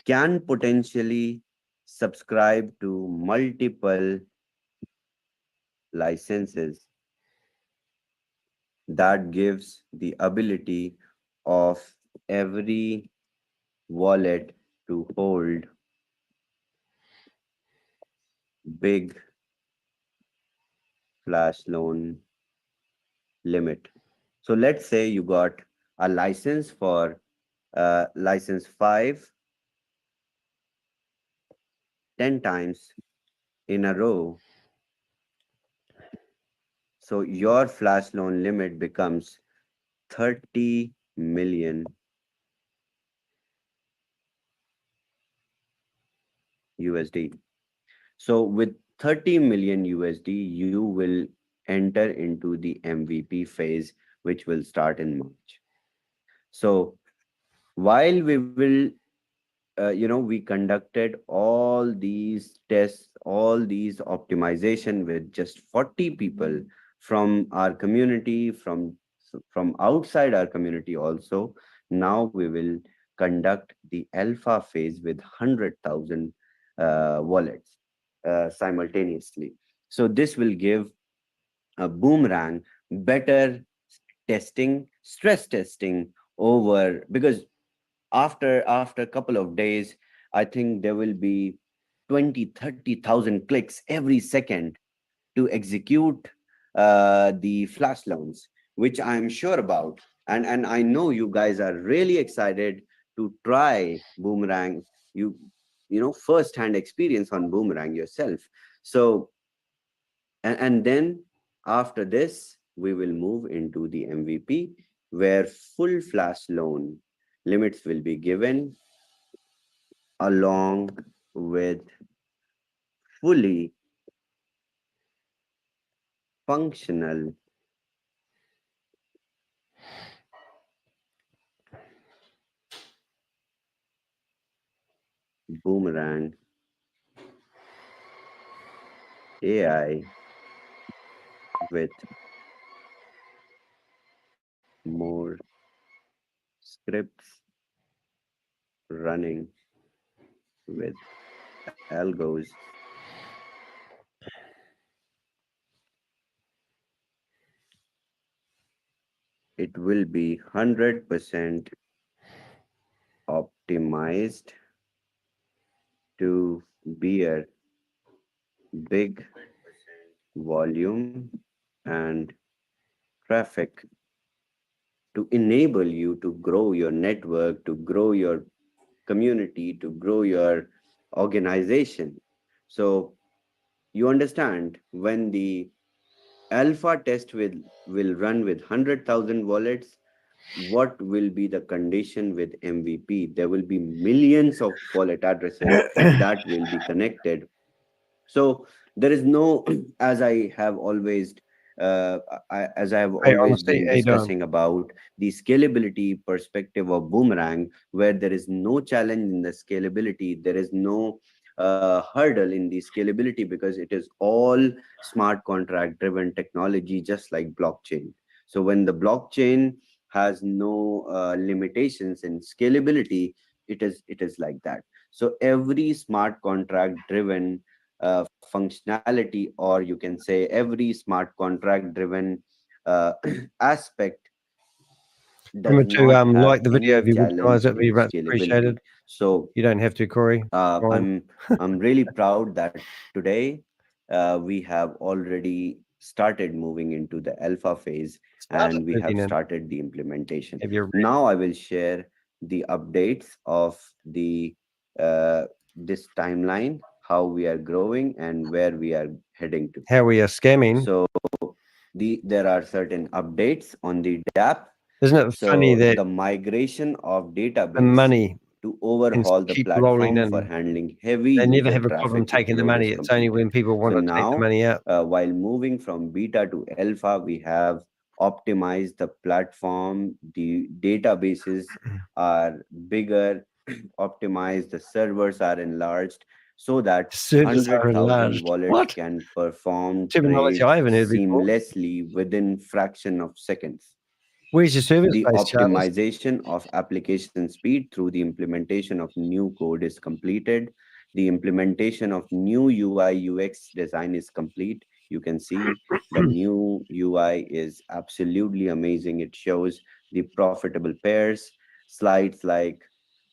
can potentially subscribe to multiple licenses. That gives the ability of every wallet to hold big flash loan limit. So let's say you got a license for license 5 10 times in a row. So your flash loan limit becomes 30 million USD. So with 30 million USD, you will enter into the MVP phase, which will start in March. So while we will we conducted all these tests, all these optimization with just 40 people from our community, from outside our community also. Now we will conduct the alpha phase with 100,000 wallets simultaneously. So this will give a Boomerang better testing, stress testing over, because after a couple of days, I think there will be 20-30,000 clicks every second to execute the flash loans, which I'm sure about. And I know you guys are really excited to try Boomerang. First-hand experience on Boomerang yourself. So and then after this, we will move into the MVP, where full flash loan limits will be given along with fully functional Boomerang AI with more scripts running with algos it will be 100% optimized to bear big volume and traffic to enable you to grow your network, to grow your community, to grow your organization. So you understand when the alpha test will run with 100,000 wallets, what will be the condition with MVP? There will be millions of wallet addresses that will be connected. So there is no, as I have always, as I have Hey, always honestly, been how you doing? discussing about the scalability perspective of Boomerang, where there is no challenge in the scalability, there is no hurdle in the scalability because it is all smart contract driven technology, just like blockchain. So when the blockchain has no limitations in scalability, it is like that. So every smart contract driven functionality, or you can say every smart contract driven aspect does Remember to not have like the video any if you would, guys. challenge That'd be in much scalability. appreciated. So You don't have to, Corey. Fine. I'm really proud that today we have already started moving into the alpha phase and we have started the implementation. Now I will share the updates of the this timeline, how we are growing and where we are heading to. How we are scamming. So there are certain updates on the DApp. Isn't it funny that the migration of database the money to can overhaul the keep rolling platform for in? handling heavy They never user have a problem traffic taking the workload money. is It's only when completed. people want So to take the now, money out. while moving from beta to alpha, we have optimized the platform. The databases are bigger, optimized. The servers are enlarged so that Servers are 100,000 enlarged. wallets What? can perform Terminology trades I haven't heard before. seamlessly within fraction of seconds. Where's your service The base, Charles? optimization of application speed through the implementation of new code is completed. The implementation of new UI UX design is complete. You can see the new UI is absolutely amazing. It shows the profitable pairs, slides like,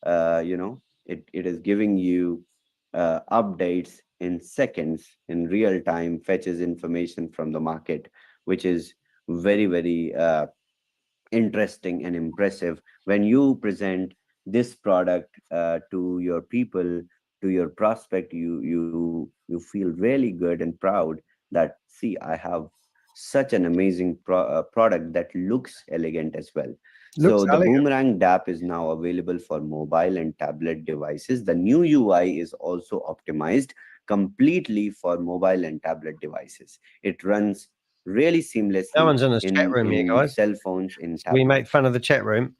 it is giving you updates in seconds in real time, fetches information from the market, which is very, very interesting and impressive when you present this product to your people, to your prospect. You feel really good and proud that, see, I have such an amazing product that looks elegant as well. Looks So the elegant. Boomerang DApp is now available for mobile and tablet devices. The new UI is also optimized completely for mobile and tablet devices. It runs really seamlessly No one's in this chat room here, in guys. cell phones, in So we tablets. make fun of the chat room.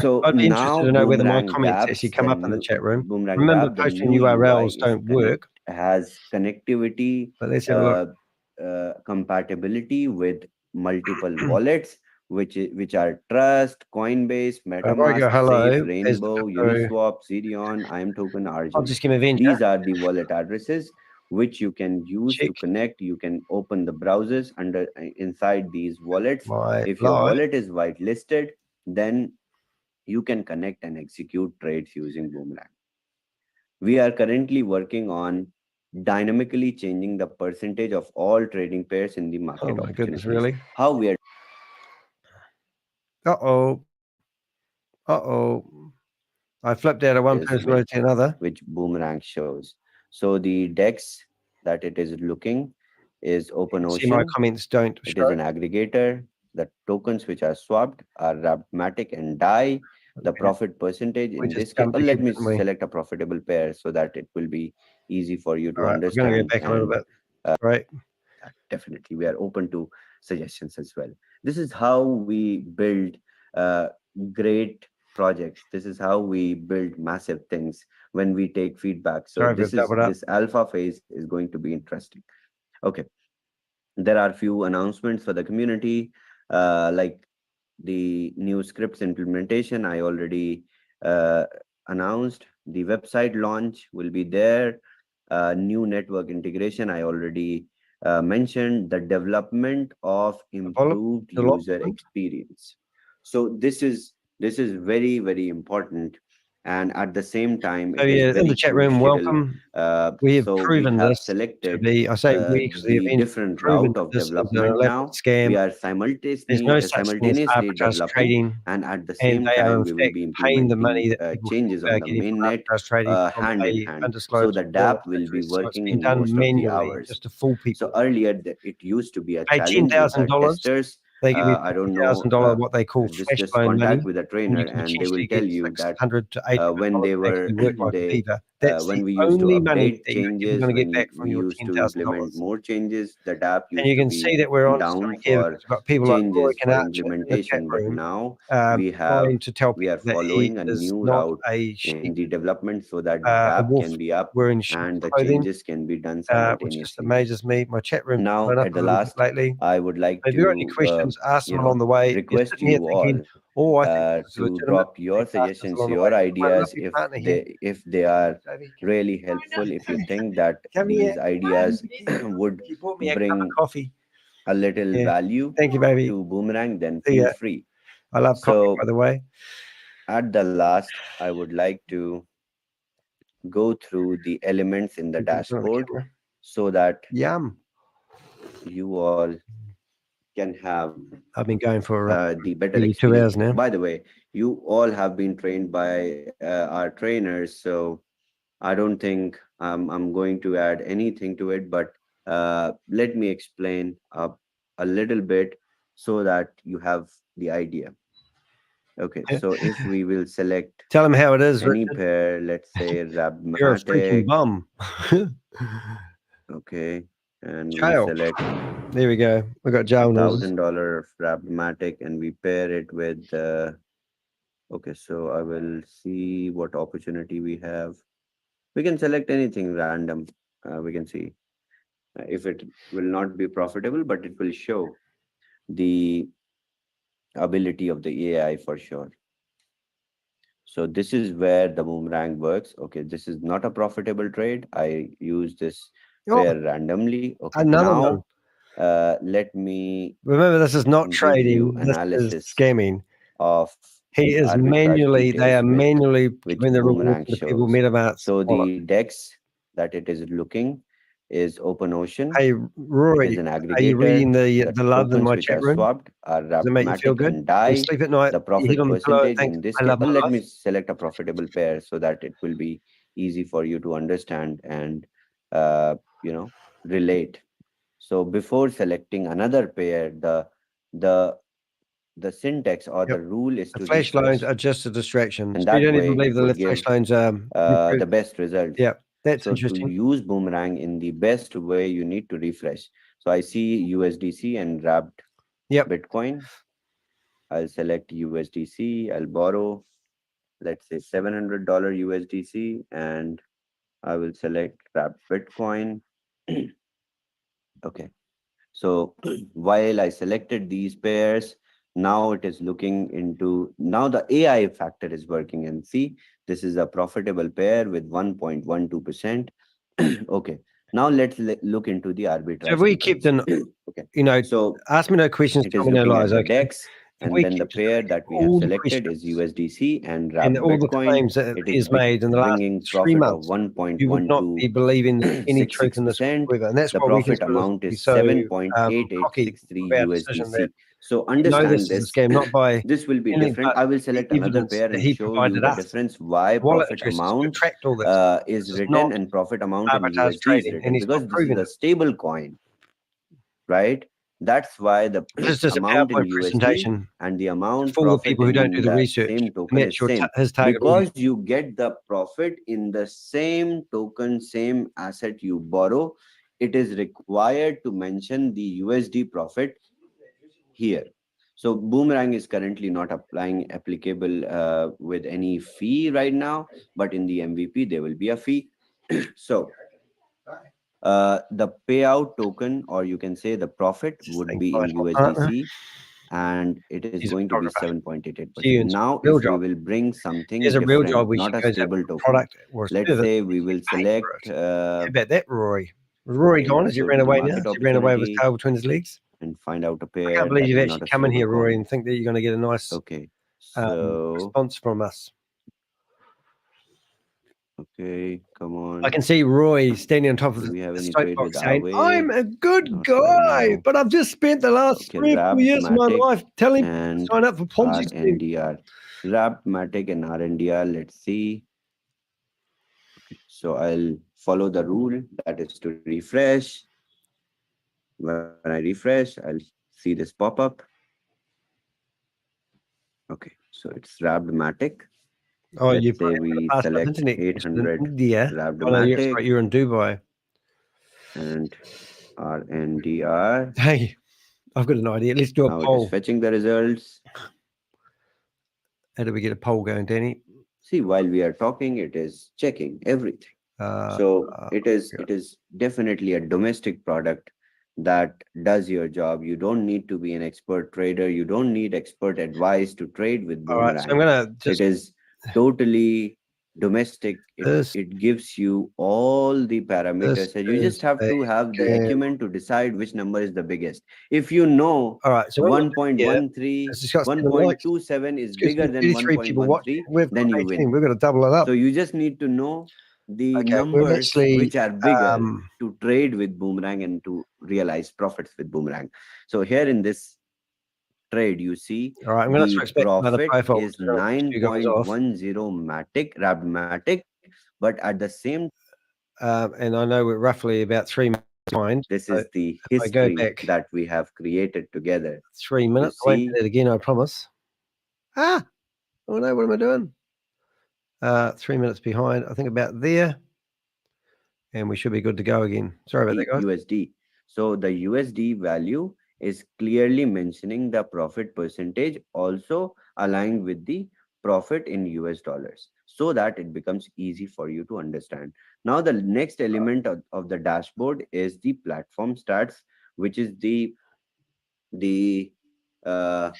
So I'd be interested now to know whether my Boomerang comments actually dApps, come the up in the new chat room. Boomerang Remember, dApp, the posting new URLs UI don't work. has connectivity, But let's have a look. compatibility with multiple wallets, which are Trust, Coinbase, If I go MetaMask, hello, Safe, there's the Rainbow, crypto Uniswap, Zerion, IM Token, I'll Argent. just give Avenger. These are the wallet addresses which you can use to Check connect. You can open the browsers inside these wallets. my If your live. wallet is whitelisted, then you can connect and execute trades using Boomerang. We are currently working on dynamically changing the percentage of all trading pairs in the market Oh my goodness, opportunities. really? How we are Uh-oh. Uh-oh. I flipped out of one is personality to another. which Boomerang shows. So the DEX that it is looking is Open See, my Ocean. comments don't It show. is an aggregator. The tokens which are swapped are Rapmatic and DAI. The Okay. profit percentage We in just this case, jumped let ahead, me didn't we? select a profitable pair so that it will be easy for you to All right, we're going to go understand. back a little And bit. Right. definitely, we are open to suggestions as well. This is how we build uh, great projects. This is how we build massive things when we take feedback. So Sorry, we've doubled up. this alpha phase is going to be interesting. Okay, there are few announcements for the community, like the new scripts implementation. I already announced. The website launch will be there. New network integration, I already mentioned. The development of improved user experience. So this is very, very important, and at the same time So it is yeah, in very the chat room, crucial. welcome. We have So we proven have this to selected be, I say we because the the event different proven route of this is an development elaborate now. scam. We are There's no such thing as simultaneously arbitrage developing, trading, and at the and same they are time in we will fact be paying the implementing money that people changes on the getting from mainnet arbitrage trading from hand in a hand. So undisclosed the wallet DApp will be address. So it's working been in done most of the manually hours. just to fool people. So earlier it used to be a Pay challenge with our $10,000. testers. They give you I don't know. $10,000 what they call flash Just loan money, contact with a and trainer, you can and they will essentially tell get you that $600 to $800 when they were actually work like a they beaver. That's when the we used to only money update that you're ever changes, going to get when back from we your used to $10,000. implement more changes, the DApp And used you to can be see that we're honest down right here for because we've got people like Rory changes for Conacher in the chat implementation. But room now trying to tell we are people that he following a is new not route a in sheep, the development so that a DApp wolf can be up wearing sheep's and the clothing, changes can be done which just simultaneously. amazes me. My chat room's Now, blown up at a the little bit last, lately. I would like So if you've got any to, questions, ask them along the way. If you're request sitting here you thinking, all oh, I think this is to legitimate, drop your please ask us suggestions, along the way. your My ideas, lovely partner here. if they are really helpful. If you think that Come these here. ideas would You bought me a cup of bring coffee. a little Yeah. value Thank you, baby. to Boomerang, then See feel ya. free. I love coffee, So by the way. at the last, I would like to go through the elements in the You can put it on the dashboard camera. so that Yum. you all can have I've been going for the better nearly 2 experience. hours now. By the way, you all have been trained by our trainers, so I don't think I'm going to add anything to it, but let me explain a little bit so that you have the idea. Okay, so if we will select Tell them how it is, any Richard. pair, let's say You're a freaking Rabmatic, bum. okay, and we Jail. select There we go. We got jail noises. $1,000 Rabmatic, and we pair it with okay, so I will see what opportunity we have. We can select anything random. We can see if it will not be profitable, but it will show the ability of the AI for sure. So this is where the Boomerang works. Okay, this is not a profitable trade. I use this pair randomly. Okay, Another one. now let me Remember, this is not give you trading. This is analysis scamming. of He the is arbitrage they details are with manually which giving the reward Boomerang to the people shows. MetaMask So wallet. the DEX that it is looking is OpenOcean. Hey, It Rory, is an are you reading aggregator. the love in Tokens my which chat are room? swapped are Does it make you feel Rabmatic good? and When you DAI. sleep at night, The you hit profit on the pillow and percentage think, in this I case, love my let life. me select a profitable pair so that it will be easy for you to understand and relate. So before selecting another pair, the syntax or the rule is The to flash loans refresh, are just a distraction. and So you that don't even way believe it that the would flash give loans the best results. Yeah, that's So to interesting. use Boomerang in the best way, you need to refresh. So I see USDC and wrapped Bitcoin. I'll select USDC. I'll borrow, let's say $700 USDC, and I will select wrapped Bitcoin. Okay. So while I selected these pairs, now it is looking into, now the AI factor is working, and see, this is a profitable pair with 1.12%. Okay, now let's look into the arbitrage. So if we kept an, okay, so ask me no questions, it tell is me no looking lies, at the okay? DEX, and then the pair that we have all the selected is USDC and and wrapped all the Bitcoin. claims that It he is has made in the last bringing 3 profit of months, you would not be believing any truth in this 1.126%. whatsoever. And that's The why we profit can sort of amount be is so cocky 7.8863 with our decision that USDC. So we know understand this is a this. scam, not by This will be anything different. but I will the select another evidence pair that and he show you provided the us. difference why Wallet profit addresses to amount attract all this. is This is written not and profit amount in arbitrage USD is trading, and written, he's because not this is proving a it. stable coin, right? That's why the This is just a amount in PowerPoint USD presentation and the to amount fool the profit people who don't do in the the research, same and token that's is same, his target because audience. you get the profit in the same token, same asset you borrow. It is required to mention the USD profit here. So Boomerang is currently not applicable with any fee right now, but in the MVP there will be a fee. So The payout token, or you can say the profit, would thing be in by my partner. USDC, and it is He's a going to be photographer. 7.88%. See you in Now, real if we job. will bring something Here's a real different, job. We not should a go to stable a token. product or a Let's service. say we will Pay for select. it. How about that, Rory? Was Rory Okay, gone? let's Has he go ran to the away now? market Has he ran away with his opportunity tail between his legs? and find out a I pair can't believe that you've is actually not a come in stable here, Rory, coin. and think that you're going to get a nice Okay, so response from us. okay, come on. I can see Roy standing on top of Do we have the any trade with soapbox saying, Aave? I'm a good Not right guy, now. but I've just spent the last Okay, 3 or 4 years of my Wrapmatic life telling people to and sign up for Ponzi schemes. RNDR. Wrapmatic and RNDR, let's see. Okay, so I'll follow the rule, that is to refresh. When I refresh, I'll see this pop up. Okay, so it's Wrapmatic. Oh, you Let's say we passed select internet connection in 800 India. Oh, no, you're, Wrapmatic you're in Dubai. and RNDR. Hey, I've got an idea. Let's do a Now it is poll. fetching the results. How do we get a poll going, Danny? See, while we are talking, it is checking everything. So it is definitely a domestic product that does your job. You don't need to be an expert trader. You don't need expert advice to trade with All right, so I'm Boomerang. going to just... It is totally domestic. It gives you all the parameters, and you just have to have the acumen to decide which number is the biggest. If you know all right, so 1.13, 1.27 is bigger than 1.13, then you win. We've got to double it up. So you just need to know the Okay, we're numbers actually, which are bigger to trade with Boomerang and to realize profits with Boomerang. So here in this trade, you see all right, I'm going to the switch back to another profit profile. is 9.10 Matic, but at the same and I know we're roughly about 3 minutes behind. this is the I go history back that we have created together. 3 minutes. I won't do that again, I promise. Oh no, what am I doing? 3 minutes behind, I think about there. And we should be good to go again. Sorry about that, guys. USD. So the USD value is clearly mentioning the profit percentage, also aligned with the profit in US dollars, so that it becomes easy for you to understand. Now, the next element of the dashboard is the platform stats, which is the icebreaker.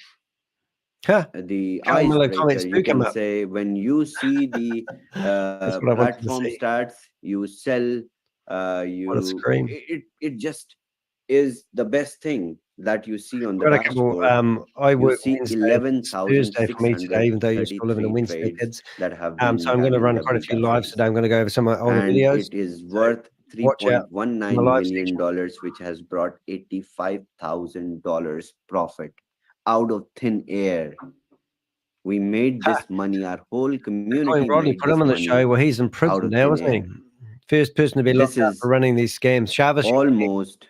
You can say when you see the platform stats, you sell. It just is the best thing that you see on the dashboard. I work see Thursday for me today, even though you're still living in Wednesday, kids. That have so I'm going to run quite a few lives today. I'm going to go over some of my older videos. It is worth $3.19 million, which has brought $85,000 profit out of thin air. We made this money. Our whole community Rodney made put him on the show. Well, he's in prison now, isn't he? First person to be locked up for running these scams. ShaveZ. Almost.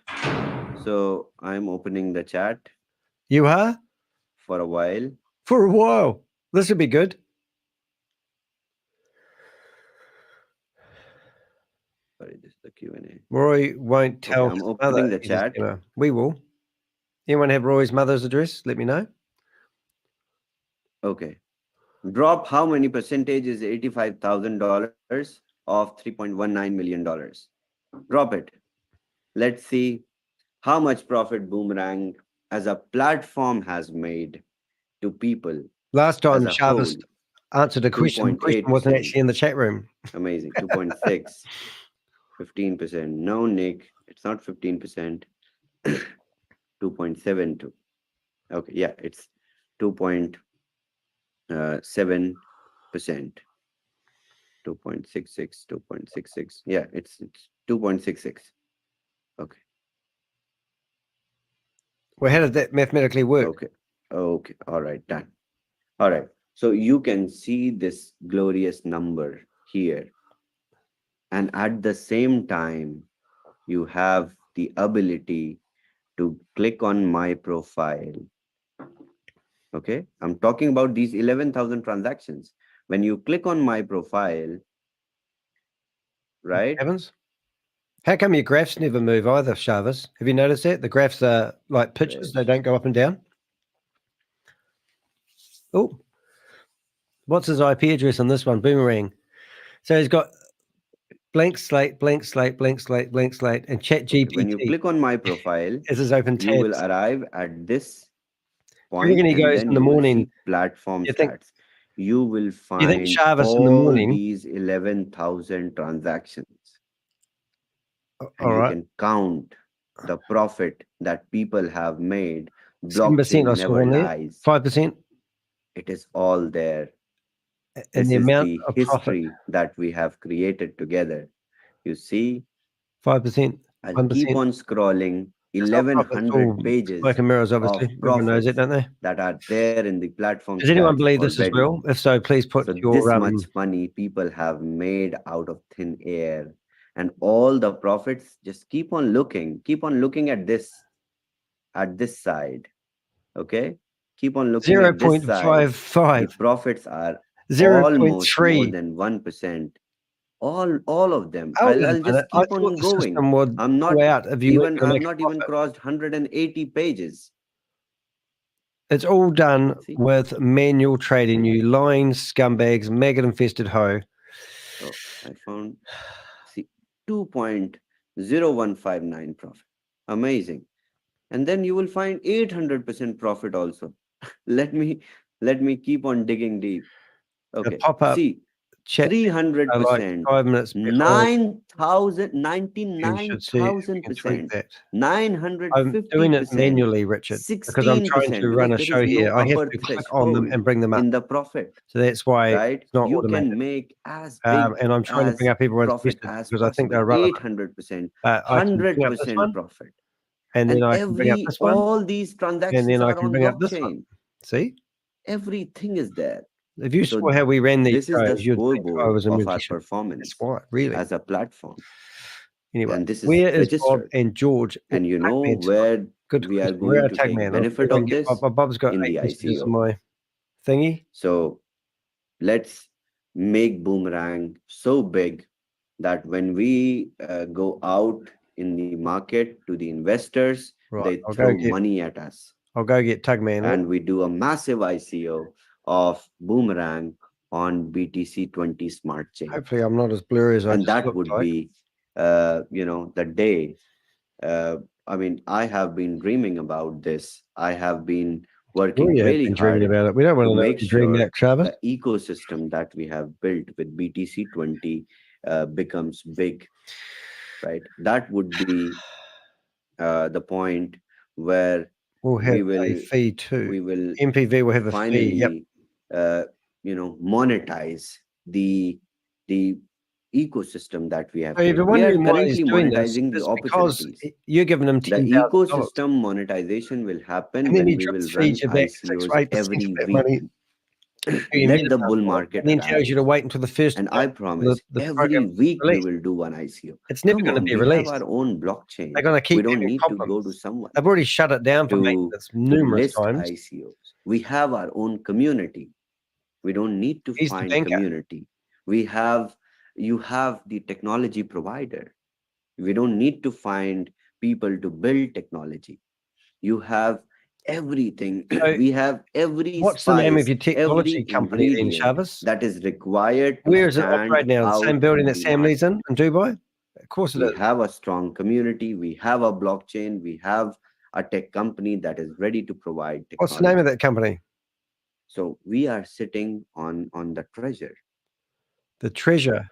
So I'm opening the chat. You are? For a while. For a while. This would be good. Sorry, this is the Q&A. Roy won't tell I'm opening the chat. We will. Anyone have Roy's mother's address? Let me know. Okay. Drop how many percentage is $85,000 of $3.19 million? Drop it. Let's see how much profit Boomerang as a platform has made to people. Last time ShaveZ answered a question. The question wasn't actually in the chat room. Amazing. 2.6. 15%. No, Nick, it's not 15%. 2.72. Okay, yeah, it's 2.7%. 2.66. 2.66. Yeah, it's 2.66. Okay. Well, how did that mathematically work? Okay. All right, done. All right. So you can see this glorious number here. And at the same time, you have the ability to click on my profile. Okay. I'm talking about these 11,000 transactions. When you click on my profile, right? Evans? How come your graphs never move either, ShaveZ? Have you noticed that? The graphs are like pictures. They don't go up and down. Oh, what's his IP address on this one? Boomerang. So he's got blank slate, blank slate, blank slate, blank slate, and chat GPT. When you click on my profile, this is open you will tabs. arrive at this You're point, going to and go then in the you will morning. see platform You think- stats. You will You think find ShaveZ in the all morning? these 11,000 transactions, and All you right. can count the profit that people have made. 7% Blockchain I saw never on there. lies. 5%. It is all there. And This the is amount the of profit. history that we have created together. You see, 5%. I'll 1%. keep on scrolling. It's not profit, it's all 1,100 pages smoke and mirrors, of obviously. Everyone knows it, profits don't they? that are there in the platform. Does anyone stats believe this as already. well? If so, please put So your this much money people have made out of thin air, and all the profits. Just keep on looking at this side. Okay, keep on looking at this side. 0.55. The profits are 0.3. almost more than 1%. All of them. I'll just keep on going. I'm not even crossed 180 pages. It's all done with manual trading, you lying scumbags, maggot-infested hoe. So I found 2.0159 profit. Amazing. And then you will find 800% profit also. let me keep on digging deep. Okay. Pop up See, chat 300%, like 5 minutes before. 9,000, You should see if you can tweak 99,000%, that. 950%. I'm doing it manually, Richard, because I'm trying to run a show here. I have to click on them and bring them up in the profit. So that's why Right? it's not You automated. can make as big And I'm trying to bring up everyone's profit questions as because I think they're possible. relevant. 800%, I can bring up this 100% one, profit. and then I can bring up this one, all these transactions and then I are can on bring up this one. blockchain. See? Everything is there. If you So saw how we ran these this is the shows, you'd think I scoreboard was a of our magician. performance That's why, really. as a platform. Anyway, And this is where is Bob registered. and George? And you know Tagman tonight? where Good we are question. Where are going to take Tagman? benefit of this? Bob's got in 8 the messages ICO. on my thingy. So let's make Boomerang so big that when we go out in the market to the investors, Right, they I'll throw go get- money at us. I'll go get Tugman. And we do a massive ICO of Boomerang on BTC20 Smart Chain. Hopefully, I'm not as blurry as I And just that looked would like. be, the day. I mean, I have been dreaming about this. I have been working Sure you have really been dreaming hard about it. We don't want to to know make what you're dreaming sure about, Travis. the ecosystem that we have built with BTC20 becomes big, right? That would be the point where We'll have we a will fee too. we will MPV will have a finally fee. Yep. monetize the ecosystem that we have So if built. you're We are wondering why he's currently doing this, monetizing the it's because opportunities. you're giving him The $10,000. ecosystem monetization will happen And then when he we will drops run feeds you back 6 or ICOs 8% every of that week. money. Let the bull market and then tells you to arrive. wait until the first. And I promise the every program week we released. will do one ICO. It's never Come going to on, be we released. have our own blockchain. They're going to keep We don't having need problems. to go to someone They've already shut it down for to maintenance numerous list times. ICOs. We have our own community. We don't need to He's the find banker. community. You have the technology provider. We don't need to find people to build technology. You have everything. So we have every what's the name of spice, your technology every company then, ingredient Shavis? that is required to Where is it stand operating now? The out same building in that the Sam Lee's market. in Dubai? Of course it We is. have a strong community. We have a blockchain. We have a tech company that is ready to provide technology. What's the name of that company? So we are sitting on the treasure. The treasure.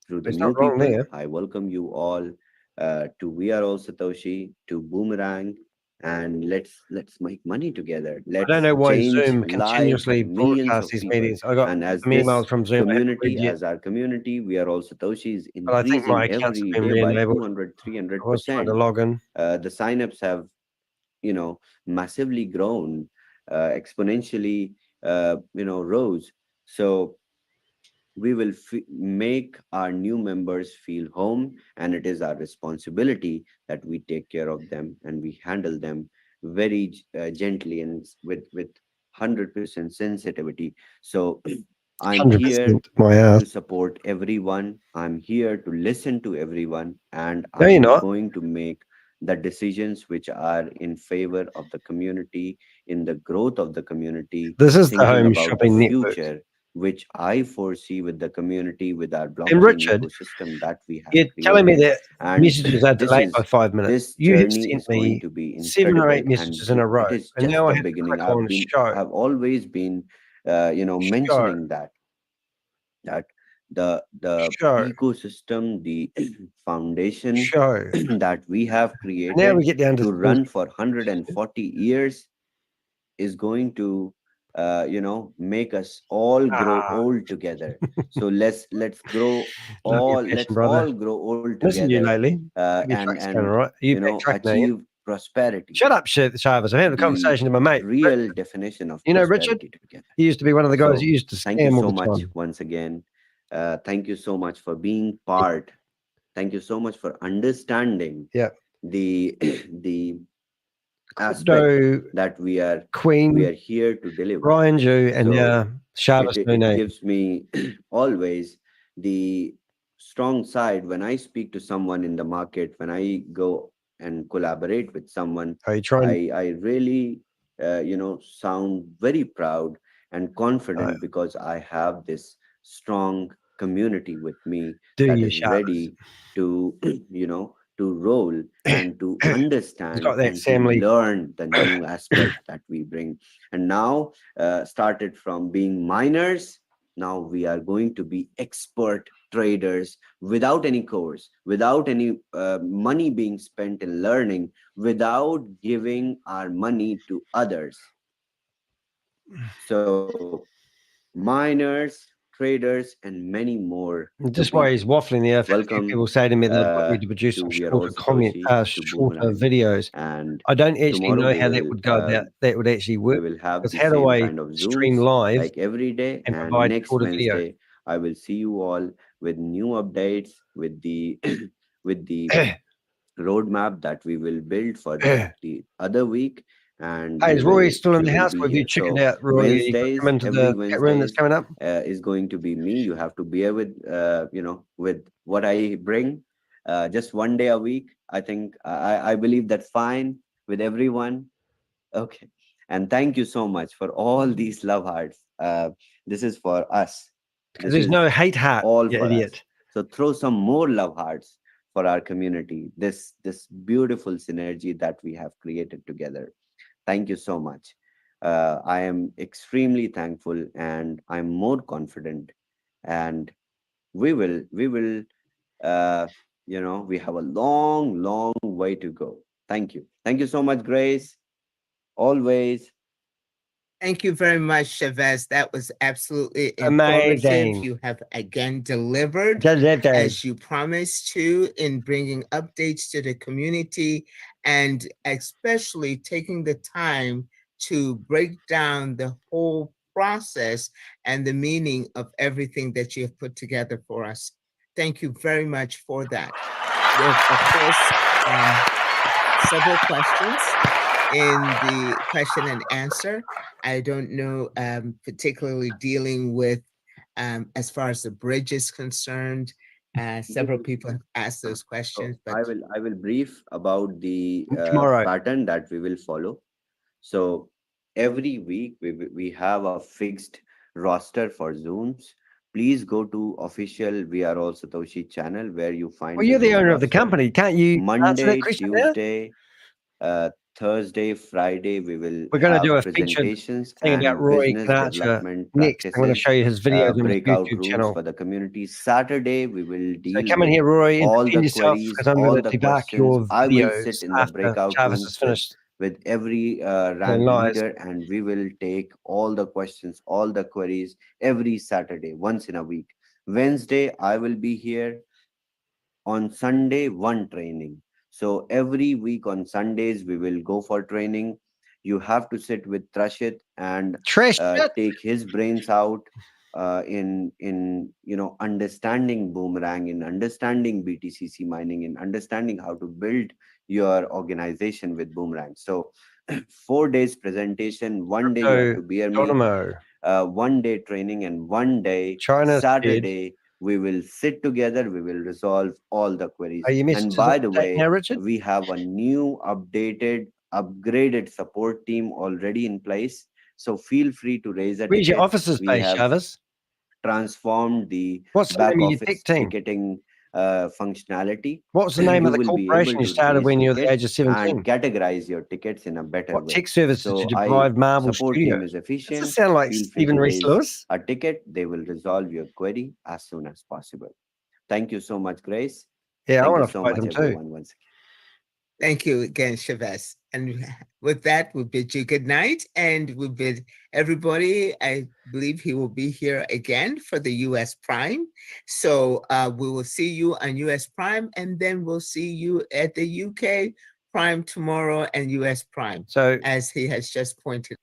Through the It's new not wrong people, there. I welcome you all to We Are All Satoshi, to Boomerang, and let's make money together. Let's I don't know why change Zoom lives continuously of millions broadcasts of these people. meetings. I got And as some this emails from Zoom. I haven't read community, yet, as our community, We Are All Satoshi is but I think my increasing accounts have every been day by re-enabled. 200, I was trying to 300%. log in. The signups have, massively grown, exponentially, rose. So we will make our new members feel home, and it is our responsibility that we take care of them and we handle them very gently and with 100% sensitivity. So I'm here 100% my ass. to support everyone. I'm here to listen to everyone, and No, you're I'm not. going to make the decisions which are in favor of the community, in the growth of the community, This is the thinking home about shopping the network. future. which I foresee with the community, with our And blockchain Richard, ecosystem that we have you're telling me created. that And messages are this delayed by is 5 minutes. this You have journey sent is going me to be 7 or 8 incredible, messages and in a row, it is and just now I the have to beginning. click on show. I've always been mentioning that the Show. ecosystem, the foundation Show. that we have And now created we get down to to things. run for 140 years is going to make us all grow old together. So let's grow Love your all passion, let's brother. all grow old Listen to you together, lately. Your and track's going all right. Are you backtracking now? achieve prosperity. Shut up, Chavez. I'm having a The conversation with my mate. real definition of You know, Richard, prosperity together. he used to be one of the guys So who used to thank you scam all so the much time. once again. Thank you so much for being part. Thank you so much for understanding Yeah. the the aspect Crypto that we are Queen, here to deliver. Ryan Jew, and So Chavez it Nune. gives me always the strong side when I speak to someone in the market, when I go and collaborate with someone. Are you trying? I really sound very proud and confident because I have this strong community with me Do that you, is Chavez? ready to to roll and to understand got that and to family. learn the new aspect that we bring. And now started from being miners, now we are going to be expert traders without any course, without any money being spent in learning, without giving our money to others. So miners, traders, and many more to Just be. why he's waffling there. I've had a few Welcome people say to me that they've got me to produce to some We Are All shorter comment, Satoshi, to shorter Boomerang, videos. and I don't actually tomorrow know we how that will would go. That would actually we work. will have Because the how do same I kind of stream Zooms live like every day. and And provide next shorter videos? Wednesday, I will see you all with new updates, with the with the roadmap that we will build for the other week. And Hey, is Rory still in we the will house? be Have you here. chickened So out, Rory? You got to come Wednesdays, into every the chat room that's Wednesdays coming up? is going to be me. You have to bear with with what I bring. Just one day a week. I think I believe that's fine with everyone. Okay. And thank you so much for all these love hearts. This is for us. Because This there's no is hate heart, all you for idiot. us. So throw some more love hearts for our community. This beautiful synergy that we have created together. Thank you so much. I am extremely thankful, and I'm more confident. And we will we have a long way to go. Thank you. Thank you so much, Grace. Always. Thank you very much, Chavez. That was absolutely informative. Amazing. You have again delivered Delivered. as you promised to in bringing updates to the community, and especially taking the time to break down the whole process and the meaning of everything that you have put together for us. Thank you very much for that. There's, of course, several questions in the question and answer. I don't know, particularly dealing with as far as the bridge is concerned. Several people have asked those questions, but I will brief about the Tomorrow. pattern that we will follow. So every week we have a fixed roster for Zooms. Please go to official We Are All Satoshi channel where you find Well, you're the Zoom owner of the roster. company. Can't you answer that Monday, question now? Tuesday, Thursday, Friday, we will We're going to do have a featured presentations thing about and Rory business Conacher development next. I'm going to practices, show you his videos on his breakout YouTube rooms channel. for the community. Saturday, we will So deal come in with here, Rory, and all defend the yourself queries, because I'm all going to the debug questions. your I will videos sit in the after breakout Chavez rooms is finished. with every Telling rank lies. leader, and we will take all the questions, all the queries every Saturday, once in a week. Wednesday, I will be here. On Sunday, one training. So every week on Sundays, we will go for training. You have to sit with Trashit and take his brains out in understanding Boomerang, in understanding BTCC mining, in understanding how to build your organization with Boomerang. So 4 days presentation, one day you have to bear me, one day training, and one day Saturday we will sit together, we will resolve all the queries. And by the way, we have a new upgraded support team already in place. So feel free to raise a Where's your ticket. offices We based, have Chavez? transformed the What's the back name of your office tech team? ticketing functionality. What's the name You of the will be corporation able you to started raise when you were the age tickets of and 17? categorize your tickets in a better What way. tech services So did you I provide Marble support Studio? team is Does efficient. this sound like Feel free Stephen to Reese raise Lewis? a ticket. They will resolve your query as soon as possible. Thank you so much, Grace. Yeah, I Thank you want to so fight much, them too. everyone, once again. Thank you again, ShaveZ. And with that, we bid you good night. And we bid everybody, I believe he will be here again for the US Prime. So we will see you on US Prime, and then we'll see you at the UK Prime tomorrow and US Prime, So as he has just pointed.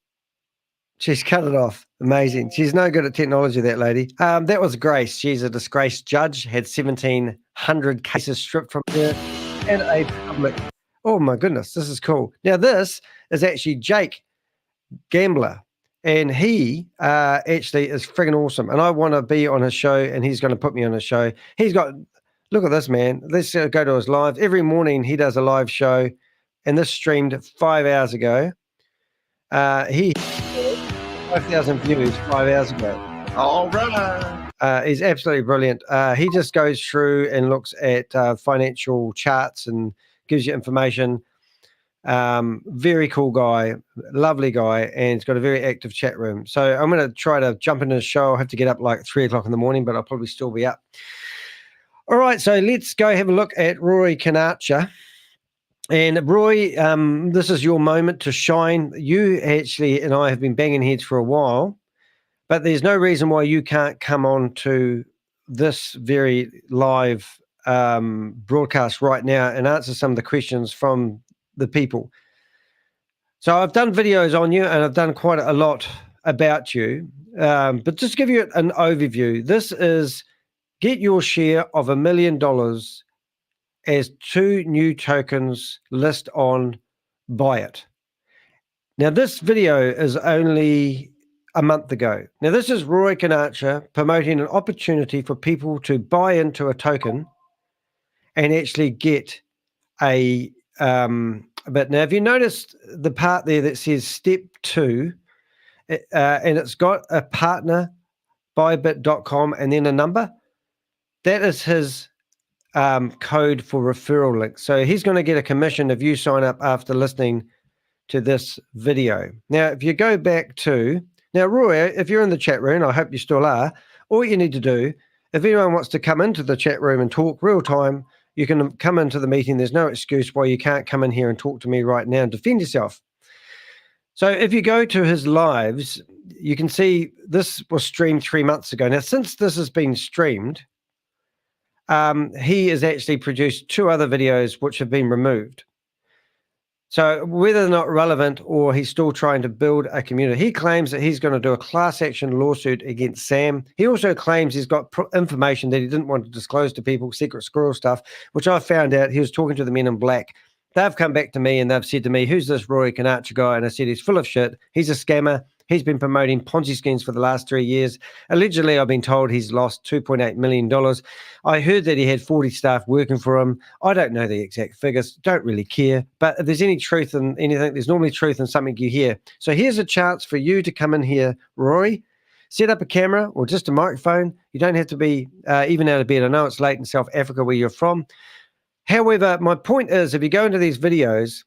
she's cut it off. Amazing. She's no good at technology, that lady. That was Grace. She's a disgraced judge, had 1,700 cases stripped from her and a public. Oh my goodness, this is cool. Now this is actually Jake Gambler, and he actually is friggin' awesome. And I want to be on his show, and he's going to put me on his show. He's got, look at this, man. Let's go to his live. Every morning he does a live show, and this streamed 5 hours ago. He 5,000 views 5 hours ago. All right. He's absolutely brilliant. He just goes through and looks at financial charts and gives you information. Very cool guy, lovely guy, and he's got a very active chat room. So I'm going to try to jump into the show. I'll have to get up like 3 o'clock in the morning, but I'll probably still be up. All right, so let's go have a look at Rory Conacher. And Roy, this is your moment to shine. You actually and I have been banging heads for a while, but there's no reason why you can't come on to this very live broadcast right now and answer some of the questions from the people. So I've done videos on you, and I've done quite a lot about you, but just to give you an overview, this is get your share of $1 million as 2 new tokens list on Buy It. Now, this video is only a month ago. Now, this is Rory Conacher promoting an opportunity for people to buy into a token and actually get a but now, if you noticed the part there that says step 2, and it's got a partner, buybit.com, and then a number, that is his code for referral link. So he's going to get a commission if you sign up after listening to this video. Now, if you go back to, now, Roy, if you're in the chat room, I hope you still are, all you need to do, if anyone wants to come into the chat room and talk real time, you can come into the meeting. There's no excuse why you can't come in here and talk to me right now and defend yourself. So if you go to his lives, you can see this was streamed 3 months ago. Now, since this has been streamed, he has actually produced 2 other videos which have been removed. So whether they're not relevant or he's still trying to build a community, he claims that he's going to do a class action lawsuit against Sam. He also claims he's got information that he didn't want to disclose to people, secret squirrel stuff, which I found out he was talking to the men in black. They've come back to me and they've said to me, who's this Rory Conacher guy? And I said, he's full of shit. He's a scammer. He's been promoting Ponzi schemes for the last 3 years. Allegedly, I've been told he's lost $2.8 million. I heard that he had 40 staff working for him. I don't know the exact figures, don't really care. But if there's any truth in anything, there's normally truth in something you hear. So here's a chance for you to come in here, Rory. Set up a camera or just a microphone. You don't have to be even out of bed. I know it's late in South Africa where you're from. However, my point is, if you go into these videos,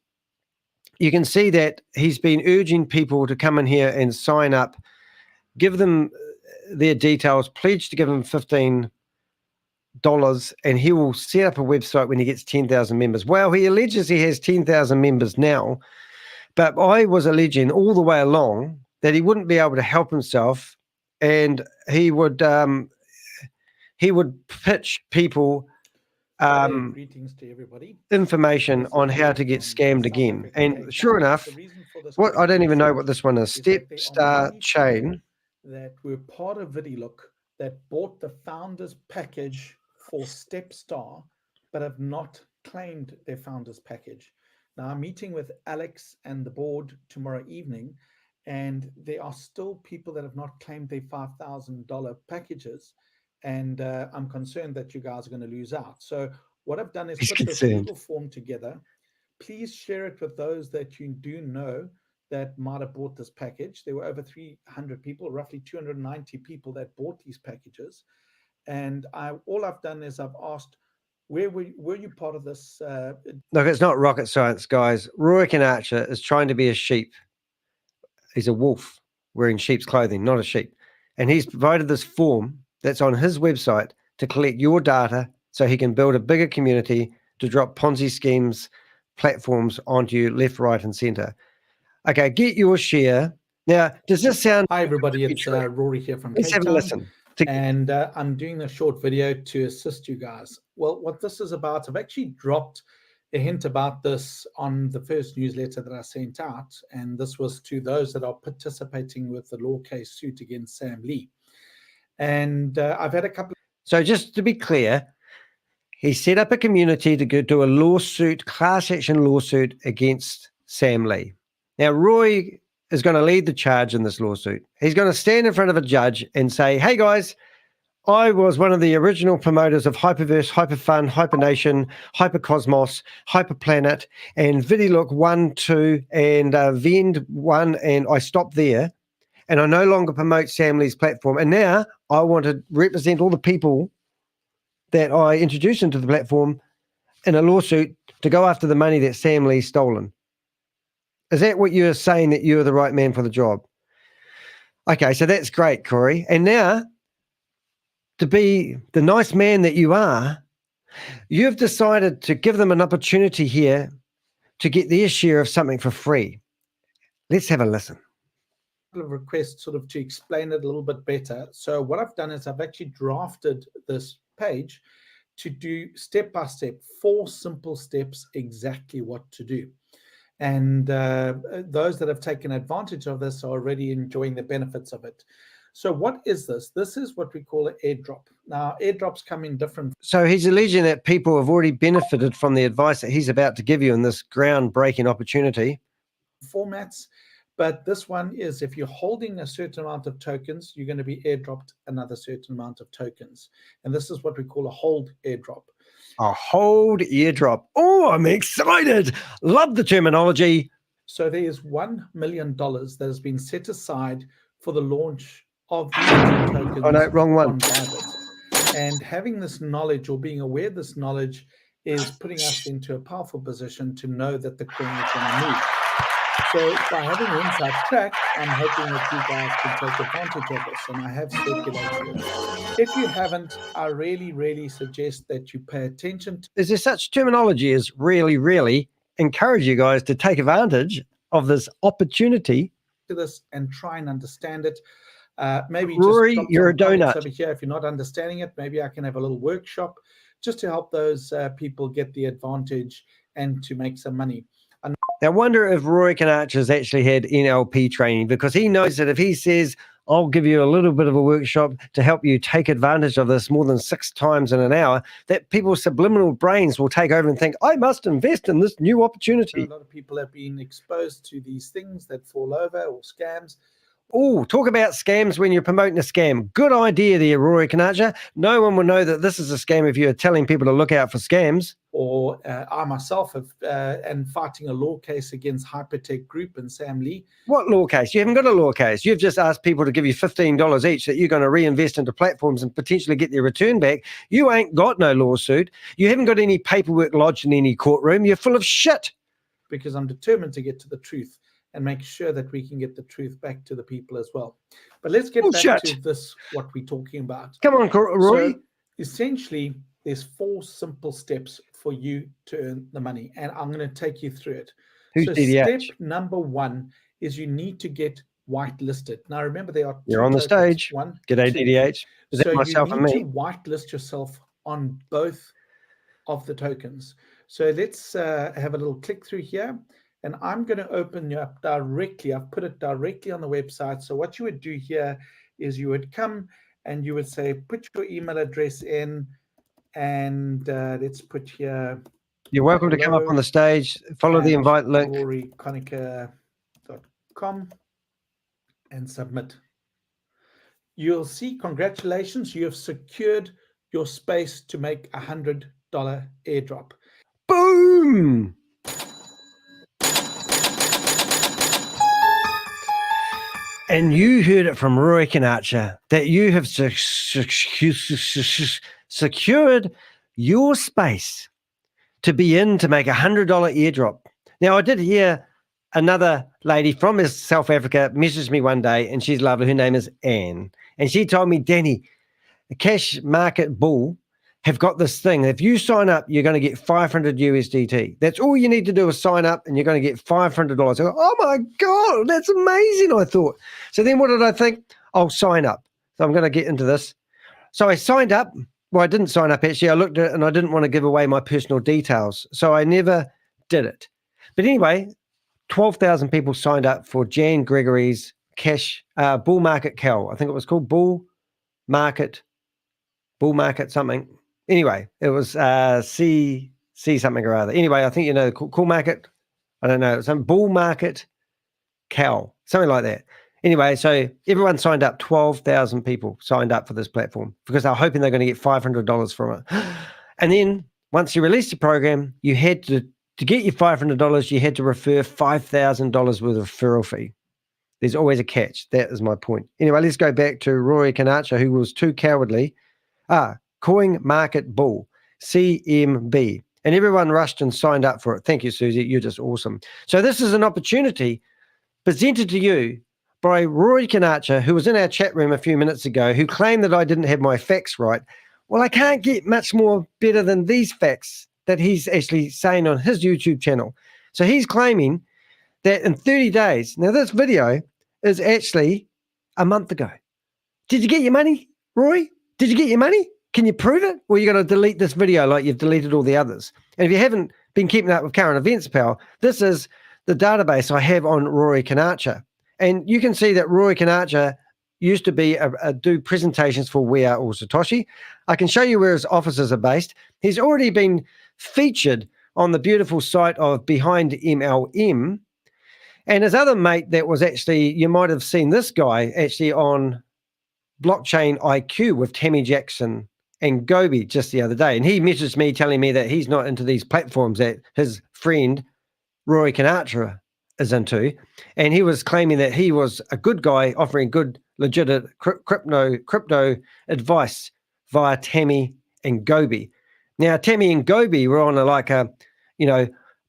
you can see that he's been urging people to come in here and sign up, give them their details, pledge to give them $15, and he will set up a website when he gets 10,000 members. Well, he alleges he has 10,000 members now, but I was alleging all the way along that he wouldn't be able to help himself, and he would pitch people greetings to everybody. Information on how to get scammed again. And sure enough, what I don't even know what this one is. Step Star Chain. That were part of VidiLook that bought the founders package for Stepstar, but have not claimed their founders package. Now I'm meeting with Alex and the board tomorrow evening, and there are still people that have not claimed their $5,000 packages. And I'm concerned that you guys are going to lose out. So what I've done is put this legal form together. Please share it with those that you do know that might have bought this package. There were over 300 people, roughly 290 people that bought these packages. And all I've done is I've asked, were you part of this? Look, it's not rocket science, guys. Rory Conacher is trying to be a sheep. He's a wolf wearing sheep's clothing, not a sheep. And he's provided this form that's on his website to collect your data so he can build a bigger community to drop Ponzi schemes platforms onto you left, right, and center. Okay, get your share. Now, does this sound... Hi, everybody. It's Rory here from Let's Cape have a Town. listen. And I'm doing a short video to assist you guys. Well, what this is about, I've actually dropped a hint about this on the first newsletter that I sent out. And this was to those that are participating with the law case suit against Sam Lee. And I've had a couple... So just to be clear, he set up a community to go do a lawsuit, class action lawsuit against Sam Lee. Now, Roy is going to lead the charge in this lawsuit. He's going to stand in front of a judge and say, hey, guys, I was one of the original promoters of Hyperverse, Hyperfun, Hypernation, Hypercosmos, Hyperplanet, and VidiLook 1, 2, and Vend 1, and I stopped there. And I no longer promote Sam Lee's platform. And now I want to represent all the people that I introduced into the platform in a lawsuit to go after the money that Sam Lee's stolen. Is that what you're saying, that you're the right man for the job? Okay, so that's great, Corey. And now, to be the nice man that you are, you've decided to give them an opportunity here to get their share of something for free. Let's have a listen. Of requests sort of to explain it a little bit better. So what I've done is I've actually drafted this page to do step by step, 4 simple steps, exactly what to do. And those that have taken advantage of this are already enjoying the benefits of it. So what is this? This is what we call an airdrop. Now, airdrops come in different... So he's alleging that people have already benefited from the advice that he's about to give you in this groundbreaking opportunity. Formats. But this one is, if you're holding a certain amount of tokens, you're going to be airdropped another certain amount of tokens. And this is what we call a hold airdrop. A hold airdrop. Oh, I'm excited. Love the terminology. So there is $1 million that has been set aside for the launch of these tokens. Oh, no, wrong one. On Bybit. And having this knowledge, or being aware of this knowledge, is putting us into a powerful position to know that the coin is going to move. So by having an inside track, I'm hoping that you guys can take advantage of this, and I have circulated it. If you haven't, I really, really suggest that you pay attention to... Is there such terminology as really, really encourage you guys to take advantage of this opportunity? To this and try and understand it. Maybe Rory, just you're a donut. over here. If you're not understanding it, maybe I can have a little workshop just to help those people get the advantage and to make some money. I wonder if Rory Conacher has actually had NLP training, because he knows that if he says, I'll give you a little bit of a workshop to help you take advantage of this more than 6 times in an hour, that people's subliminal brains will take over and think, I must invest in this new opportunity. A lot of people have been exposed to these things that fall over, or scams. Oh, talk about scams when you're promoting a scam. Good idea there, Rory Conacher. No one will know that this is a scam if you're telling people to look out for scams. Or I myself have and fighting a law case against Hypertech Group and Sam Lee. What law case? You haven't got a law case. You've just asked people to give you $15 each that you're going to reinvest into platforms and potentially get their return back. You ain't got no lawsuit. You haven't got any paperwork lodged in any courtroom. You're full of shit. Because I'm determined to get to the truth and make sure that we can get the truth back to the people as well. But let's get back to this, what we're talking about. Come on, Rory. So essentially, there's 4 simple steps for you to earn the money, and I'm going to take you through it. Who's so DDH? Step number 1 is you need to get whitelisted. Now, remember, there are You're on the stage. G'day, DDH. Is that myself and me? You need to whitelist yourself on both of the tokens. So let's have a little click through here. And I'm going to open you up directly. I've put it directly on the website. So what you would do here is you would come and you would say, put your email address in, and let's put here. You're welcome to come up on the stage. Follow the invite link. RoryConacher.com and submit. You'll see, congratulations, you have secured your space to make $100 airdrop. Boom! and you heard it from Rory Conacher that you have secured your space to be in to make $100 airdrop. Now, I did hear another lady from South Africa message me one day, and she's lovely. Her name is Anne. And she told me, Danny, the Cash Market Bull have got this thing. If you sign up, you're going to get 500 USDT. That's all you need to do is sign up, and you're going to get $500. I go, oh my God, that's amazing, I thought. So then what did I think? I'll sign up. So I'm going to get into this. So I signed up. Well, I didn't sign up, actually. I looked at it, and I didn't want to give away my personal details. So I never did it. But anyway, 12,000 people signed up for Jan Gregory's Cash Bull Market Cal. I think it was called Bull Market something. Anyway, it was C something or other. Anyway, I think you know Cool Market. I don't know, some Bull Market Cal, something like that. Anyway, so everyone signed up. 12,000 people signed up for this platform because they were hoping they're going to get $500 from it. And then once you released the program, you had to get your $500, you had to refer $5,000 worth of referral fee. There's always a catch. That is my point. Anyway, let's go back to Rory Conacher, who was too cowardly. Coin Market Bull, CMB. And everyone rushed and signed up for it. Thank you, Susie. You're just awesome. So this is an opportunity presented to you by Rory Conacher, who was in our chat room a few minutes ago, who claimed that I didn't have my facts right. Well, I can't get much more better than these facts that he's actually saying on his YouTube channel. So he's claiming that in 30 days, now this video is actually a month ago. Did you get your money, Rory? Did you get your money? Can you prove it? Or you got to delete this video like you've deleted all the others? And if you haven't been keeping up with current events, pal, this is the database I have on Rory Conacher. And you can see that Rory Conacher used to be do presentations for We Are All Satoshi. I can show you where his offices are based. He's already been featured on the beautiful site of Behind MLM. And his other mate that was actually, you might have seen this guy actually on Blockchain IQ with Tammy Jackson and Gobi just the other day. And he messaged me telling me that he's not into these platforms that his friend Rory Conacher is into. And he was claiming that he was a good guy offering good, legitimate crypto advice via Tammy and Gobi. Now, Tammy and Gobi were on Blockchain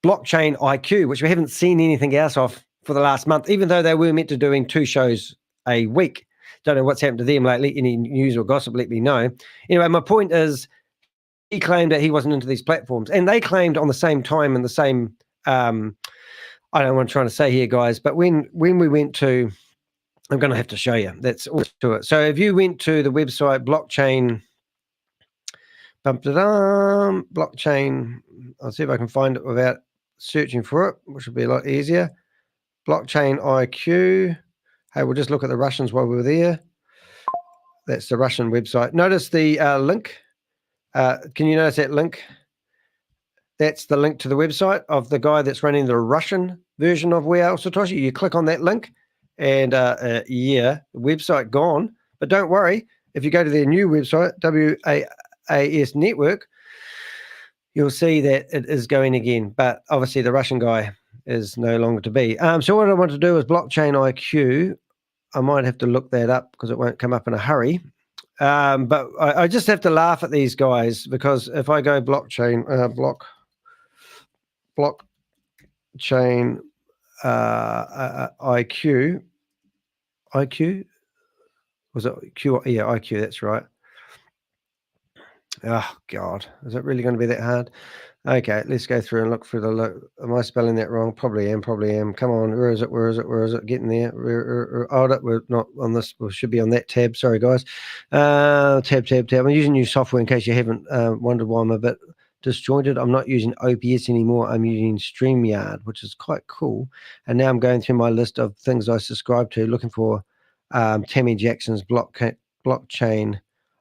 IQ, which we haven't seen anything else of for the last month, even though they were meant to doing 2 shows a week. Don't know what's happened to them lately. Any news or gossip, let me know. Anyway, my point is he claimed that he wasn't into these platforms. And they claimed on the same time and the same, I don't know what I'm trying to say here, guys, but when we went to, I'm going to have to show you. That's all to it. So if you went to the website blockchain, I'll see if I can find it without searching for it, which would be a lot easier. Blockchain IQ. Hey, we'll just look at the Russians while we're there. That's the Russian website. Notice the link. Can you notice that link? That's the link to the website of the guy that's running the Russian version of We Are All Satoshi. You click on that link and the website gone. But don't worry, if you go to their new website, WAAS Network, you'll see that it is going again. But obviously the Russian guy is no longer to be. So what I want to do is Blockchain IQ. I might have to look that up because it won't come up in a hurry. But I just have to laugh at these guys because if I go blockchain, blockchain IQ, was it Q? Yeah, IQ, that's right. Oh, God. Is it really going to be that hard? Okay, let's go through and look for the... Am I spelling that wrong? Probably am. Come on. Where is it? Getting there. We're not on this. We should be on that tab. Sorry, guys. Tab. I'm using new software in case you haven't wondered why I'm a bit disjointed. I'm not using OBS anymore. I'm using StreamYard, which is quite cool. And now I'm going through my list of things I subscribe to, looking for Tammy Jackson's Blockchain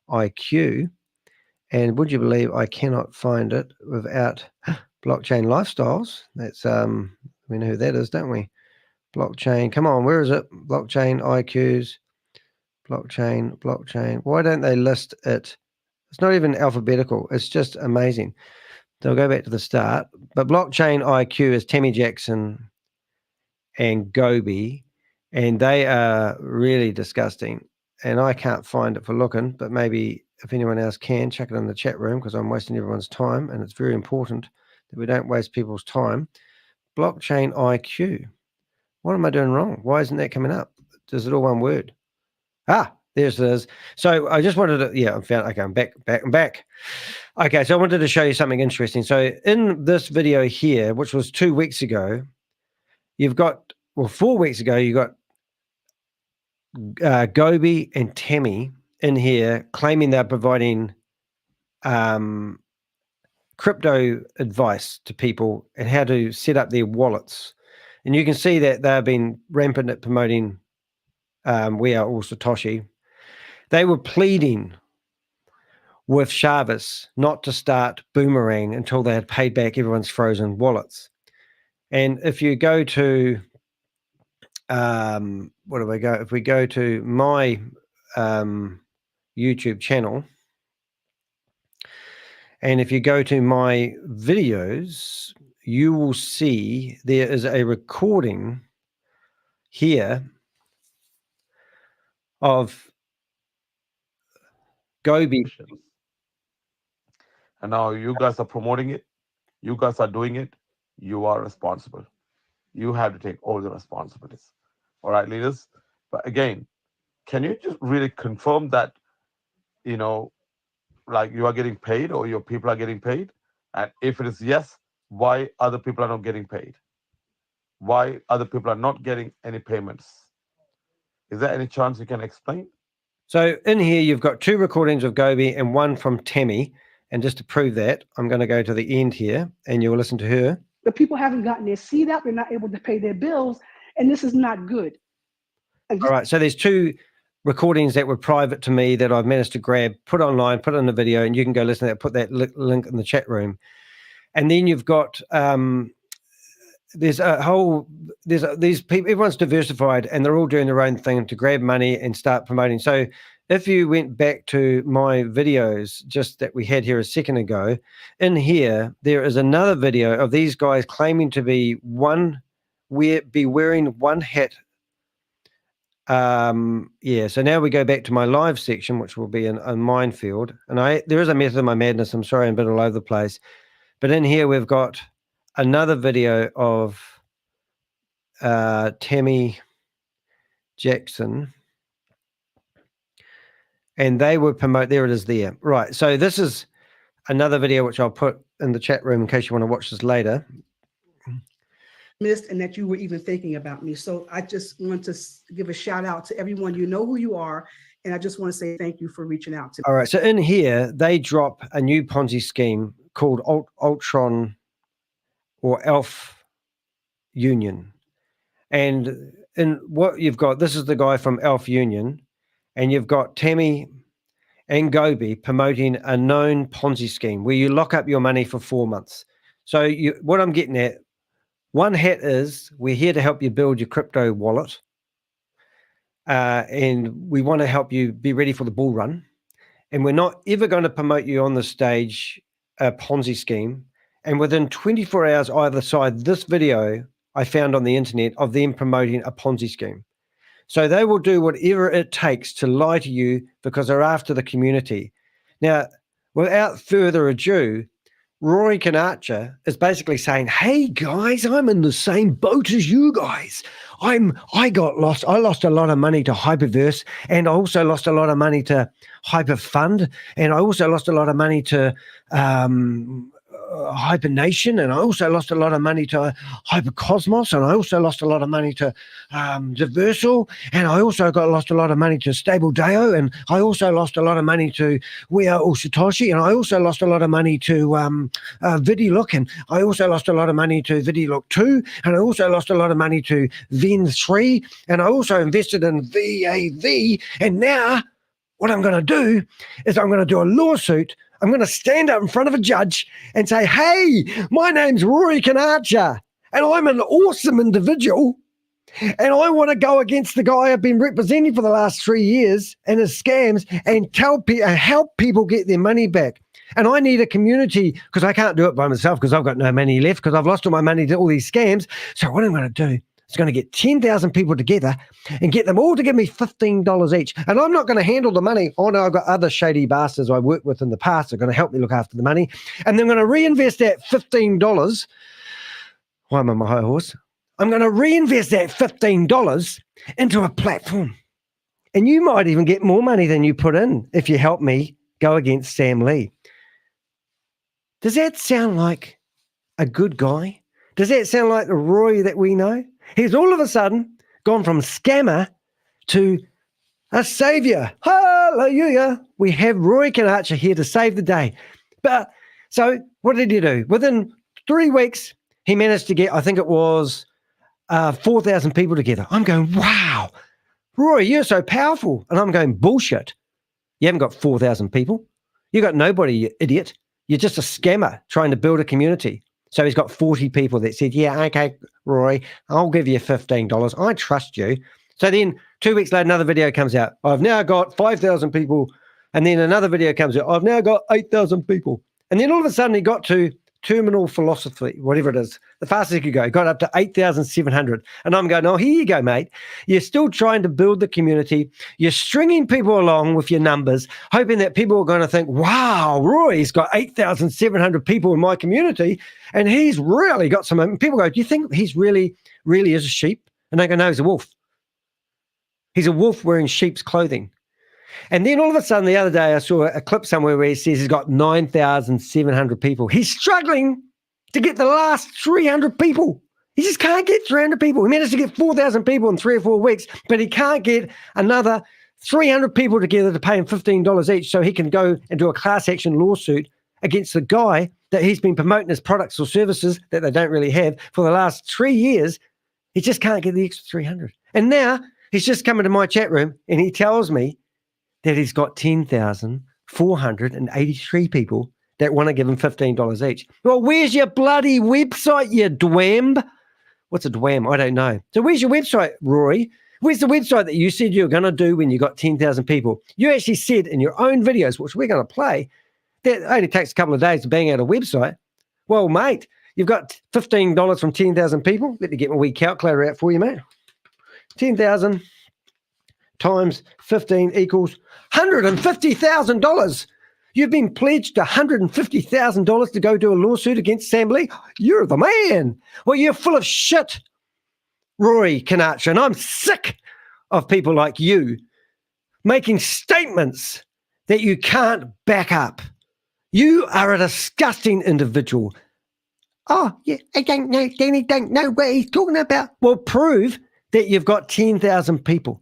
IQ. And would you believe I cannot find it without Blockchain Lifestyles? That's we know who that is, don't we? Blockchain. Come on, where is it? Blockchain IQs. Blockchain. Why don't they list it? It's not even alphabetical. It's just amazing. They'll go back to the start. But Blockchain IQ is Tammy Jackson and Gobi. and they are really disgusting. And I can't find it for looking, but maybe if anyone else can, check it in the chat room, because I'm wasting everyone's time, and it's very important that we don't waste people's time. Blockchain IQ. What am I doing wrong? Why isn't that coming up? Is it all one word? Ah, there it is. So I just wanted to, yeah, I found, okay, I'm back. Okay, so I wanted to show you something interesting. So in this video here, which was 2 weeks ago, you've got, well, 4 weeks ago, you got Gobi and Temi in here claiming they're providing crypto advice to people and how to set up their wallets. And you can see that they've been rampant at promoting We Are All Satoshi. They were pleading with ShaveZ not to start Boomerang until they had paid back everyone's frozen wallets. And if you go to, where do we go? If we go to my YouTube channel, and if you go to my videos, you will see there is a recording here of Gobi. And now you guys are promoting it. You guys are doing it. You are responsible. You have to take all the responsibilities. All right, leaders. But again, can you just really confirm that, you know, like you are getting paid or your people are getting paid? And if it is yes, why other people are not getting paid? Why other people are not getting any payments? Is there any chance you can explain? So in here, you've got 2 recordings of Gobi and 1 from Temi. And just to prove that, I'm going to go to the end here and you'll listen to her. The people haven't gotten their seed out. They're not able to pay their bills. And this is not good. All right. So there's 2 recordings that were private to me that I've managed to grab, put online, put in the video, and you can go listen to that, put that link in the chat room. And then you've got, there's a whole, these people, everyone's diversified and they're all doing their own thing to grab money and start promoting. So if you went back to my videos just that we had here a second ago, in here, there is another video of these guys claiming to be wearing one hat. Yeah, so now we go back to my live section, which will be a minefield. And there is a method of my madness. I'm sorry, I'm a bit all over the place. But in here, we've got another video of Temi Jackson. And they were there it is there. Right, so this is another video which I'll put in the chat room in case you want to watch this later. Missed and that you were even thinking about me. So I just want to give a shout out to everyone. You know who you are. And I just want to say thank you for reaching out to me. All right, so in here, they drop a new Ponzi scheme called Ultron or Elf Union. And in what you've got, this is the guy from Elf Union. And you've got Temi and Gobi promoting a known Ponzi scheme where you lock up your money for 4 months. So what I'm getting at, one hat is we're here to help you build your crypto wallet. And we want to help you be ready for the bull run. And we're not ever going to promote you on the stage a Ponzi scheme. And within 24 hours either side, this video I found on the internet of them promoting a Ponzi scheme. So they will do whatever it takes to lie to you because they're after the community. Now, without further ado, Rory Conacher is basically saying, hey guys, I'm in the same boat as you guys. I lost a lot of money to Hyperverse, and I also lost a lot of money to Hyperfund, and I also lost a lot of money to Hypernation, and I also lost a lot of money to Hypercosmos, and I also lost a lot of money to Diversal, and I also lost a lot of money to Stable Deo, and I also lost a lot of money to We Are All Satoshi, and I also lost a lot of money to VidiLook, and I also lost a lot of money to VidiLook 2, and I also lost a lot of money to Ven 3, and I also invested in VAV, and now what I'm going to do is I'm going to do a lawsuit. I'm going to stand up in front of a judge and say, hey, my name's Rory Conacher, and I'm an awesome individual, and I want to go against the guy I've been representing for the last 3 years and his scams and help people get their money back. And I need a community because I can't do it by myself because I've got no money left because I've lost all my money to all these scams. So what I'm going to do, is going to get 10,000 people together and get them all to give me $15 each. And I'm not going to handle the money. Oh no, I've got other shady bastards I worked with in the past that are going to help me look after the money. And they're going to reinvest that $15. Why am I on my high horse? I'm going to reinvest that $15 into a platform. And you might even get more money than you put in if you help me go against Sam Lee. Does that sound like a good guy? Does that sound like the Rory that we know? He's all of a sudden gone from scammer to a savior. Hallelujah. We have Rory Conacher here to save the day. But so what did he do? Within 3 weeks, he managed to get, I think it was 4,000 people together. I'm going, wow, Rory, you're so powerful. And I'm going, bullshit. You haven't got 4,000 people. You got nobody, you idiot. You're just a scammer trying to build a community. So he's got 40 people that said, yeah, okay, Rory, I'll give you $15. I trust you. So then 2 weeks later, another video comes out. I've now got 5,000 people. And then another video comes out. I've now got 8,000 people. And then all of a sudden he got to terminal velocity, whatever it is, the fastest he could go, got up to 8,700. And I'm going, oh, here you go, mate. You're still trying to build the community. You're stringing people along with your numbers, hoping that people are going to think, wow, Roy's got 8,700 people in my community, and he's really got some. And people go, do you think he's really is a sheep? And they go, no, he's a wolf. He's a wolf wearing sheep's clothing. And then all of a sudden, the other day, I saw a clip somewhere where he says he's got 9,700 people. He's struggling to get the last 300 people. He just can't get 300 people. He managed to get 4,000 people in 3 or 4 weeks, but he can't get another 300 people together to pay him $15 each so he can go and do a class action lawsuit against the guy that he's been promoting his products or services that they don't really have for the last 3 years. He just can't get the extra 300. And now he's just come into my chat room and he tells me that he's got 10,483 people that want to give him $15 each. Well, where's your bloody website, you dwamb? What's a dwam? I don't know. So where's your website, Rory? Where's the website that you said you were going to do when you got 10,000 people? You actually said in your own videos, which we're going to play, that it only takes a couple of days to bang out a website. Well, mate, you've got $15 from 10,000 people. Let me get my wee calculator out for you, mate. 10,000 times 15 equals $150,000. You've been pledged $150,000 to go do a lawsuit against Sam Lee. You're the man. Well, you're full of shit, Rory Conacher, and I'm sick of people like you making statements that you can't back up. You are a disgusting individual. Oh, yeah, I don't know, Danny, don't know what he's talking about. Well, prove that you've got 10,000 people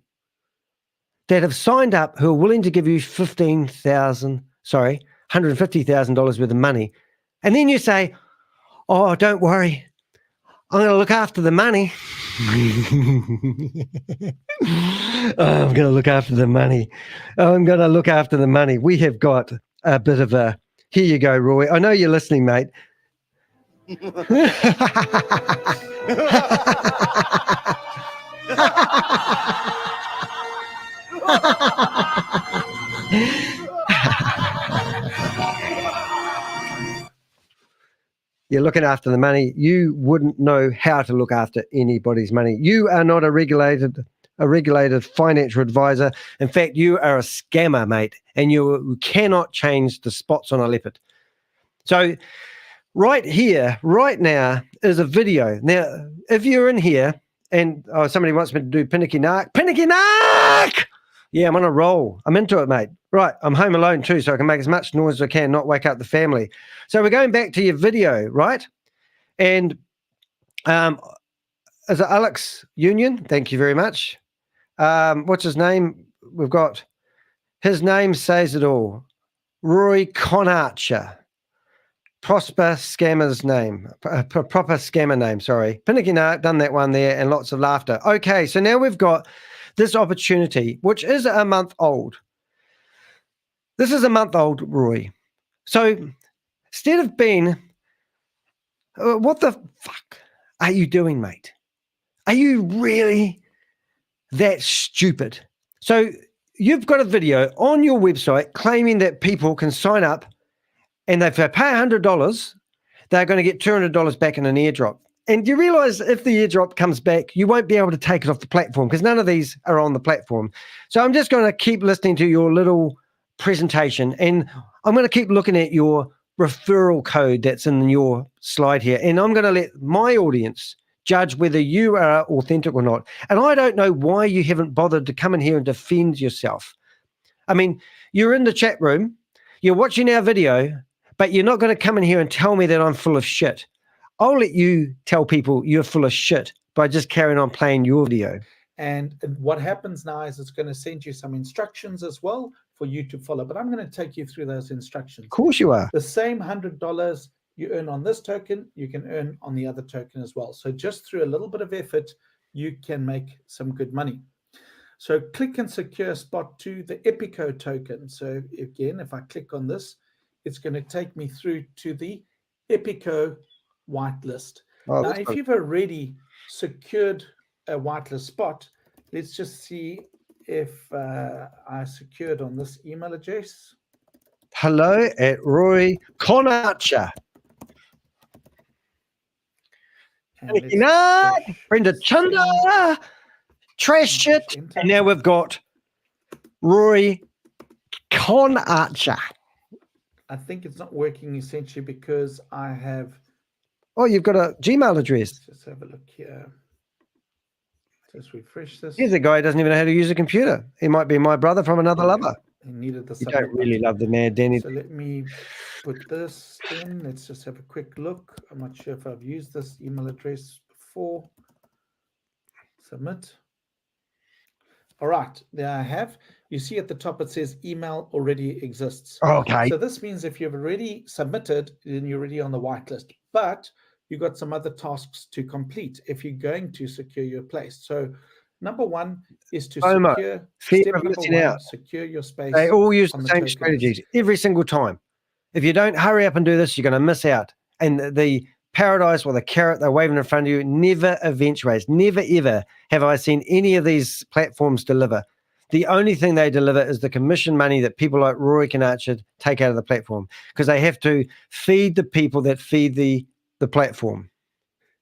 that have signed up who are willing to give you $150,000 worth of money. And then you say, oh, don't worry, I'm going to look after the money. I'm going to look after the money. I'm going to look after the money. We have got a bit of a, here you go, Roy. I know you're listening, mate. You're looking after the money. You wouldn't know how to look after anybody's money. You are not a regulated financial advisor. In fact, you are a scammer, mate, and you cannot change the spots on a leopard. So right here, right now, is a video. Now, if you're in here and somebody wants me to do Pinicky Nark. Yeah, I'm on a roll. I'm into it, mate. Right, I'm home alone too, so I can make as much noise as I can, not wake up the family. So we're going back to your video, right? And is it Alex Union? Thank you very much. What's his name? We've got, his name says it all. Rory Conacher. Proper scammer's name. Proper scammer name, sorry. Pinicky Nark, done that one there, and lots of laughter. Okay, so now we've got this opportunity, which is a month old. This is a month old, Roy. So instead of being, what the fuck are you doing, mate? Are you really that stupid? So you've got a video on your website claiming that people can sign up and if they pay $100, they're going to get $200 back in an airdrop. And you realize if the airdrop comes back, you won't be able to take it off the platform because none of these are on the platform. So I'm just going to keep listening to your little presentation, and I'm going to keep looking at your referral code that's in your slide here. And I'm going to let my audience judge whether you are authentic or not. And I don't know why you haven't bothered to come in here and defend yourself. I mean, you're in the chat room, you're watching our video, but you're not going to come in here and tell me that I'm full of shit. I'll let you tell people you're full of shit by just carrying on playing your video. And what happens now is it's going to send you some instructions as well for you to follow. But I'm going to take you through those instructions. Of course you are. The same $100 you earn on this token, you can earn on the other token as well. So just through a little bit of effort, you can make some good money. So click and secure spot 2, the Epico token. So again, if I click on this, it's going to take me through to the Epico whitelist. Now, if you've already secured a whitelist spot, let's just see if I secured on this email address. Hello at Rory Conacher. Brenda Chunda, trash shit. And now we've got Rory Conacher. I think it's not working essentially because I have. Oh, you've got a Gmail address. Let's just have a look here. Just refresh this. Here's a guy who doesn't even know how to use a computer. He might be my brother from another lover. He needed the You don't really love the man, Danny. So let me put this in. Let's just have a quick look. I'm not sure if I've used this email address before. Submit. All right, there I have. You see at the top it says email already exists. Okay. So this means if you've already submitted, then you're already on the whitelist. But you've got some other tasks to complete if you're going to secure your place. So number one is to secure, step number one, secure your space. They all use on the same token strategies every single time. If you don't hurry up and do this, you're going to miss out. And the paradise or the carrot they're waving in front of you never eventuates. Never, ever have I seen any of these platforms deliver. The only thing they deliver is the commission money that people like Rory Conacher take out of the platform because they have to feed the people that feed the platform.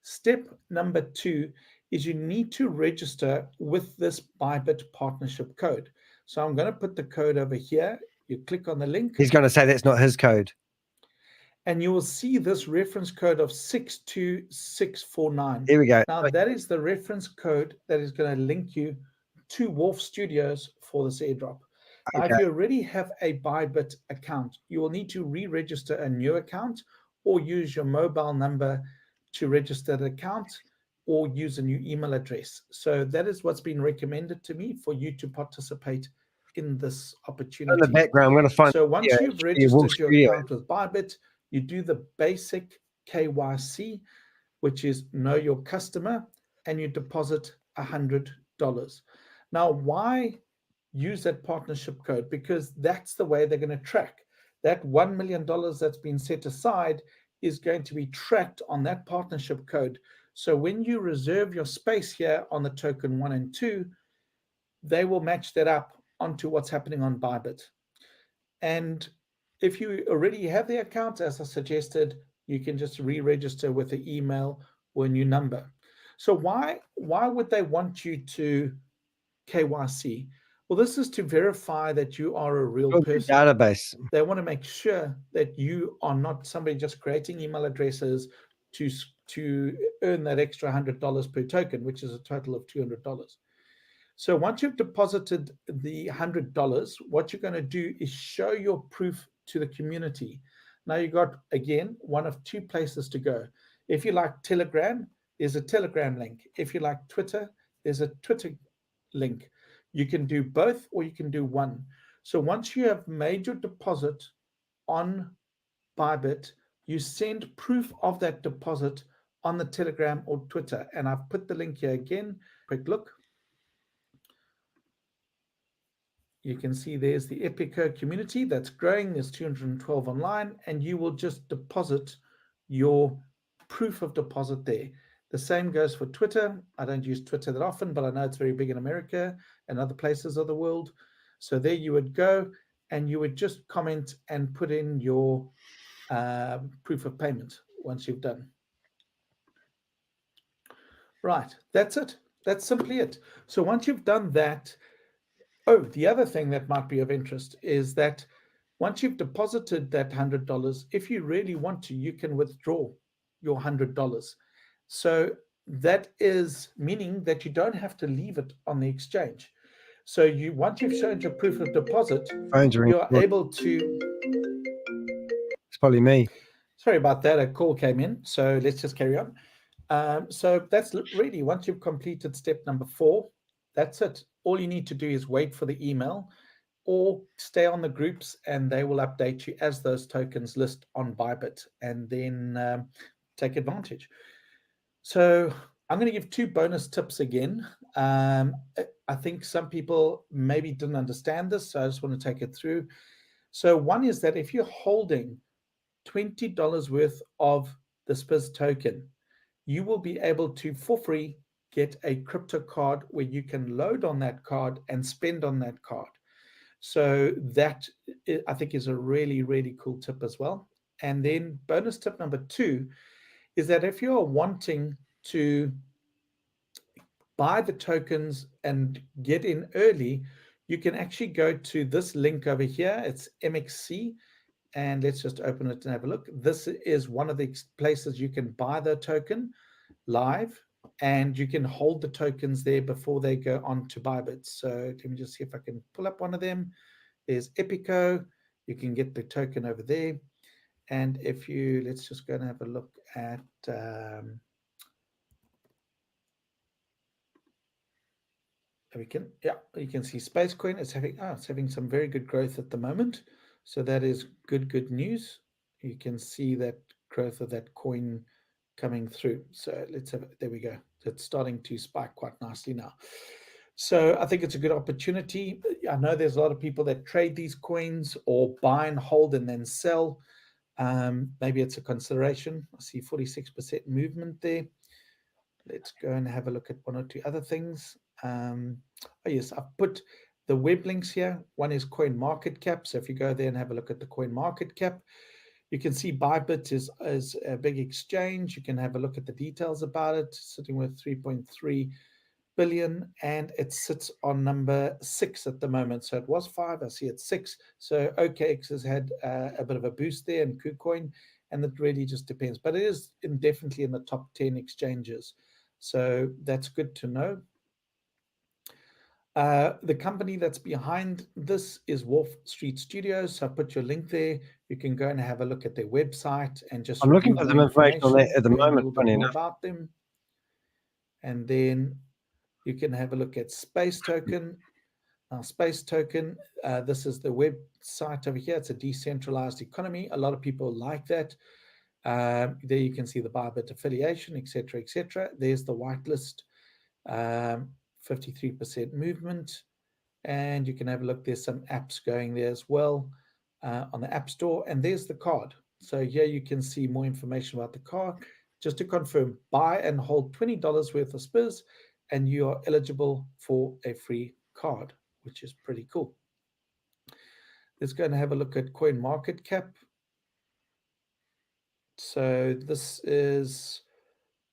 Step number 2 is you need to register with this Bybit partnership code. So I'm going to put the code over here. You click on the link. He's going to say that's not his code. And you will see this reference code of 62649. Here we go. Now that is the reference code that is going to link you to Wolf Studios for this airdrop. Now, if you already have a Bybit account, you will need to re-register a new account or use your mobile number to register the account or use a new email address. So that is what's been recommended to me for you to participate in this opportunity. In the background, I'm going to find. So once you've registered your account with Bybit, you do the basic KYC, which is know your customer, and you deposit $100. Now, why use that partnership code? Because that's the way they're going to track. That $1 million that's been set aside is going to be tracked on that partnership code. So when you reserve your space here on the token 1 and 2, they will match that up onto what's happening on Bybit. And if you already have the account, as I suggested, you can just re-register with the email or a new number. So why would they want you to KYC? Well, this is to verify that you are a real person. Database. They want to make sure that you are not somebody just creating email addresses to earn that extra $100 per token, which is a total of $200. So once you've deposited the $100, what you're going to do is show your proof to the community. Now you've got, again, one of two places to go. If you like Telegram, there's a Telegram link. If you like Twitter, there's a Twitter link. You can do both or you can do one. So once you have made your deposit on Bybit, you send proof of that deposit on the Telegram or Twitter. And I've put the link here again. Quick look. You can see there's the Epico community that's growing. There's 212 online, and you will just deposit your proof of deposit there. The same goes for Twitter. I don't use Twitter that often, but I know it's very big in America and other places of the world. So there you would go, and you would just comment and put in your proof of payment once you've done. Right. That's it. That's simply it. So once you've done that, the other thing that might be of interest is that once you've deposited that $100, if you really want to, you can withdraw your $100. So that is meaning that you don't have to leave it on the exchange. So once you've shown your proof of deposit, you are able to. It's probably me. Sorry about that. A call came in. So let's just carry on. So that's really, once you've completed step number 4, that's it. All you need to do is wait for the email or stay on the groups, and they will update you as those tokens list on Bybit, and then take advantage. So I'm going to give 2 bonus tips again. I think some people maybe didn't understand this, so I just want to take it through. So one is that if you're holding $20 worth of the SPIZ token, you will be able to, for free, get a crypto card where you can load on that card and spend on that card. So that, I think, is a really, really cool tip as well. And then bonus tip number 2 is that if you're wanting to buy the tokens and get in early, you can actually go to this link over here. It's MXC. And let's just open it and have a look. This is one of the places you can buy the token live, and you can hold the tokens there before they go on to Bybit. So let me just see if I can pull up one of them. There's Epico. You can get the token over there. And if you, let's just go and have a look at, you can see Spacecoin. It's having some very good growth at the moment. So that is good news. You can see that growth of that coin coming through. So let's have it. There we go. It's starting to spike quite nicely now. So I think it's a good opportunity. I know there's a lot of people that trade these coins or buy and hold and then sell. Maybe it's a consideration. I see 46% movement there. Let's go and have a look at 1 or 2 other things. Yes, I've put the web links here. One is Coin Market Cap. So if you go there and have a look at the Coin Market Cap, you can see Bybit is a big exchange. You can have a look at the details about it, sitting with 3.3 billion, and it sits on number 6 at the moment. So it was 5, I see it's 6. So OKX has had a bit of a boost there, and KuCoin, and it really just depends. But it is definitely in the top 10 exchanges. So that's good to know. The company that's behind this is Wolf Street Studios. So I put your link there. You can go and have a look at their website and just. I'm looking for some information on that at the moment. Funny enough. About them, and then you can have a look at Space Token. Now, Space Token. This is the website over here. It's a decentralized economy. A lot of people like that. There you can see the Bybit affiliation, etc., etc. There's the whitelist. 53% movement, and you can have a look. There's some apps going there as well on the App Store, and there's the card. So here you can see more information about the card. Just to confirm, buy and hold $20 worth of SPIZ, and you are eligible for a free card, which is pretty cool. Let's go and have a look at Coin Market Cap. So this is.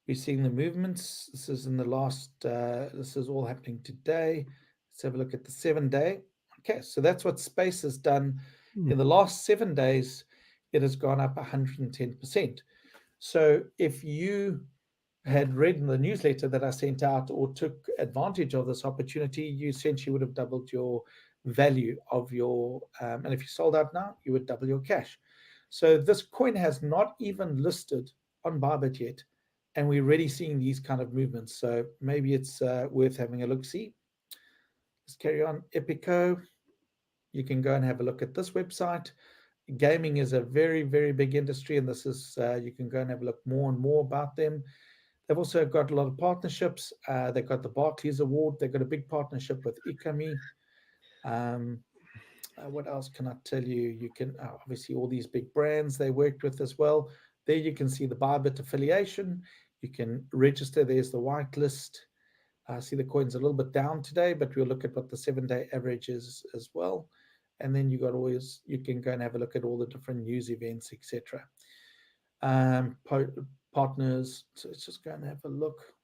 We're seeing the movements. This is in the last, this is all happening today. Let's have a look at the 7-day. Okay, so that's what Space has done. In the last 7 days, it has gone up 110%. So if you had read in the newsletter that I sent out or took advantage of this opportunity, you essentially would have doubled your value of your, and if you sold out now, you would double your cash. So this coin has not even listed on Bybit yet, and we're already seeing these kind of movements. So maybe it's worth having a look-see. Let's carry on. Epico. You can go and have a look at this website. Gaming is a very, very big industry, and this is, you can go and have a look more and more about them. They've also got a lot of partnerships. They've got the Barclays Award. They've got a big partnership with Ikami. What else can I tell you? You can, obviously, all these big brands they worked with as well. There you can see the Bybit affiliation. You can register. There's the whitelist. I see the coin's a little bit down today, but we'll look at what the 7-day average is as well. And then you can go and have a look at all the different news events, etc. Partners. So let's just go and have a look.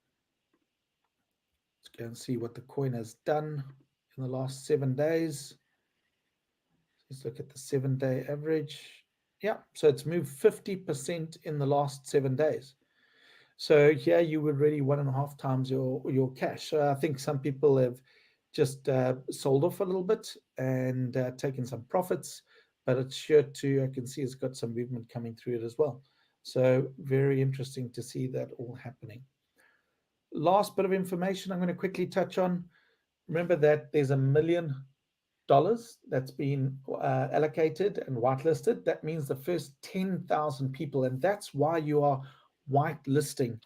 go and see what the coin has done in the last 7 days. Let's look at the 7-day average. Yeah, so it's moved 50% in the last 7 days. So here you would really 1.5 times your cash. So I think some people have just sold off a little bit and taken some profits, but it's sure to, I can see it's got some movement coming through it as well. So very interesting to see that all happening. Last bit of information I'm going to quickly touch on. Remember that there's $1 million that's been allocated and whitelisted. That means the first 10,000 people, and that's why you are whitelisting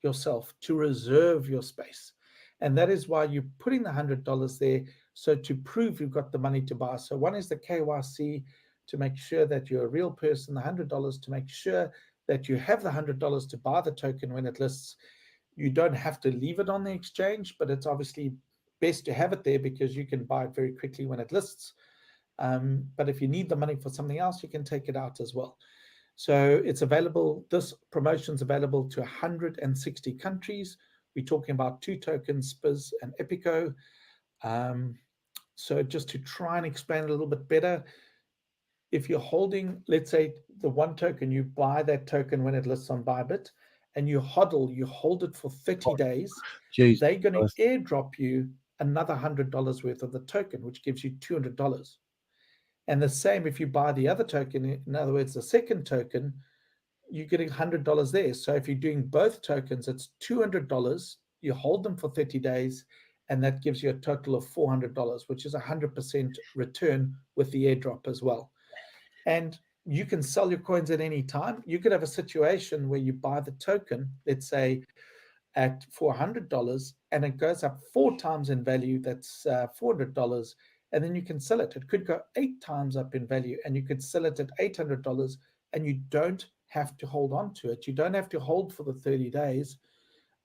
yourself, to reserve your space. And that is why you're putting the $100 there, so to prove you've got the money to buy. So one is the KYC, to make sure that you're a real person, the $100 to make sure that you have the $100 to buy the token when it lists. You don't have to leave it on the exchange, but it's obviously best to have it there because you can buy it very quickly when it lists. But if you need the money for something else, you can take it out as well. So it's available, this promotion's available to 160 countries. We're talking about 2 tokens, SPIZ and Epico. So just to try and explain a little bit better, if you're holding, let's say, the 1 token, you buy that token when it lists on Bybit, and you hodl, you hold it for 30 days, Jeez, they're going to airdrop you another $100 worth of the token, which gives you $200. And the same if you buy the other token, in other words, the second token, you're getting $100 there. So if you're doing both tokens, it's $200. You hold them for 30 days, and that gives you a total of $400, which is 100% return with the airdrop as well. And you can sell your coins at any time. You could have a situation where you buy the token, let's say, at $400, and it goes up 4 times in value. That's $400, and then you can sell it. It could go 8 times up in value, and you could sell it at $800, and you don't have to hold on to it. You don't have to hold for the 30 days.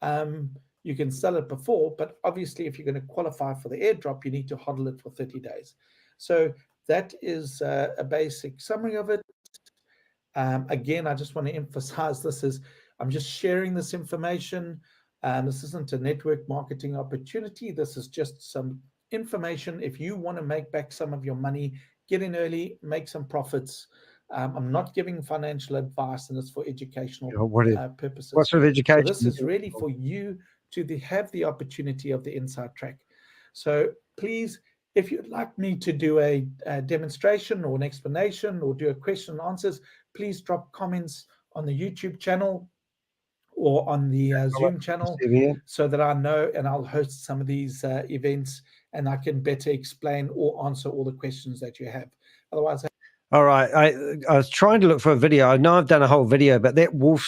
You can sell it before, but obviously if you're going to qualify for the airdrop, you need to hodl it for 30 days. So that is a basic summary of it. Again, I just want to emphasize I'm just sharing this information. This isn't a network marketing opportunity. This is just some information. If you want to make back some of your money, get in early, make some profits. I'm not giving financial advice, and it's for educational purposes. What sort of education? So this is really for you to have the opportunity of the inside track. So please, if you'd like me to do a demonstration or an explanation or do a question and answers, please drop comments on the YouTube channel or on the Zoom channel so that I know, and I'll host some of these events and I can better explain or answer all the questions that you have. Otherwise, all right. I was trying to look for a video. I know I've done a whole video, but that Wolf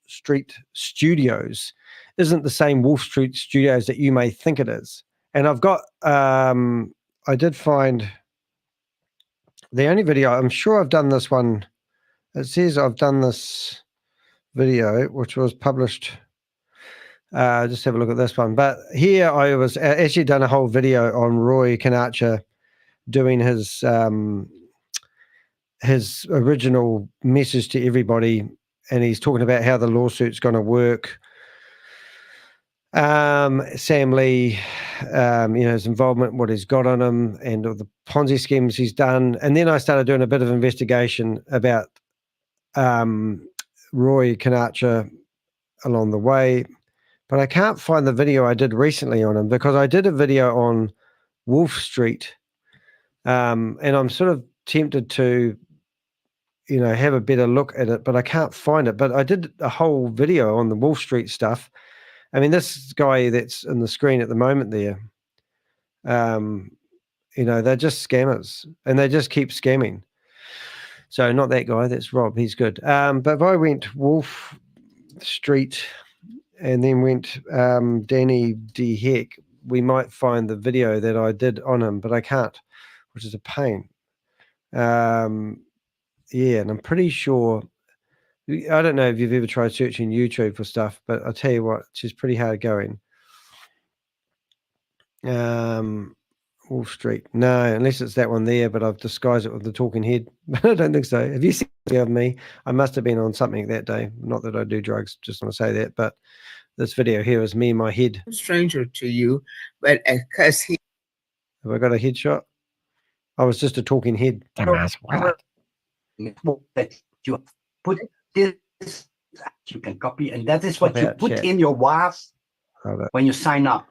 Street Studios isn't the same Wolf Street Studios that you may think it is. And I've got, I did find the only video, I'm sure I've done this one. It says I've done this video, which was published. Just have a look at this one. But here I was actually done a whole video on Rory Conacher doing his original message to everybody, and he's talking about how the lawsuit's going to work. Sam Lee, his involvement, what he's got on him, and all the Ponzi schemes he's done. And then I started doing a bit of investigation about Rory Conacher along the way, but I can't find the video I did recently on him, because I did a video on Wolf Street, and I'm sort of tempted to have a better look at it, but I can't find it. But I did a whole video on the Wolf Street stuff. I mean, this guy that's in the screen at the moment there, they're just scammers, and they just keep scamming. So not that guy, that's Rob, he's good. But if I went Wolf Street and then went Danny D. Heck, we might find the video that I did on him, but I can't, which is a pain. Yeah, and I'm pretty sure, I don't know if you've ever tried searching YouTube for stuff, but I'll tell you what, it's just pretty hard going. Wolf Street. No, unless it's that one there, but I've disguised it with the talking head. I don't think so. Have you seen the video of me? I must have been on something that day. Not that I do drugs, just want to say that. But This video here is me in my head. stranger to you, but because he Have I got a headshot? I was just a talking head. That you put this, you can copy, and that is what Pop you out put chat. in your WAAS when you sign up.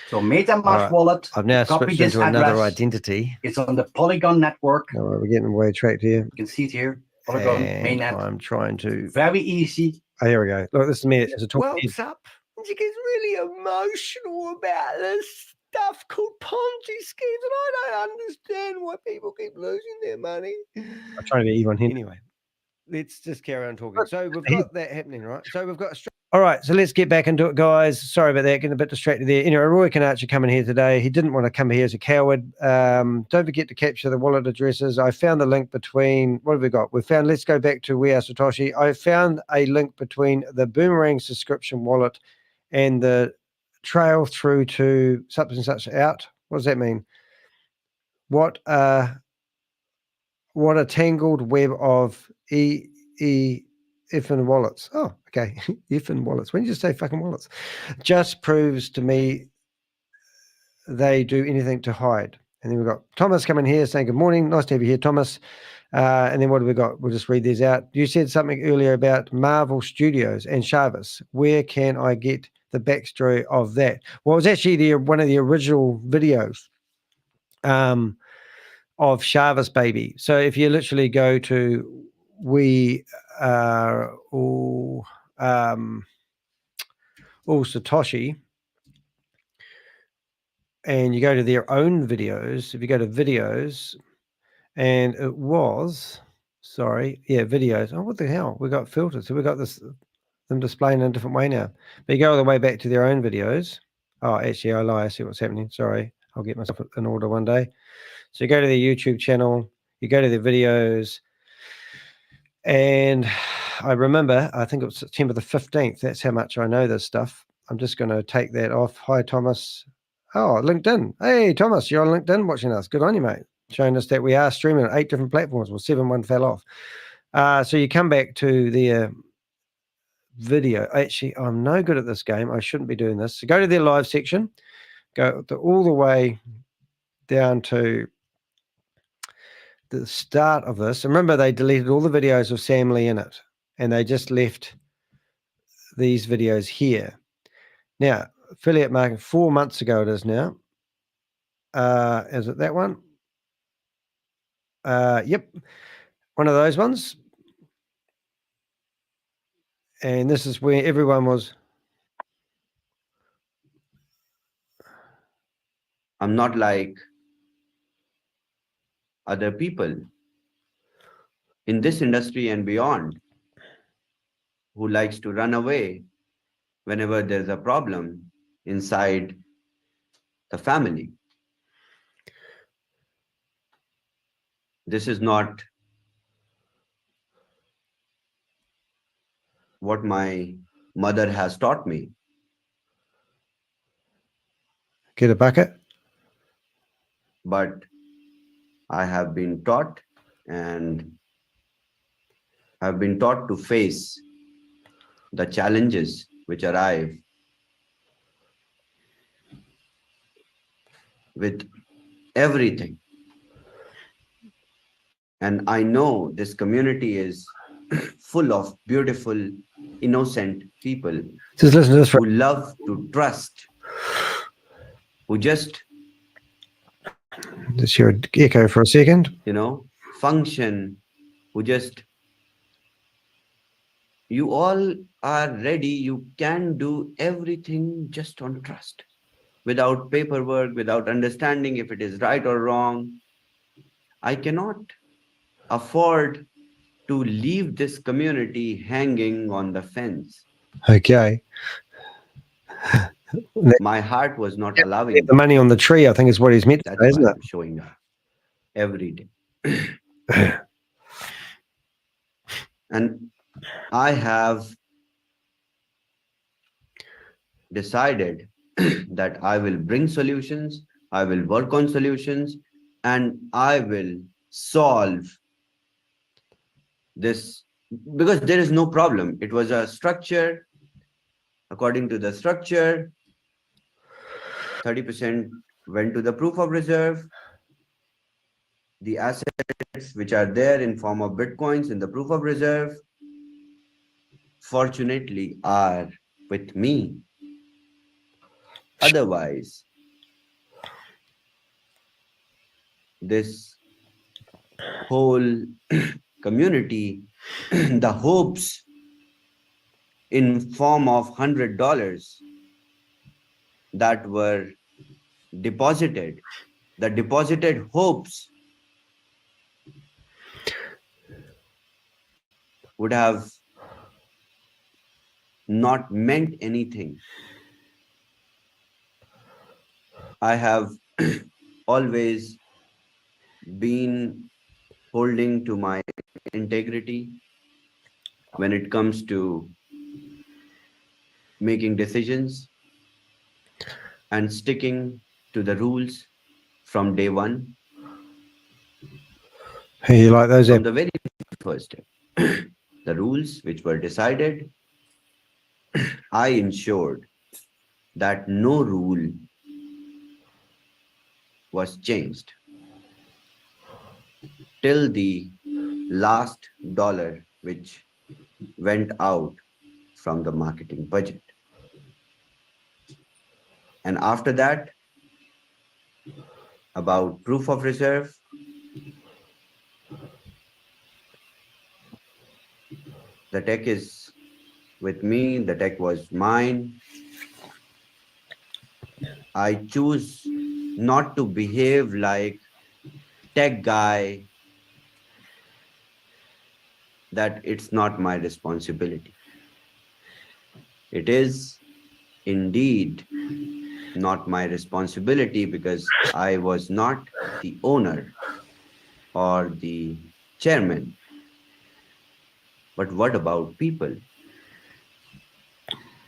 So MetaMask Alright, wallet, I've now copy switched this into another address. identity. It's on the Polygon network. No, we're getting way tracked here. You can see it here. Polygon And mainnet. I'm trying to. Very easy. Oh, here we go. Look, this is me as a talking head. What's up? She gets really emotional about this stuff called Ponzi schemes, and I don't understand why people keep losing their money. I'm trying to be even here. Anyway, let's just carry on talking. So we've got that happening, right? So we've got. All right, so let's get back into it, guys. Sorry about that, getting a bit distracted there. Anyway, Rory Conacher coming here today. He didn't want to come here as a coward. Don't forget to capture the wallet addresses. I found the link between, what have we got? We found, let's go back to We Are Satoshi. I found a link between the Boomerang subscription wallet and the trail through to such and such out. What does that mean? What a tangled web of effing wallets. Oh, okay. Effing wallets. When you just say fucking wallets, just proves to me they do anything to hide. And then we've got Thomas coming here saying, good morning. Nice to have you here, Thomas. And then what have we got? We'll just read these out. You said something earlier about Marvel Studios and ShaveZ. Where can I get the backstory of that? Well, it was actually one of the original videos of ShaveZ Baby. So if you literally go to We Are All Satoshi, and you go to their own videos, if you go to videos, and it was, sorry, yeah, videos. Oh, what the hell? We got filtered. So we got this, them displaying in a different way now. But you go all the way back to their own videos. Oh, actually, I lie. I see what's happening. Sorry. I'll get myself in order one day. So you go to their YouTube channel, you go to their videos, and I remember, I think it was September the 15th. That's how much I know this stuff. I'm just going to take that off. Hi, Thomas. Oh, LinkedIn. Hey, Thomas, you're on LinkedIn watching us. Good on you, mate. Showing us that we are streaming on 8 different platforms. Well, 7, 1 fell off. So you come back to their video. Actually, I'm no good at this game. I shouldn't be doing this. So go to their live section. Go all the way down to the start of this. Remember, they deleted all the videos of Sam Lee in it, and they just left these videos here. Now, affiliate marketing, 4 months ago it is now. Is it that one? Yep, one of those ones. And this is where everyone was. I'm not like other people in this industry and beyond who likes to run away whenever there's a problem inside the family. This is not what my mother has taught me. Get a bucket. But I have been taught, and I've been taught to face the challenges which arrive with everything. And I know this community is full of beautiful, innocent people Just listen to this who love to trust, who just hear an echo for a second. Function, who just, you all are ready, you can do everything just on trust, without paperwork, without understanding if it is right or wrong. I cannot afford to leave this community hanging on the fence. Okay. My heart was not allowing the money on the tree, I think is what he's meant to say, isn't it? I'm showing up every day. And I have decided that I will bring solutions, I will work on solutions, and I will solve this, because there is no problem. It was a structure According to the structure, 30% went to the proof of reserve. The assets which are there in form of bitcoins in the proof of reserve, fortunately, are with me. Otherwise, this whole community, the hopes in form of $100 that were deposited, the deposited hopes would have not meant anything. I have always been holding to my integrity when it comes to making decisions and sticking to the rules from day one. Hey, you like those? From the very first day, the rules which were decided, I ensured that no rule was changed till the last dollar which went out from the marketing budget. And after that, about proof of reserve, the tech is with me, the tech was mine. I choose not to behave like tech guy, that it's not my responsibility. It is indeed not my responsibility because I was not the owner or the chairman. But what about people?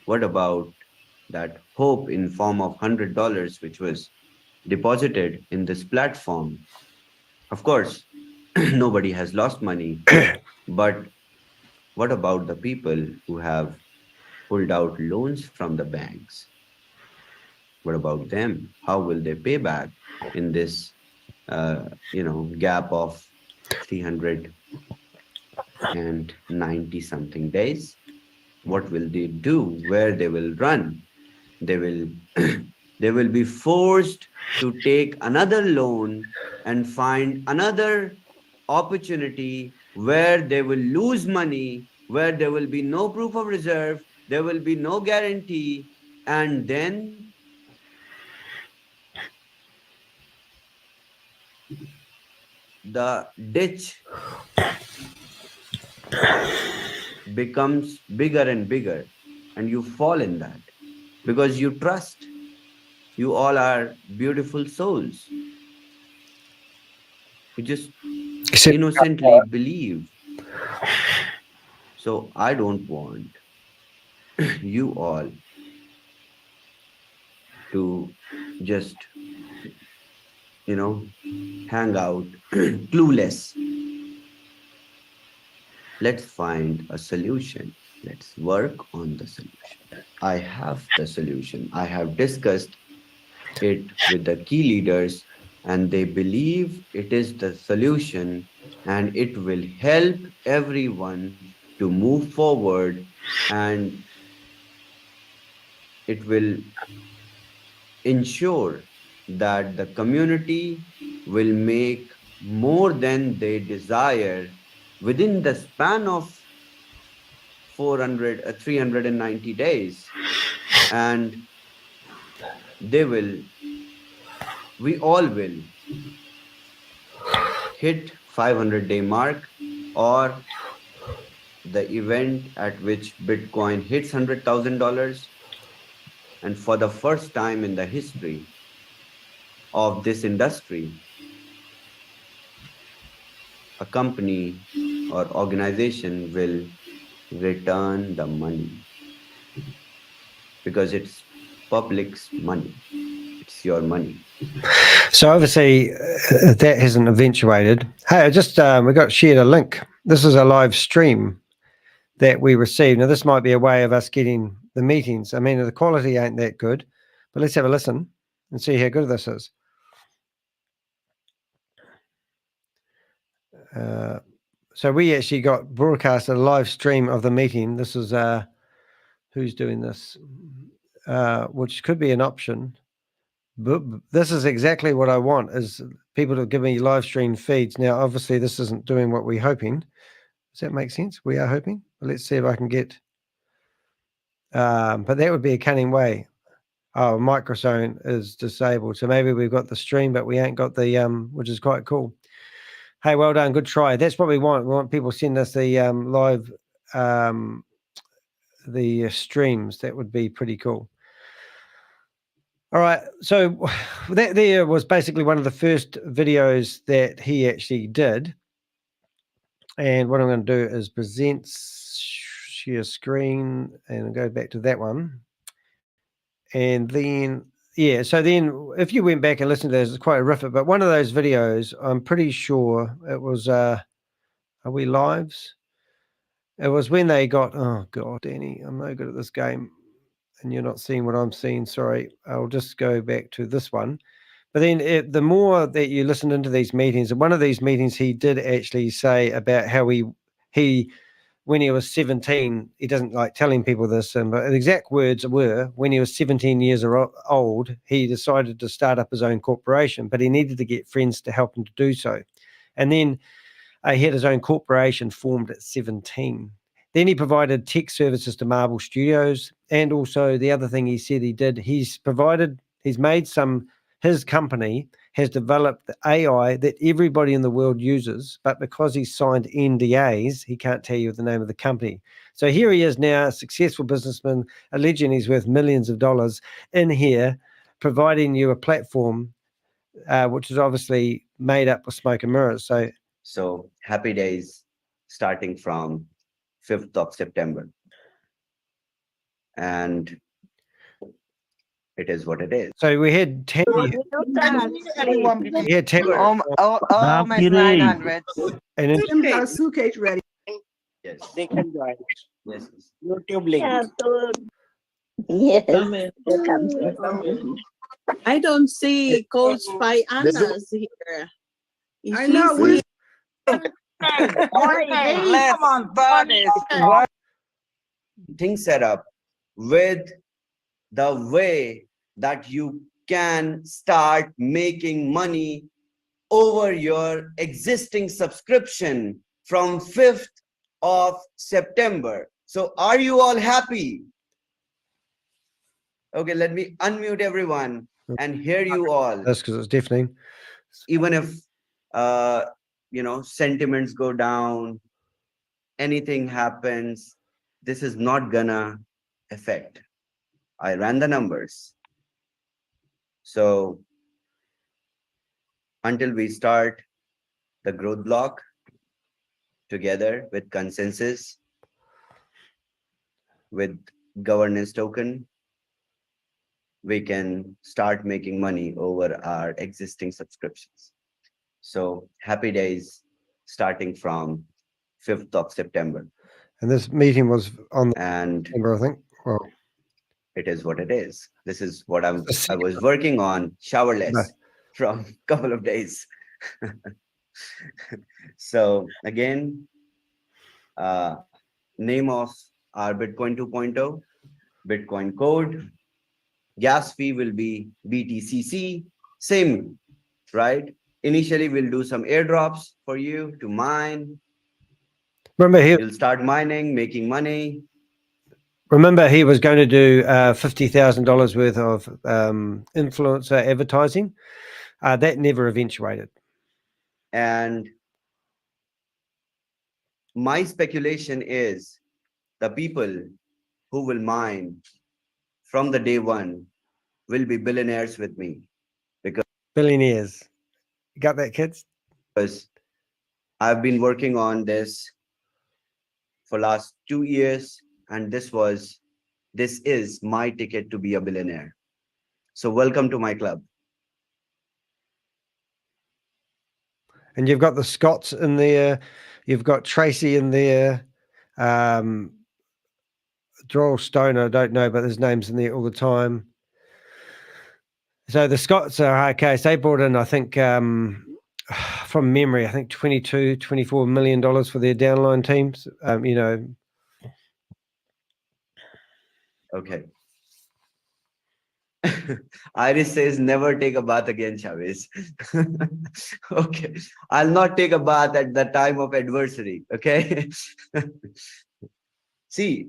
What about that hope in form of $100 which was deposited in this platform? Of course, nobody has lost money, but what about the people who have pulled out loans from the banks? What about them? How will they pay back in this, gap of 390 something days? What will they do? Where they will run? They will they will be forced to take another loan and find another opportunity where they will lose money, where there will be no proof of reserve, there will be no guarantee, and then the ditch becomes bigger and bigger, and you fall in that because you trust. You all are beautiful souls. You just innocently believe. So I don't want you all to just, hang out clueless. Let's find a solution. Let's work on the solution. I have the solution. I have discussed it with the key leaders, and they believe it is the solution, and it will help everyone to move forward, and it will ensure that the community will make more than they desire within the span of 390 days, and we all will hit 500-day mark, or the event at which Bitcoin hits $100,000. And for the first time in the history of this industry, a company or organization will return the money because it's public's money. It's your money. So obviously that hasn't eventuated. Hey, I just we got shared a link. This is a live stream that we receive. Now, this might be a way of us getting the meetings. I mean, the quality ain't that good, but let's have a listen and see how good this is. So we actually got broadcast a live stream of the meeting. This is who's doing this, which could be an option. But this is exactly what I want, is people to give me live stream feeds. Now, obviously, this isn't doing what we're hoping. Does that make sense? We are hoping. Let's see if I can get. But that would be a cunning way. Oh, microphone is disabled. So maybe we've got the stream, but we ain't got the, which is quite cool. Hey, well done. Good try. That's what we want. We want people send us the live, the streams. That would be pretty cool. All right. So that there was basically one of the first videos that he actually did. And what I'm going to do is present, share screen, and go back to that one. And then, yeah, so then if you went back and listened to this, it's quite horrific. But one of those videos, I'm pretty sure it was, are we lives? It was when they got, oh God, Danny, I'm no good at this game. And you're not seeing what I'm seeing. Sorry. I'll just go back to this one. But then the more that you listened into these meetings, and one of these meetings, he did actually say about how he when he was 17, he doesn't like telling people this, but the exact words were, when he was 17 years old, he decided to start up his own corporation, but he needed to get friends to help him to do so. And then he had his own corporation formed at 17. Then he provided tech services to Marvel Studios. And also the other thing he said he did, his company has developed the AI that everybody in the world uses, but because he's signed NDAs, he can't tell you the name of the company. So here he is now, a successful businessman, alleging he's worth millions of dollars in here, providing you a platform, which is obviously made up of smoke and mirrors. So happy days starting from 5th of September. And it is what it is. So we had Tammy. We had Tammy. Almost 900. And then Tim got a suitcase ready. Yes. They can join. Yes. YouTube link. Yes. I don't see Coach Anna's here. I know. She's Come on, buddies. Things set up with the way that you can start making money over your existing subscription from 5th of September. So are you all happy? Okay, let me unmute everyone and hear you all. That's because it's deafening. Even if, sentiments go down, anything happens, this is not gonna affect. I ran the numbers. So until we start the growth block together with consensus, with governance token, we can start making money over our existing subscriptions. So happy days starting from 5th of September. And this meeting was on September, I think. Well, it is what it is. This is what I was working on showerless from a couple of days. So again, name of our Bitcoin 2.0, Bitcoin code, gas fee will be BTCC, same, right? Initially, we'll do some airdrops for you to mine. Remember, you'll start mining, making money. Remember, he was going to do $50,000 worth of influencer advertising. That never eventuated. And my speculation is the people who will mine from the day one will be billionaires with me. Because billionaires. You got that, kids? Because I've been working on this for last 2 years, and this is my ticket to be a billionaire. So welcome to my club. And you've got the Scots in there, you've got Tracy in there, Droll Stoner, I don't know, but there's names in there all the time. So the Scots are okay. So they brought in, I think, from memory, I think $24 million for their downline teams. You know. Okay. Iris says, never take a bath again, Chavez. Okay. I'll not take a bath at the time of adversary. Okay. See,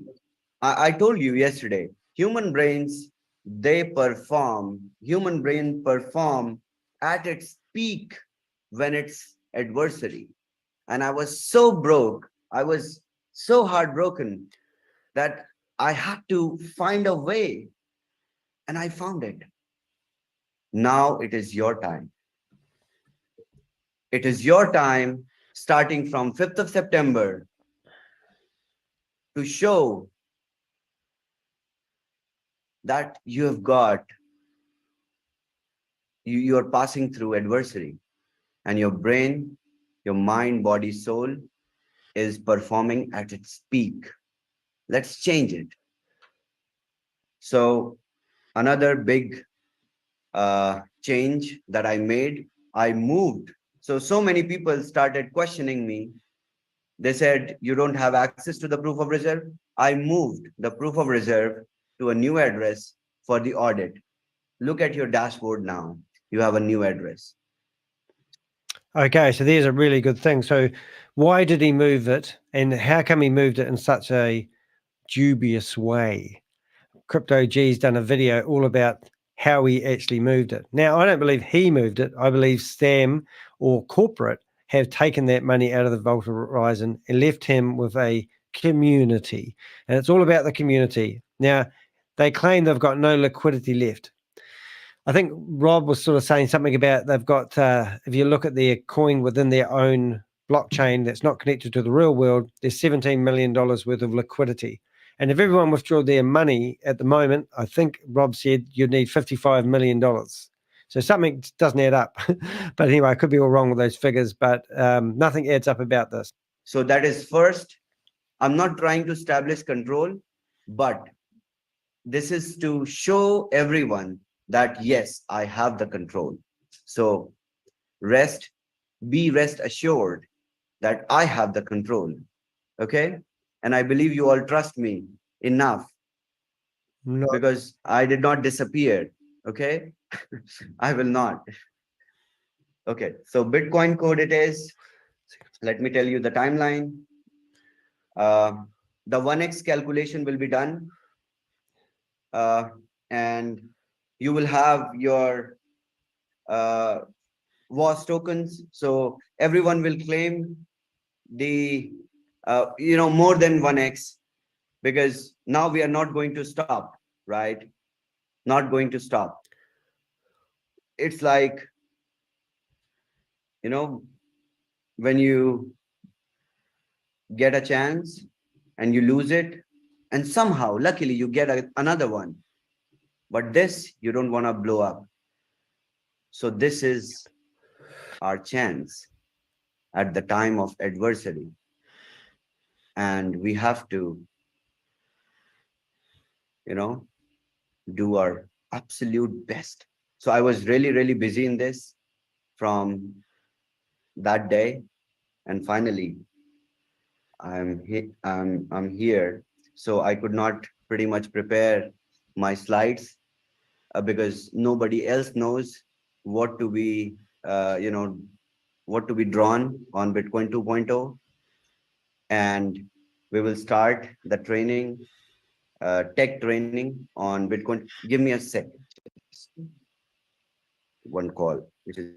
I told you yesterday, human brain perform at its peak when it's adversary. And I was so broke. I was so heartbroken that I had to find a way. And I found it. Now it is your time. It is your time starting from 5th of September to show that you have got, you are passing through adversity and your brain, your mind, body, soul is performing at its peak. Let's change it. So another big change that I made, I moved. So many people started questioning me. They said, you don't have access to the proof of reserve. I moved the proof of reserve to a new address for the audit. Look at your dashboard now. You have a new address. Okay, so there's a really good thing. So why did he move it? And how come he moved it in such a dubious way? Crypto G's done a video all about how he actually moved it. Now, I don't believe he moved it. I believe Sam or corporate have taken that money out of the Vault Horizon and left him with a community. And it's all about the community. Now, they claim they've got no liquidity left. I think Rob was sort of saying something about they've got, if you look at their coin within their own blockchain that's not connected to the real world, there's $17 million worth of liquidity. And if everyone withdrew their money at the moment, I think Rob said you'd need $55 million. So something doesn't add up. But anyway, I could be all wrong with those figures, but nothing adds up about this. So that is first, I'm not trying to establish control, but this is to show everyone that, yes, I have the control. So be rest assured that I have the control. Okay. And I believe you all trust me enough because I did not disappear. Okay. I will not. Okay. So Bitcoin code it is. Let me tell you the timeline. The 1x calculation will be done. And you will have your WAAS tokens. So everyone will claim the, more than 1x, because now we are not going to stop, right? Not going to stop. It's like, when you get a chance and you lose it, and somehow, luckily, you get another one. But this, you don't want to blow up. So this is our chance at the time of adversity. And we have to, do our absolute best. So I was really, really busy in this from that day. And finally, I'm here. So I could not pretty much prepare my slides because nobody else knows what to be, what to be drawn on Bitcoin 2.0. And we will start the training, tech training on Bitcoin. Give me a second. One call, which is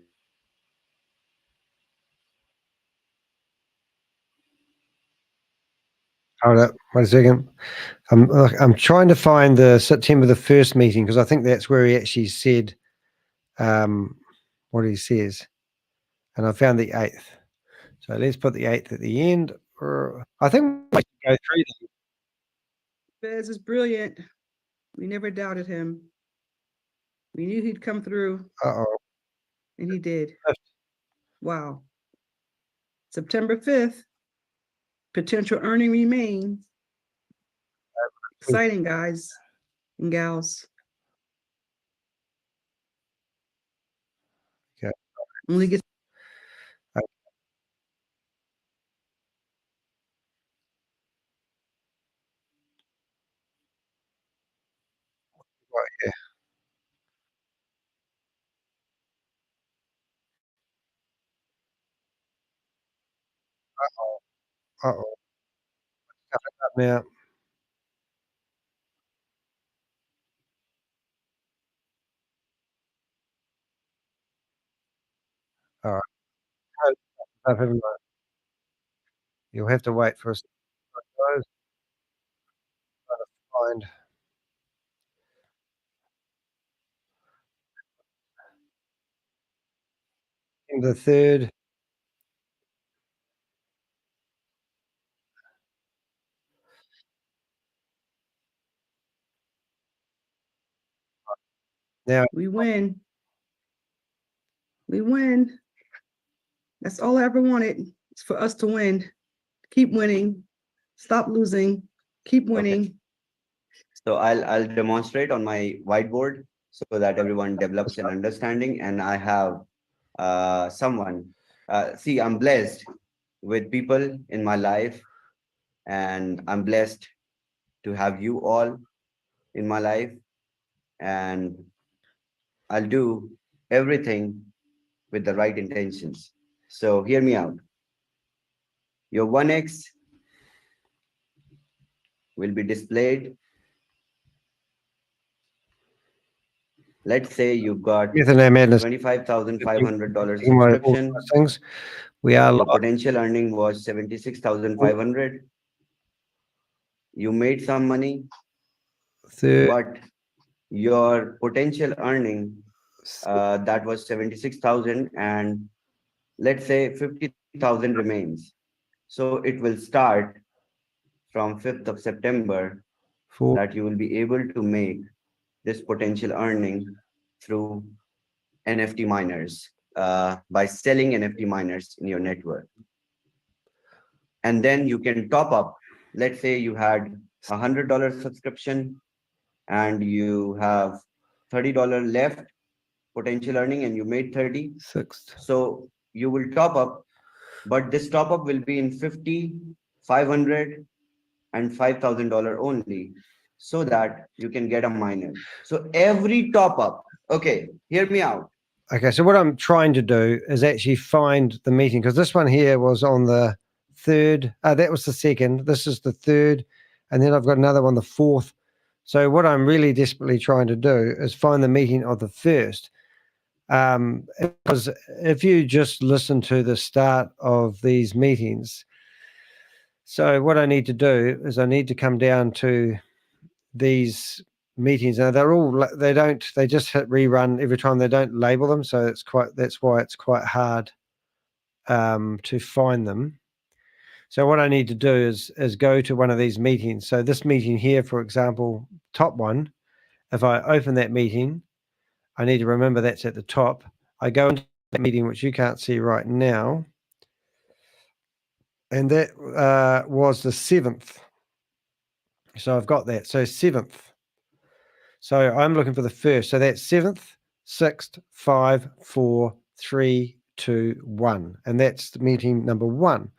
Hold up, wait a second. I'm trying to find the September the 1st meeting because I think that's where he actually said what he says. And I found the 8th. So let's put the 8th at the end. I think we should go through them. Bez is brilliant. We never doubted him. We knew he'd come through. Uh-oh. And he did. Wow. September 5th. Potential earning remains. Exciting, guys and gals. Okay. Only get Right, yeah. Uh-oh. Uh-oh. Stuff it up now. All right. Have him, you'll have to wait for us to close. Trying to find in the third. Now we win. We win. That's all I ever wanted. It's for us to win. Keep winning. Stop losing. Keep winning. So I'll demonstrate on my whiteboard so that everyone develops an understanding. And I have someone. See, I'm blessed with people in my life, and I'm blessed to have you all in my life. And I'll do everything with the right intentions. So hear me out. Your 1x will be displayed. Let's say you've got $25,500 subscription. Things we are Your potential earning was 76,500. You made some money, but your potential earning that was 76,000, and let's say 50,000 remains. So it will start from 5th of September that you will be able to make this potential earning through NFT miners by selling NFT miners in your network. And then you can top up. Let's say you had $100 subscription and you have $30 left potential earning, and you made 30. So you will top up, but this top up will be in 50, 500, and $5,000 only, so that you can get a miner. So every top up, okay, hear me out. Okay, so what I'm trying to do is actually find the meeting, because this one here was on the 3rd. That was the 2nd. This is the 3rd. And then I've got another one, the 4th. So what I'm really desperately trying to do is find the meeting of the 1st. Because if you just listen to the start of these meetings, so what I need to do is I need to come down to these meetings. Now they just hit rerun every time. They don't label them, so that's why it's quite hard to find them. So what I need to do is go to one of these meetings. So this meeting here, for example, top one, if I open that meeting, I need to remember that's at the top. I go into that meeting, which you can't see right now, and that was the 7th. So I've got that. So 7th. So I'm looking for the 1st. So that's 7th, 6th, 5, 4, 3, 2, 1. And that's the meeting number 1.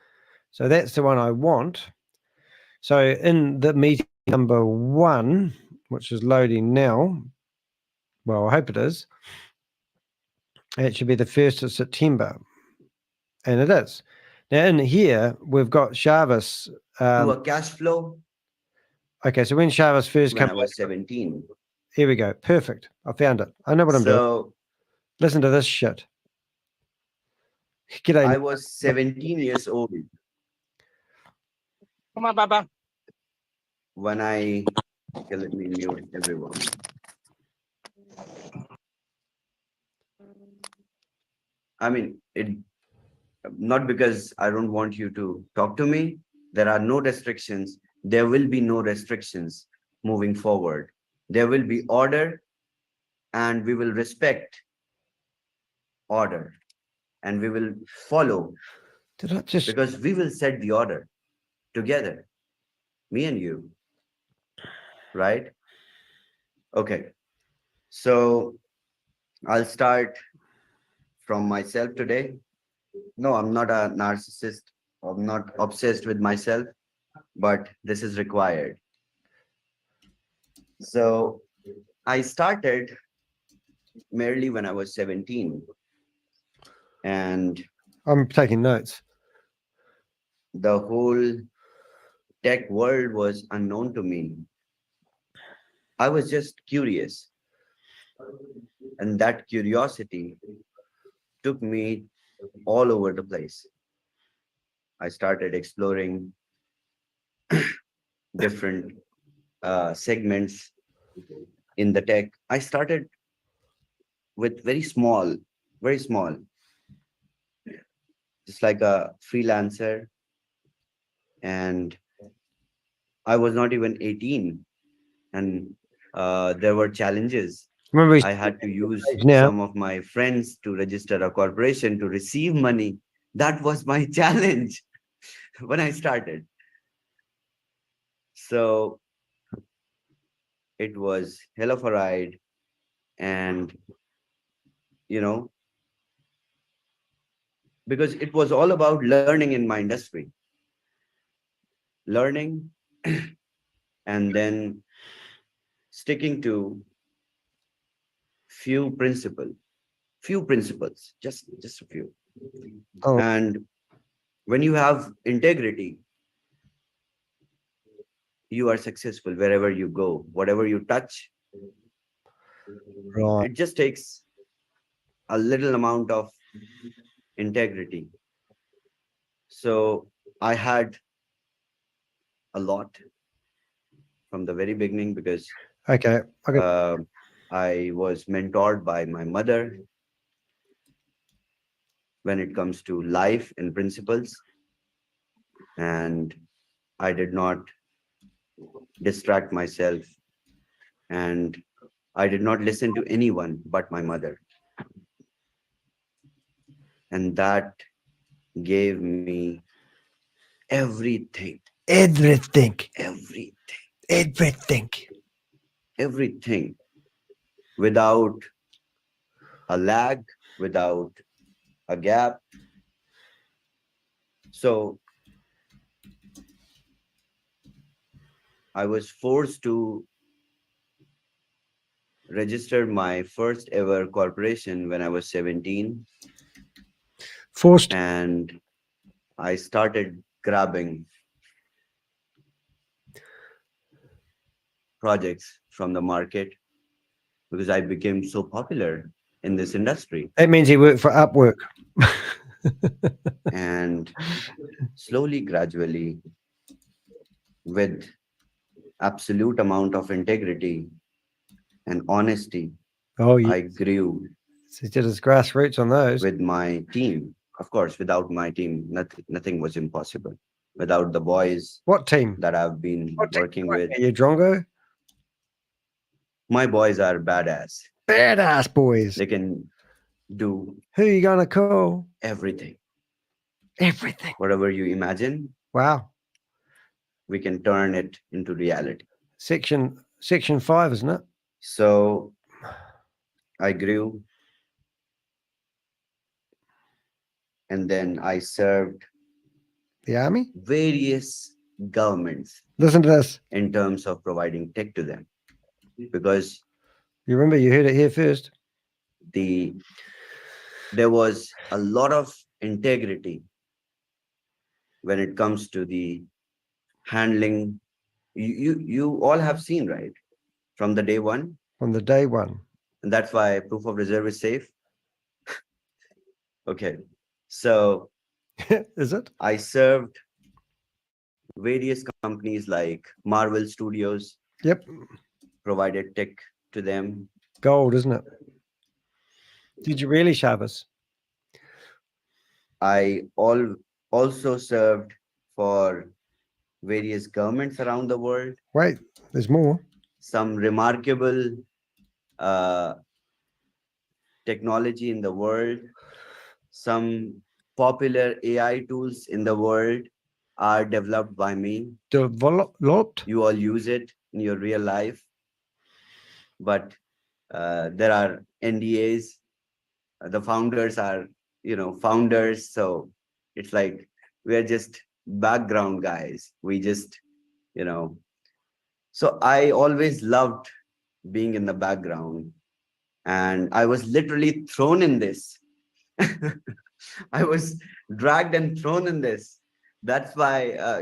So that's the one I want. So in the meeting number 1, which is loading now, well, I hope it is, it should be the 1st of September. And it is. Now in here, we've got ShaveZ. To a cash flow. Okay, so when ShaveZ first When came, I was 17. Here we go. Perfect. I found it. I know what I'm doing. Listen to this shit. G'day. I was 17 years old. Come on, Baba. When okay, let me mute everyone. I mean, not because I don't want you to talk to me. There are no restrictions. There will be no restrictions moving forward. There will be order, and we will respect order, and we will follow, because we will set the order. together, me and you, right? Okay, so I'll start from myself today. No, I'm not a narcissist. I'm not obsessed with myself, but this is required. So I started merely when I was 17. And I'm taking notes. The whole tech world was unknown to me. I was just curious. And that curiosity took me all over the place. I started exploring different segments in the tech. I started with very small, just like a freelancer. And I was not even 18. And there were challenges. Remember, I had to use now. some of my friends to register a corporation to receive money. That was my challenge when I started. So it was hell of a ride. And, you know, because it was all about learning in my industry. Learning and then sticking to few principles, just a few. Oh. And when you have integrity, you are successful wherever you go, whatever you touch. Right. It just takes a little amount of integrity. So I had a lot from the very beginning because Okay. I was mentored by my mother when it comes to life and principles. And I did not distract myself. And I did not listen to anyone but my mother. And that gave me everything. Everything. Everything. Without a lag, without a gap. So I was forced to register my first ever corporation when I was 17. Forced. And I started grabbing projects from the market because I became so popular in this industry. That means he worked for Upwork. And slowly, gradually, with absolute amount of integrity and honesty, Oh, yeah. I grew. So he did his grassroots on those. With my team. Of course, without my team, nothing was impossible. Without the boys. What team? That I've been working with. Are you Drongo? My boys are badass. Badass boys. They can do. Who you gonna call? Everything. Everything. Whatever you imagine. Wow. We can turn it into reality. Section 5, isn't it? So I grew. And then I served the army, various governments. Listen to this. In terms of providing tech to them. Because you remember you heard it here first. There was a lot of integrity when it comes to the handling. You all have seen, right? From the day one. From the day one. And that's why proof of reserve is safe. Okay. So is it? I served various companies like Marvel Studios. Yep. Provided tech to them. Gold, isn't it? Did you really, Shabbos? I also served for various governments around the world. Wait, there's more. Some remarkable technology in the world. Some popular AI tools in the world. are developed by me. Developed? You all use it in your real life. But there are NDAs. The founders are, founders. So it's like we're just background guys. We just, So I always loved being in the background. And I was literally thrown in this. I was dragged and thrown in this. That's why,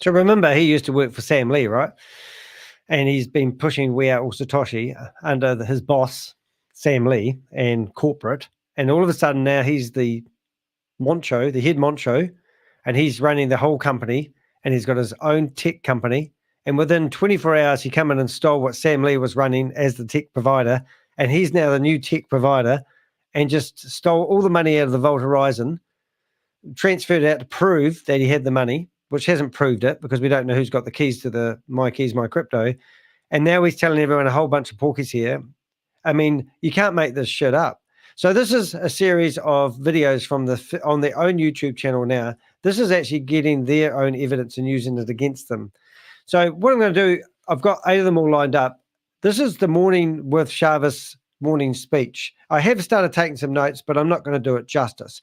So remember, he used to work for Sam Lee, right? And he's been pushing We Are All Satoshi under his boss, Sam Lee, and corporate. And all of a sudden now he's the Moncho, the head Moncho, and he's running the whole company, and he's got his own tech company. And within 24 hours, he came in and stole what Sam Lee was running as the tech provider. And he's now the new tech provider and just stole all the money out of the Vault Horizon, transferred it out to prove that he had the money, which hasn't proved it because we don't know who's got the keys to the My Keys, My Crypto. And now he's telling everyone a whole bunch of porkies here. I mean, you can't make this shit up. So this is a series of videos from on their own YouTube channel now. This is actually getting their own evidence and using it against them. So what I'm going to do, I've got 8 of them all lined up. This is the Morning with ShaveZ morning speech. I have started taking some notes, but I'm not going to do it justice.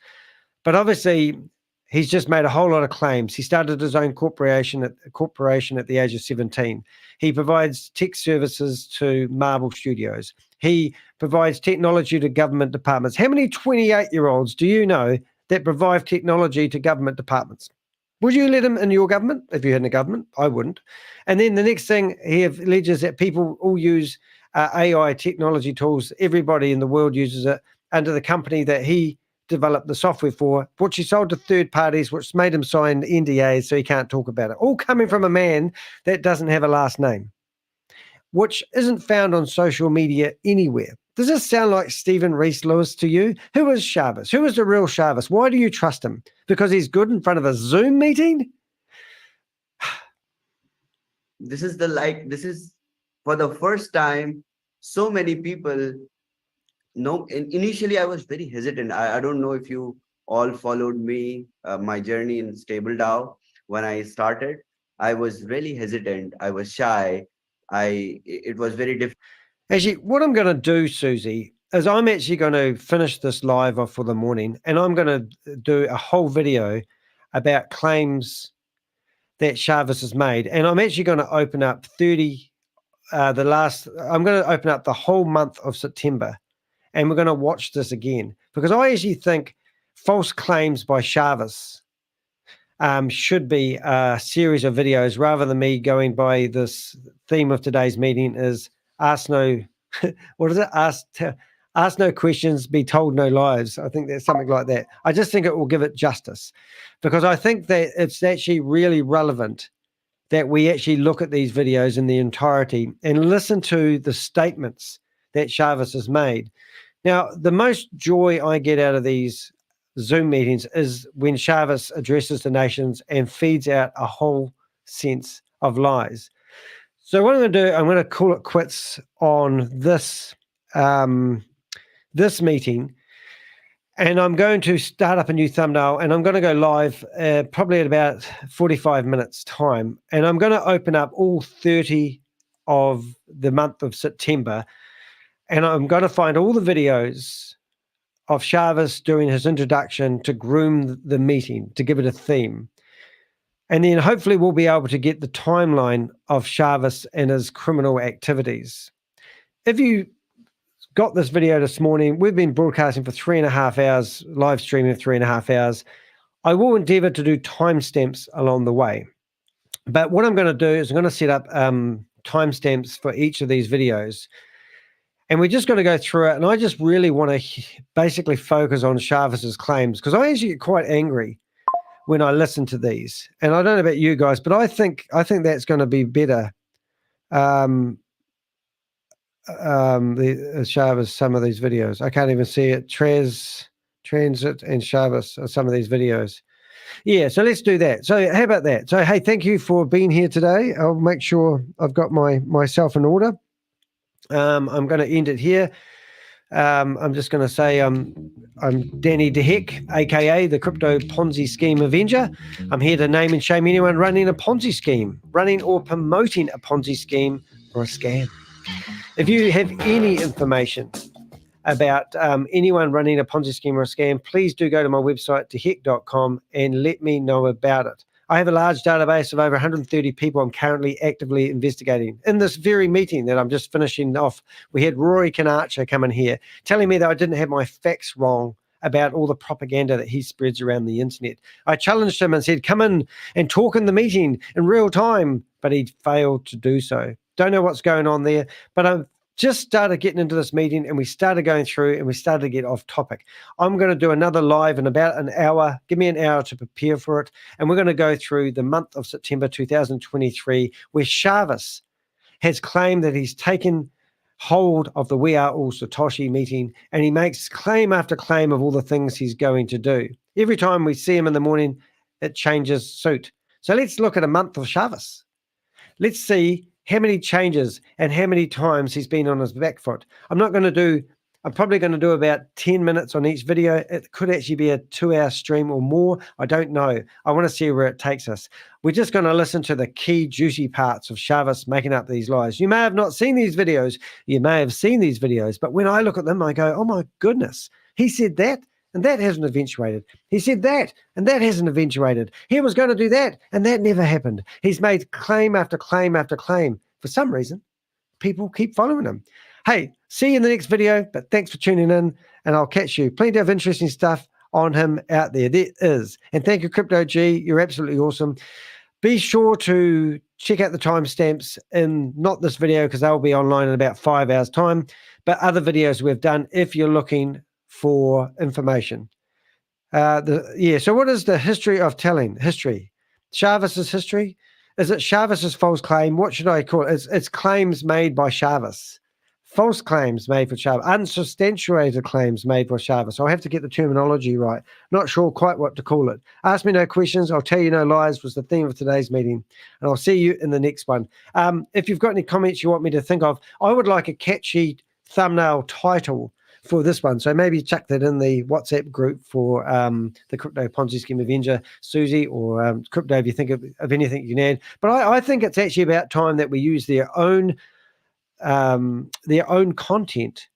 But obviously, he's just made a whole lot of claims. He started his own corporation at the age of 17. He provides tech services to Marvel Studios. He provides technology to government departments. How many 28-year-olds do you know that provide technology to government departments? Would you let him in your government if you had a government? I wouldn't. And then the next thing, he alleges that people all use AI technology tools. Everybody in the world uses it under the company that he developed the software for, which he sold to third parties, which made him sign NDAs so he can't talk about it. All coming from a man that doesn't have a last name, which isn't found on social media anywhere. Does this sound like Stephen Rees-Lewis to you? Who is ShaveZ? Who is the real ShaveZ? Why do you trust him? Because he's good in front of a Zoom meeting? this is for the first time, so many people know. Initially, I was very hesitant. I don't know if you all followed me, my journey in Stable DAO. When I started, I was really hesitant. I was shy. It was very difficult. Actually, what I'm going to do, Susie, is I'm actually going to finish this live off for the morning, and I'm going to do a whole video about claims that ShaveZ has made. And I'm actually going to open up I'm going to open up the whole month of September, and we're going to watch this again, because I actually think false claims by ShaveZ should be a series of videos rather than me going by this theme of today's meeting is ask no, what is it? Ask no questions, be told no lies. I think there's something like that. I just think it will give it justice, because I think that it's actually really relevant that we actually look at these videos in the entirety and listen to the statements that ShaveZ has made. Now, the most joy I get out of these Zoom meetings is when ShaveZ addresses the nations and feeds out a whole sense of lies. So what I'm going to do, I'm going to call it quits on this this meeting, and I'm going to start up a new thumbnail, and I'm going to go live probably at about 45 minutes time, and I'm going to open up all 30 of the month of September, and I'm going to find all the videos of ShaveZ doing his introduction to groom the meeting, to give it a theme. And then hopefully we'll be able to get the timeline of ShaveZ and his criminal activities. If you got this video this morning, we've been broadcasting for 3.5 hours, live streaming for 3.5 hours. I will endeavor to do timestamps along the way. But what I'm going to do is I'm going to set up timestamps for each of these videos. And we're just going to go through it. And I just really want to basically focus on ShaveZ's claims, because I actually get quite angry when I listen to these. And I don't know about you guys, but I think that's going to be better. The ShaveZ, some of these videos. I can't even see it. Transit and ShaveZ, some of these videos. Yeah, so let's do that. So how about that? So, hey, thank you for being here today. I'll make sure I've got myself in order. I'm going to end it here. I'm just going to say I'm Danny DeHeck, aka the Crypto Ponzi Scheme Avenger. I'm here to name and shame anyone running a Ponzi scheme, running or promoting a Ponzi scheme or a scam. If you have any information about anyone running a Ponzi scheme or a scam, please do go to my website, deheck.com, and let me know about it. I have a large database of over 130 people I'm currently actively investigating. In this very meeting that I'm just finishing off, we had Rory Conacher come in here telling me that I didn't have my facts wrong about all the propaganda that he spreads around the internet. I challenged him and said, come in and talk in the meeting in real time, but he failed to do so. Don't know what's going on there, but I've just started getting into this meeting and we started going through and we started to get off topic. I'm going to do another live in about an hour. Give me an hour to prepare for it. And we're going to go through the month of September 2023, where ShaveZ has claimed that he's taken hold of the We Are All Satoshi meeting, and he makes claim after claim of all the things he's going to do. Every time we see him in the morning, it changes suit. So let's look at a month of ShaveZ. Let's see how many changes and how many times he's been on his back foot. I'm probably going to do about 10 minutes on each video. It could actually be a 2-hour stream or more. I don't know. I want to see where it takes us. We're just going to listen to the key juicy parts of ShaveZ making up these lies. You may have not seen these videos. You may have seen these videos, but when I look at them, I go, oh my goodness, he said that. And that hasn't eventuated. He said that, and that hasn't eventuated. He was going to do that, and that never happened. He's made claim after claim after claim. For some reason, people keep following him. Hey, see you in the next video, but thanks for tuning in, and I'll catch you. Plenty of interesting stuff on him out there. There is. And thank you, Crypto G. You're absolutely awesome. Be sure to check out the timestamps in not this video, because they'll be online in about 5 hours' time, but other videos we've done if you're looking for information. So what is the history of telling? History. ShaveZ's history? Is it ShaveZ's false claim? What should I call it? It's claims made by ShaveZ. False claims made for ShaveZ. Unsubstantiated claims made for ShaveZ. I'll have to get the terminology right. Not sure quite what to call it. Ask me no questions. I'll tell you no lies was the theme of today's meeting. And I'll see you in the next one. If you've got any comments you want me to think of, I would like a catchy thumbnail title for this one. So maybe chuck that in the WhatsApp group for the Crypto Ponzi Scheme Avenger, Susie, or Crypto, if you think of anything you can add. But I think it's actually about time that we use their own content.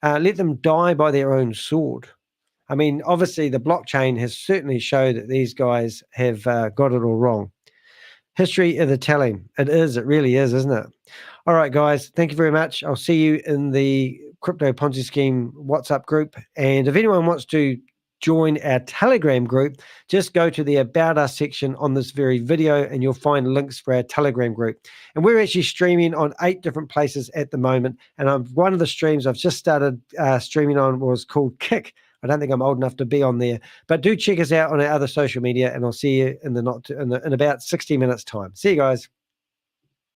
Let them die by their own sword. I mean, obviously, the blockchain has certainly showed that these guys have got it all wrong. History of the telling. It is. It really is, isn't it? All right, guys. Thank you very much. I'll see you in the Crypto Ponzi Scheme WhatsApp group. And if anyone wants to join our Telegram group, just go to the About Us section on this very video and you'll find links for our Telegram group. And we're actually streaming on 8 different places at the moment. And one of the streams I've just started streaming on was called Kick. I don't think I'm old enough to be on there, but do check us out on our other social media, and I'll see you in about 60 minutes time. See you guys.